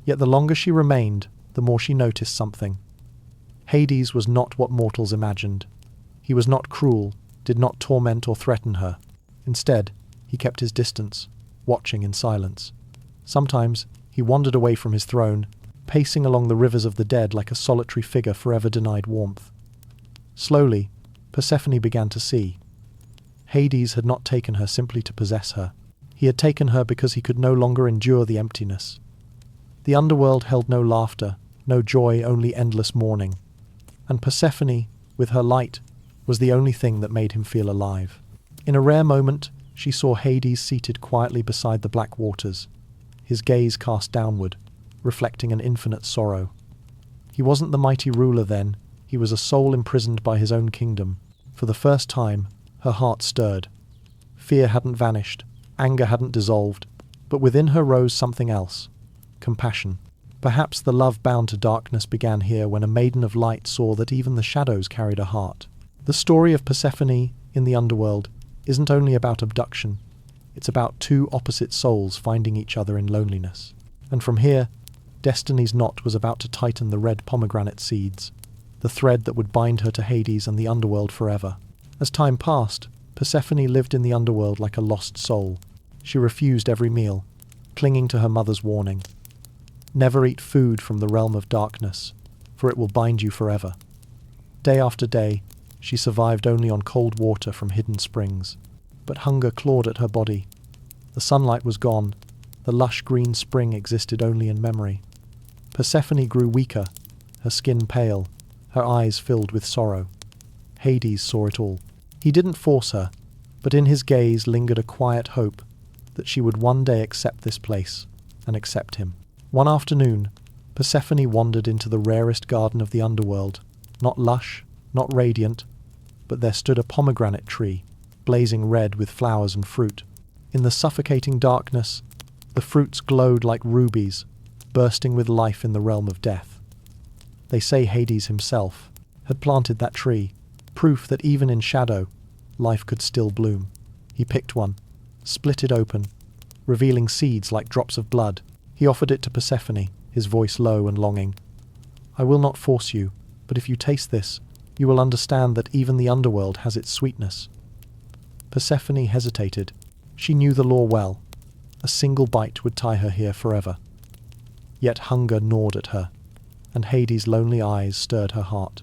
Yet the longer she remained, the more she noticed something. Hades was not what mortals imagined. He was not cruel, did not torment or threaten her. Instead, he kept his distance, watching in silence. Sometimes he wandered away from his throne, pacing along the rivers of the dead like a solitary figure forever denied warmth. Slowly, Persephone began to see. Hades had not taken her simply to possess her. He had taken her because he could no longer endure the emptiness. The underworld held no laughter, no joy, only endless mourning. And Persephone, with her light, was the only thing that made him feel alive. In a rare moment, she saw Hades seated quietly beside the black waters, his gaze cast downward, reflecting an infinite sorrow. He wasn't the mighty ruler then, he was a soul imprisoned by his own kingdom. For the first time, her heart stirred. Fear hadn't vanished, anger hadn't dissolved, but within her rose something else. Compassion. Perhaps the love bound to darkness began here when a maiden of light saw that even the shadows carried a heart. The story of Persephone in the underworld isn't only about abduction, it's about two opposite souls finding each other in loneliness. And from here, Destiny's knot was about to tighten the red pomegranate seeds, the thread that would bind her to Hades and the underworld forever. As time passed, Persephone lived in the underworld like a lost soul. She refused every meal, clinging to her mother's warning. Never eat food from the realm of darkness, for it will bind you forever. Day after day, she survived only on cold water from hidden springs. But hunger clawed at her body. The sunlight was gone. The lush green spring existed only in memory. Persephone grew weaker, her skin pale, her eyes filled with sorrow. Hades saw it all. He didn't force her, but in his gaze lingered a quiet hope that she would one day accept this place and accept him. One afternoon, Persephone wandered into the rarest garden of the underworld, not lush, not radiant, but there stood a pomegranate tree, blazing red with flowers and fruit. In the suffocating darkness, the fruits glowed like rubies, bursting with life in the realm of death. They say Hades himself had planted that tree, proof that even in shadow, life could still bloom. He picked one, split it open, revealing seeds like drops of blood. He offered it to Persephone, his voice low and longing. "I will not force you, but if you taste this, you will understand that even the underworld has its sweetness." Persephone hesitated. She knew the law well. A single bite would tie her here forever. Yet hunger gnawed at her, and Hades' lonely eyes stirred her heart.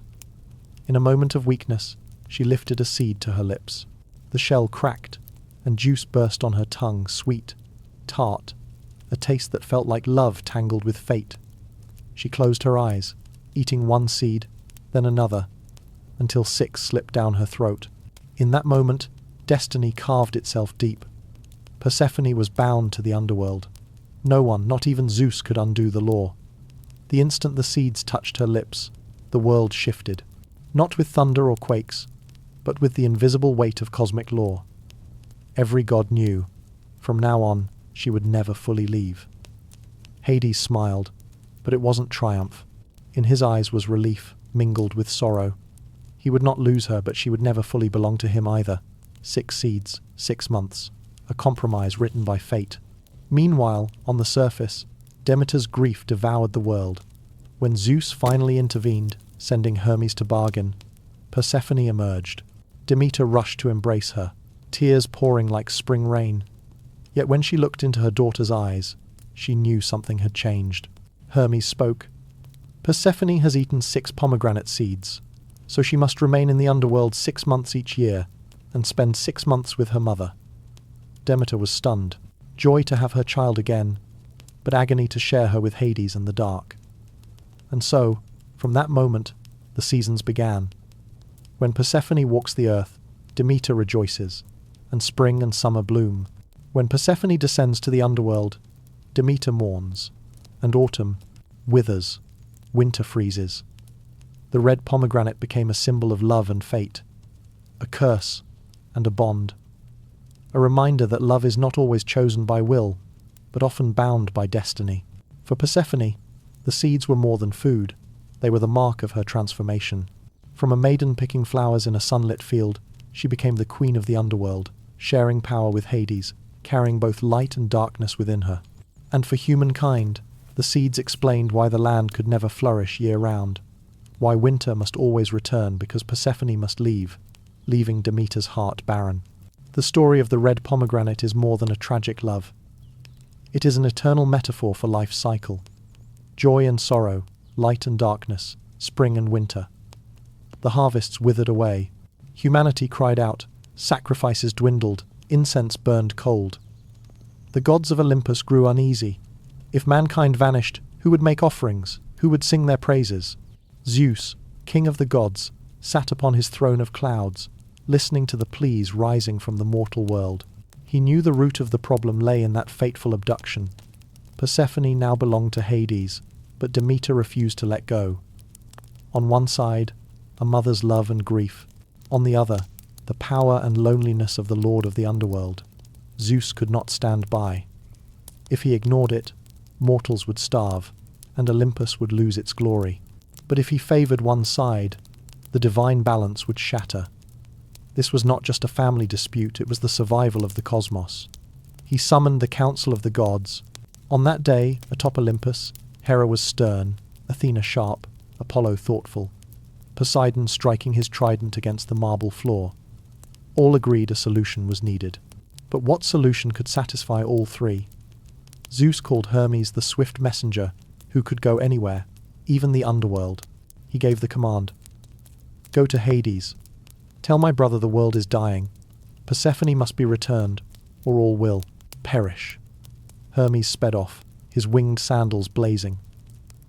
In a moment of weakness, she lifted a seed to her lips. The shell cracked, and juice burst on her tongue, sweet, tart, a taste that felt like love tangled with fate. She closed her eyes, eating one seed, then another, until 6 slipped down her throat. In that moment, destiny carved itself deep. Persephone was bound to the underworld. No one, not even Zeus, could undo the law. The instant the seeds touched her lips, the world shifted, not with thunder or quakes, but with the invisible weight of cosmic law. Every god knew, from now on, she would never fully leave. Hades smiled, but it wasn't triumph. In his eyes was relief, mingled with sorrow. He would not lose her, but she would never fully belong to him either. 6 seeds, 6 months, a compromise written by fate. Meanwhile, on the surface, Demeter's grief devoured the world. When Zeus finally intervened, sending Hermes to bargain, Persephone emerged. Demeter rushed to embrace her, tears pouring like spring rain. Yet when she looked into her daughter's eyes, she knew something had changed. Hermes spoke. Persephone has eaten 6 pomegranate seeds, so she must remain in the underworld 6 months each year, and spend 6 months with her mother. Demeter was stunned, joy to have her child again, but agony to share her with Hades and the dark. And so, from that moment, the seasons began. When Persephone walks the earth, Demeter rejoices, and spring and summer bloom. When Persephone descends to the underworld, Demeter mourns, and autumn withers, winter freezes. The red pomegranate became a symbol of love and fate, a curse and a bond, a reminder that love is not always chosen by will, but often bound by destiny. For Persephone, the seeds were more than food, they were the mark of her transformation. From a maiden picking flowers in a sunlit field, she became the queen of the underworld, sharing power with Hades, carrying both light and darkness within her. And for humankind, the seeds explained why the land could never flourish year-round, why winter must always return because Persephone must leave, leaving Demeter's heart barren. The story of the red pomegranate is more than a tragic love. It is an eternal metaphor for life's cycle. Joy and sorrow, light and darkness, spring and winter. The harvests withered away. Humanity cried out, sacrifices dwindled, incense burned cold. The gods of Olympus grew uneasy. If mankind vanished, who would make offerings? Who would sing their praises? Zeus, king of the gods, sat upon his throne of clouds, listening to the pleas rising from the mortal world. He knew the root of the problem lay in that fateful abduction. Persephone now belonged to Hades, but Demeter refused to let go. On one side, a mother's love and grief. On the other, the power and loneliness of the lord of the underworld. Zeus could not stand by. If he ignored it, mortals would starve, and Olympus would lose its glory. But if he favored one side, the divine balance would shatter. This was not just a family dispute, it was the survival of the cosmos. He summoned the council of the gods. On that day, atop Olympus, Hera was stern, Athena sharp, Apollo thoughtful, Poseidon striking his trident against the marble floor. All agreed a solution was needed. But what solution could satisfy all three? Zeus called Hermes the swift messenger, who could go anywhere, even the underworld. He gave the command. Go to Hades. Tell my brother the world is dying. Persephone must be returned, or all will perish. Hermes sped off, his winged sandals blazing.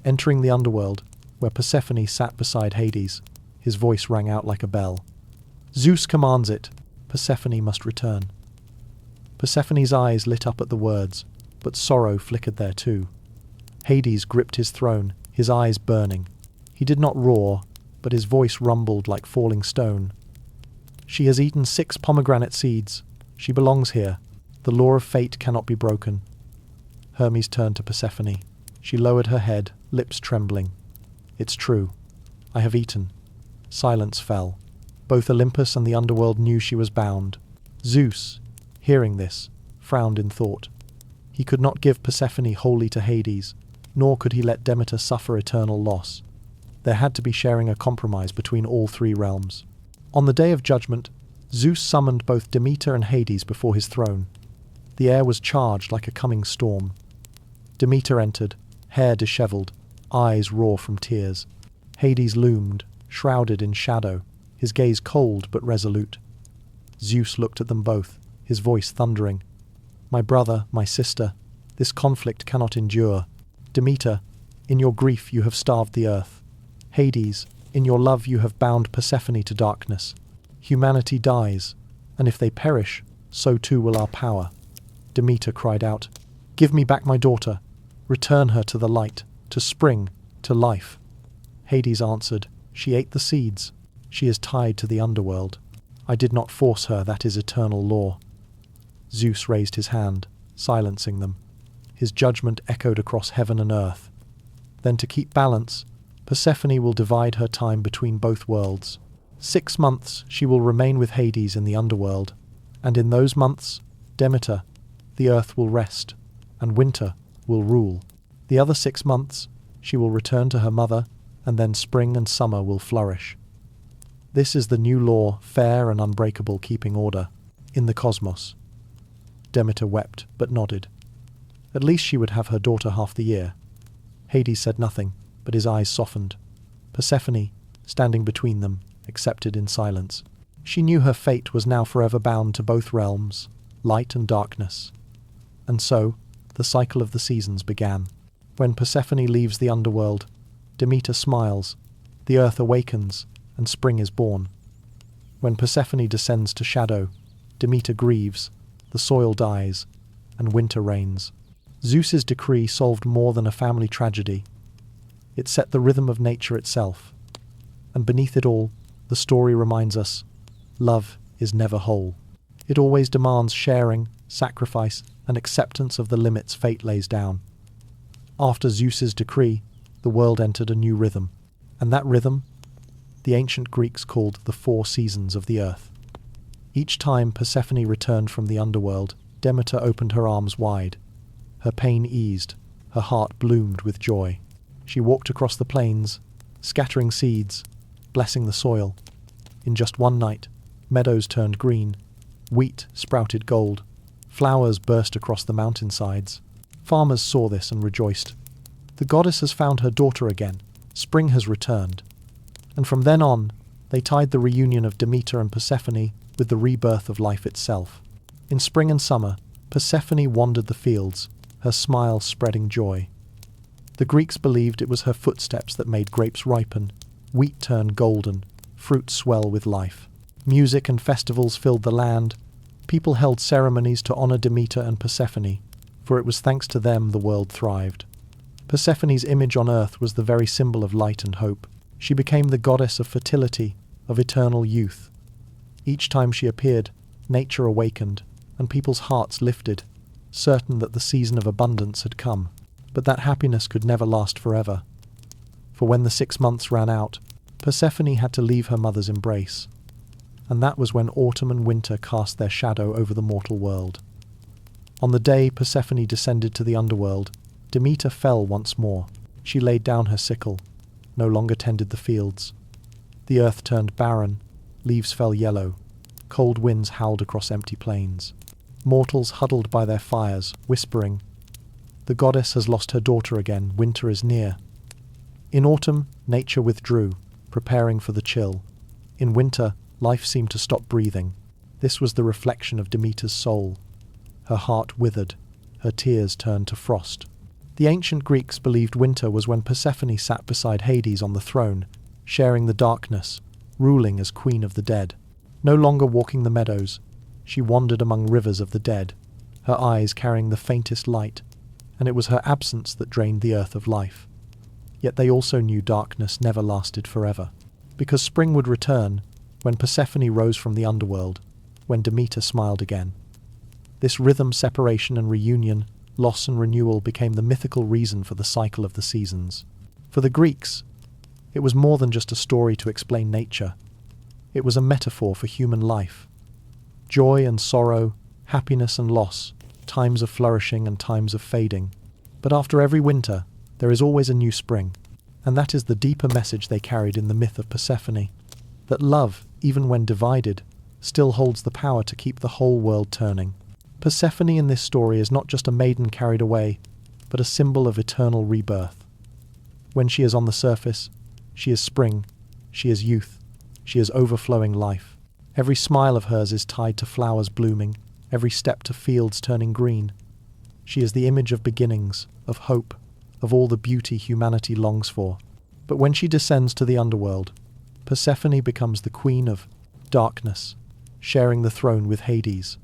Entering the underworld, where Persephone sat beside Hades, his voice rang out like a bell. Zeus commands it. Persephone must return. Persephone's eyes lit up at the words, but sorrow flickered there too. Hades gripped his throne, his eyes burning. He did not roar, but his voice rumbled like falling stone. She has eaten 6 pomegranate seeds. She belongs here. The law of fate cannot be broken. Hermes turned to Persephone. She lowered her head, lips trembling. It's true. I have eaten. Silence fell. Both Olympus and the underworld knew she was bound. Zeus, hearing this, frowned in thought. He could not give Persephone wholly to Hades, nor could he let Demeter suffer eternal loss. There had to be sharing a compromise between all 3 realms. On the day of judgment, Zeus summoned both Demeter and Hades before his throne. The air was charged like a coming storm. Demeter entered, hair dishevelled, eyes raw from tears. Hades loomed, shrouded in shadow, his gaze cold but resolute. Zeus looked at them both, his voice thundering. My brother, my sister, this conflict cannot endure. Demeter, in your grief you have starved the earth. Hades, in your love you have bound Persephone to darkness. Humanity dies, and if they perish, so too will our power. Demeter cried out, Give me back my daughter. Return her to the light, to spring, to life. Hades answered, She ate the seeds. She is tied to the underworld. I did not force her, that is eternal law. Zeus raised his hand, silencing them. His judgment echoed across heaven and earth. Then to keep balance, Persephone will divide her time between both worlds. 6 months she will remain with Hades in the underworld, and in those months, Demeter, the earth will rest, and winter will rule. The other 6 months, she will return to her mother, and then spring and summer will flourish. This is the new law, fair and unbreakable, keeping order in the cosmos. Demeter wept, but nodded. At least she would have her daughter half the year. Hades said nothing, but his eyes softened. Persephone, standing between them, accepted in silence. She knew her fate was now forever bound to both realms, light and darkness. And so, the cycle of the seasons began. When Persephone leaves the underworld, Demeter smiles, the earth awakens, and spring is born. When Persephone descends to shadow, Demeter grieves, the soil dies, and winter reigns. Zeus's decree solved more than a family tragedy. It set the rhythm of nature itself. And beneath it all, the story reminds us, love is never whole. It always demands sharing, sacrifice, and acceptance of the limits fate lays down. After Zeus's decree, the world entered a new rhythm. And that rhythm, the ancient Greeks called the 4 seasons of the earth. Each time Persephone returned from the underworld, Demeter opened her arms wide. Her pain eased, her heart bloomed with joy. She walked across the plains, scattering seeds, blessing the soil. In just one night, meadows turned green, wheat sprouted gold, flowers burst across the mountainsides. Farmers saw this and rejoiced. The goddess has found her daughter again. Spring has returned. And from then on, they tied the reunion of Demeter and Persephone with the rebirth of life itself. In spring and summer, Persephone wandered the fields, her smile spreading joy. The Greeks believed it was her footsteps that made grapes ripen, wheat turn golden, fruit swell with life. Music and festivals filled the land. People held ceremonies to honor Demeter and Persephone, for it was thanks to them the world thrived. Persephone's image on earth was the very symbol of light and hope. She became the goddess of fertility, of eternal youth. Each time she appeared, nature awakened, and people's hearts lifted, certain that the season of abundance had come. But that happiness could never last forever. For when the 6 months ran out, Persephone had to leave her mother's embrace. And that was when autumn and winter cast their shadow over the mortal world. On the day Persephone descended to the underworld, Demeter fell once more. She laid down her sickle, no longer tended the fields. The earth turned barren, leaves fell yellow, cold winds howled across empty plains. Mortals huddled by their fires, whispering, "The goddess has lost her daughter again, winter is near." In autumn, nature withdrew, preparing for the chill. In winter, life seemed to stop breathing. This was the reflection of Demeter's soul. Her heart withered, her tears turned to frost. The ancient Greeks believed winter was when Persephone sat beside Hades on the throne, sharing the darkness, ruling as queen of the dead. No longer walking the meadows, she wandered among rivers of the dead, her eyes carrying the faintest light, and it was her absence that drained the earth of life. Yet they also knew darkness never lasted forever, because spring would return when Persephone rose from the underworld, when Demeter smiled again. This rhythm, separation and reunion, loss and renewal became the mythical reason for the cycle of the seasons. For the Greeks, it was more than just a story to explain nature. It was a metaphor for human life. Joy and sorrow, happiness and loss, times of flourishing and times of fading. But after every winter, there is always a new spring, and that is the deeper message they carried in the myth of Persephone, that love, even when divided, still holds the power to keep the whole world turning. Persephone in this story is not just a maiden carried away, but a symbol of eternal rebirth. When she is on the surface, she is spring, she is youth, she is overflowing life. Every smile of hers is tied to flowers blooming, every step to fields turning green. She is the image of beginnings, of hope, of all the beauty humanity longs for. But when she descends to the underworld, Persephone becomes the queen of darkness, sharing the throne with Hades.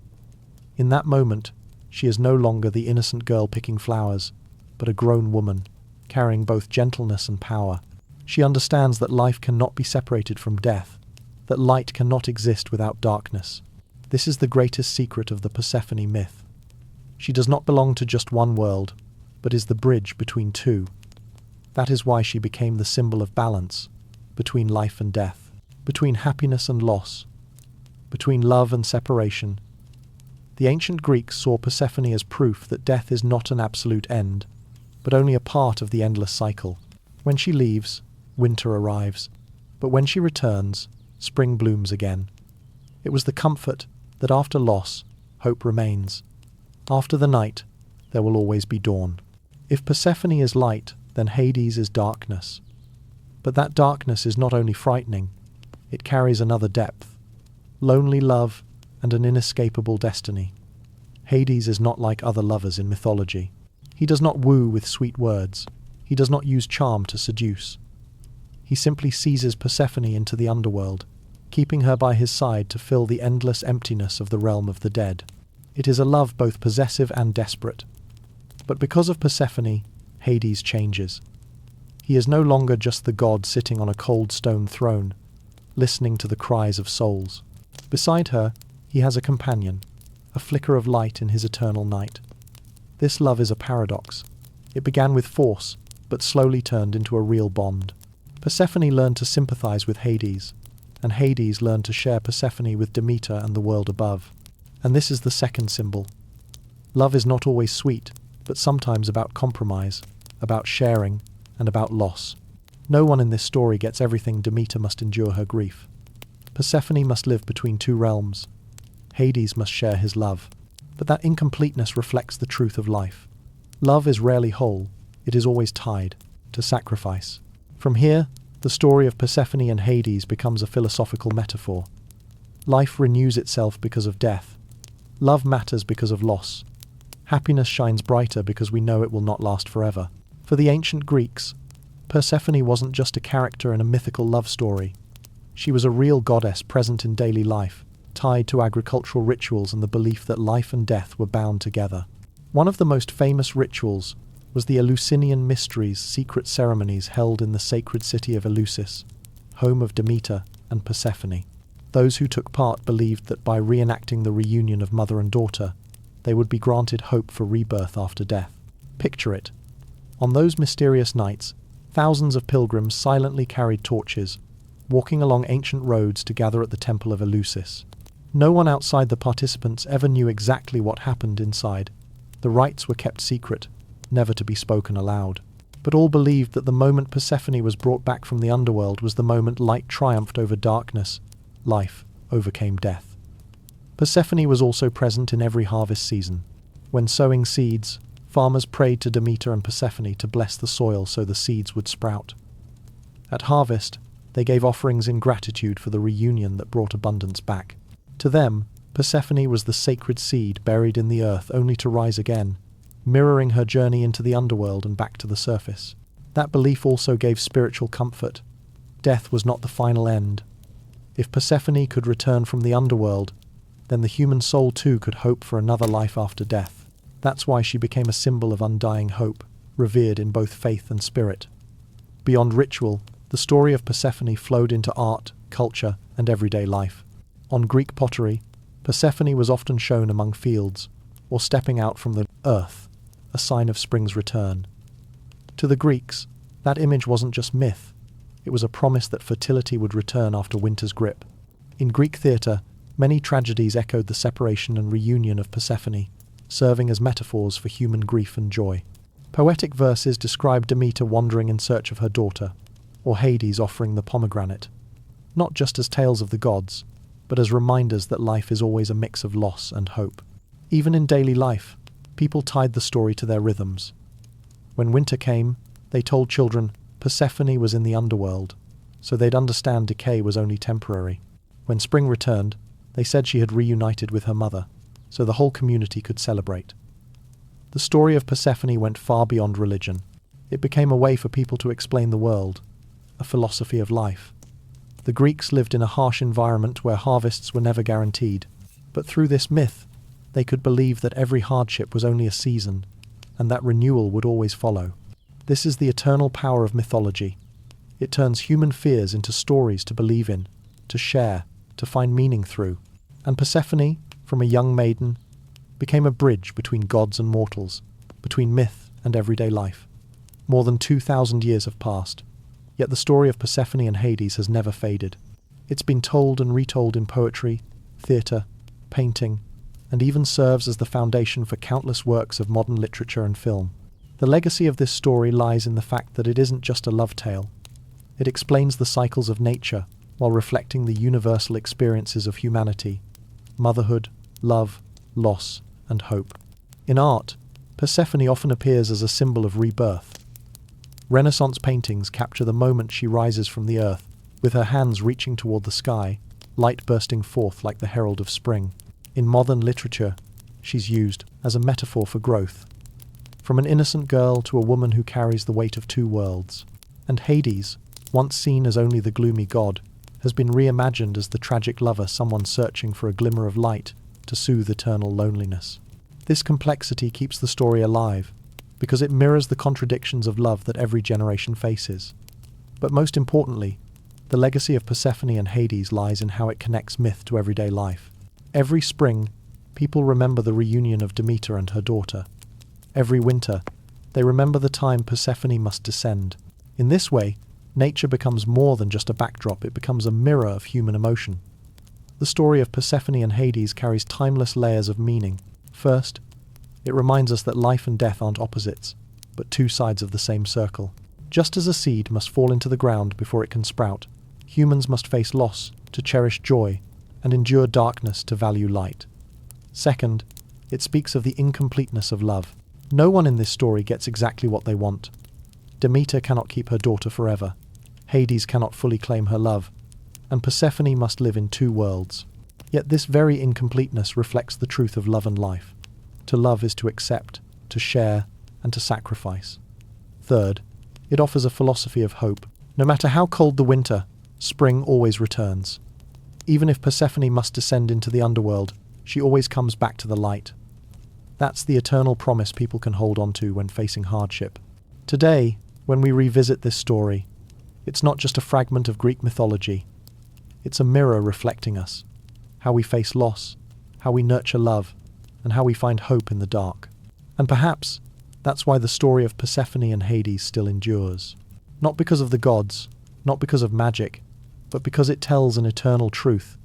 In that moment, she is no longer the innocent girl picking flowers, but a grown woman, carrying both gentleness and power. She understands that life cannot be separated from death, that light cannot exist without darkness. This is the greatest secret of the Persephone myth. She does not belong to just one world, but is the bridge between two. That is why she became the symbol of balance, between life and death, between happiness and loss, between love and separation. The ancient Greeks saw Persephone as proof that death is not an absolute end, but only a part of the endless cycle. When she leaves, winter arrives, but when she returns, spring blooms again. It was the comfort that after loss, hope remains. After the night, there will always be dawn. If Persephone is light, then Hades is darkness. But that darkness is not only frightening, it carries another depth, lonely love and an inescapable destiny. Hades is not like other lovers in mythology. He does not woo with sweet words. He does not use charm to seduce. He simply seizes Persephone into the underworld, keeping her by his side to fill the endless emptiness of the realm of the dead. It is a love both possessive and desperate. But because of Persephone, Hades changes. He is no longer just the god sitting on a cold stone throne, listening to the cries of souls. Beside her, he has a companion, a flicker of light in his eternal night. This love is a paradox. It began with force, but slowly turned into a real bond. Persephone learned to sympathize with Hades, and Hades learned to share Persephone with Demeter and the world above. And this is the second symbol. Love is not always sweet, but sometimes about compromise, about sharing, and about loss. No one in this story gets everything. Demeter must endure her grief. Persephone must live between two realms. Hades must share his love. But that incompleteness reflects the truth of life. Love is rarely whole. It is always tied to sacrifice. From here, the story of Persephone and Hades becomes a philosophical metaphor. Life renews itself because of death. Love matters because of loss. Happiness shines brighter because we know it will not last forever. For the ancient Greeks, Persephone wasn't just a character in a mythical love story. She was a real goddess present in daily life, tied to agricultural rituals and the belief that life and death were bound together. One of the most famous rituals was the Eleusinian Mysteries, secret ceremonies held in the sacred city of Eleusis, home of Demeter and Persephone. Those who took part believed that by reenacting the reunion of mother and daughter, they would be granted hope for rebirth after death. Picture it. On those mysterious nights, thousands of pilgrims silently carried torches, walking along ancient roads to gather at the temple of Eleusis. No one outside the participants ever knew exactly what happened inside. The rites were kept secret, never to be spoken aloud. But all believed that the moment Persephone was brought back from the underworld was the moment light triumphed over darkness, life overcame death. Persephone was also present in every harvest season. When sowing seeds, farmers prayed to Demeter and Persephone to bless the soil so the seeds would sprout. At harvest, they gave offerings in gratitude for the reunion that brought abundance back. To them, Persephone was the sacred seed buried in the earth only to rise again, mirroring her journey into the underworld and back to the surface. That belief also gave spiritual comfort. Death was not the final end. If Persephone could return from the underworld, then the human soul too could hope for another life after death. That's why she became a symbol of undying hope, revered in both faith and spirit. Beyond ritual, the story of Persephone flowed into art, culture, and everyday life. On Greek pottery, Persephone was often shown among fields, or stepping out from the earth, a sign of spring's return. To the Greeks, that image wasn't just myth, it was a promise that fertility would return after winter's grip. In Greek theatre, many tragedies echoed the separation and reunion of Persephone, serving as metaphors for human grief and joy. Poetic verses describe Demeter wandering in search of her daughter, or Hades offering the pomegranate, not just as tales of the gods, but as reminders that life is always a mix of loss and hope. Even in daily life, people tied the story to their rhythms. When winter came, they told children Persephone was in the underworld, so they'd understand decay was only temporary. When spring returned, they said she had reunited with her mother, so the whole community could celebrate. The story of Persephone went far beyond religion. It became a way for people to explain the world, a philosophy of life. The Greeks lived in a harsh environment where harvests were never guaranteed, but through this myth, they could believe that every hardship was only a season, and that renewal would always follow. This is the eternal power of mythology. It turns human fears into stories to believe in, to share, to find meaning through. And Persephone, from a young maiden, became a bridge between gods and mortals, between myth and everyday life. More than 2,000 years have passed, yet the story of Persephone and Hades has never faded. It's been told and retold in poetry, theatre, painting, and even serves as the foundation for countless works of modern literature and film. The legacy of this story lies in the fact that it isn't just a love tale. It explains the cycles of nature while reflecting the universal experiences of humanity: motherhood, love, loss, and hope. In art, Persephone often appears as a symbol of rebirth. Renaissance paintings capture the moment she rises from the earth, with her hands reaching toward the sky, light bursting forth like the herald of spring. In modern literature, she's used as a metaphor for growth, from an innocent girl to a woman who carries the weight of two worlds. And Hades, once seen as only the gloomy god, has been reimagined as the tragic lover, someone searching for a glimmer of light to soothe eternal loneliness. This complexity keeps the story alive, because it mirrors the contradictions of love that every generation faces. But most importantly, the legacy of Persephone and Hades lies in how it connects myth to everyday life. Every spring, people remember the reunion of Demeter and her daughter. Every winter, they remember the time Persephone must descend. In this way, nature becomes more than just a backdrop, it becomes a mirror of human emotion. The story of Persephone and Hades carries timeless layers of meaning. First, it reminds us that life and death aren't opposites, but two sides of the same circle. Just as a seed must fall into the ground before it can sprout, humans must face loss to cherish joy and endure darkness to value light. Second, it speaks of the incompleteness of love. No one in this story gets exactly what they want. Demeter cannot keep her daughter forever. Hades cannot fully claim her love, and Persephone must live in two worlds. Yet this very incompleteness reflects the truth of love and life. To love is to accept, to share, and to sacrifice. Third, it offers a philosophy of hope. No matter how cold the winter, spring always returns. Even if Persephone must descend into the underworld, she always comes back to the light. That's the eternal promise people can hold on to when facing hardship. Today, when we revisit this story, it's not just a fragment of Greek mythology. It's a mirror reflecting us, how we face loss, how we nurture love, and how we find hope in the dark. And perhaps that's why the story of Persephone and Hades still endures. Not because of the gods, not because of magic, but because it tells an eternal truth,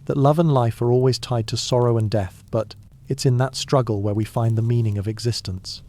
that love and life are always tied to sorrow and death, but it's in that struggle where we find the meaning of existence.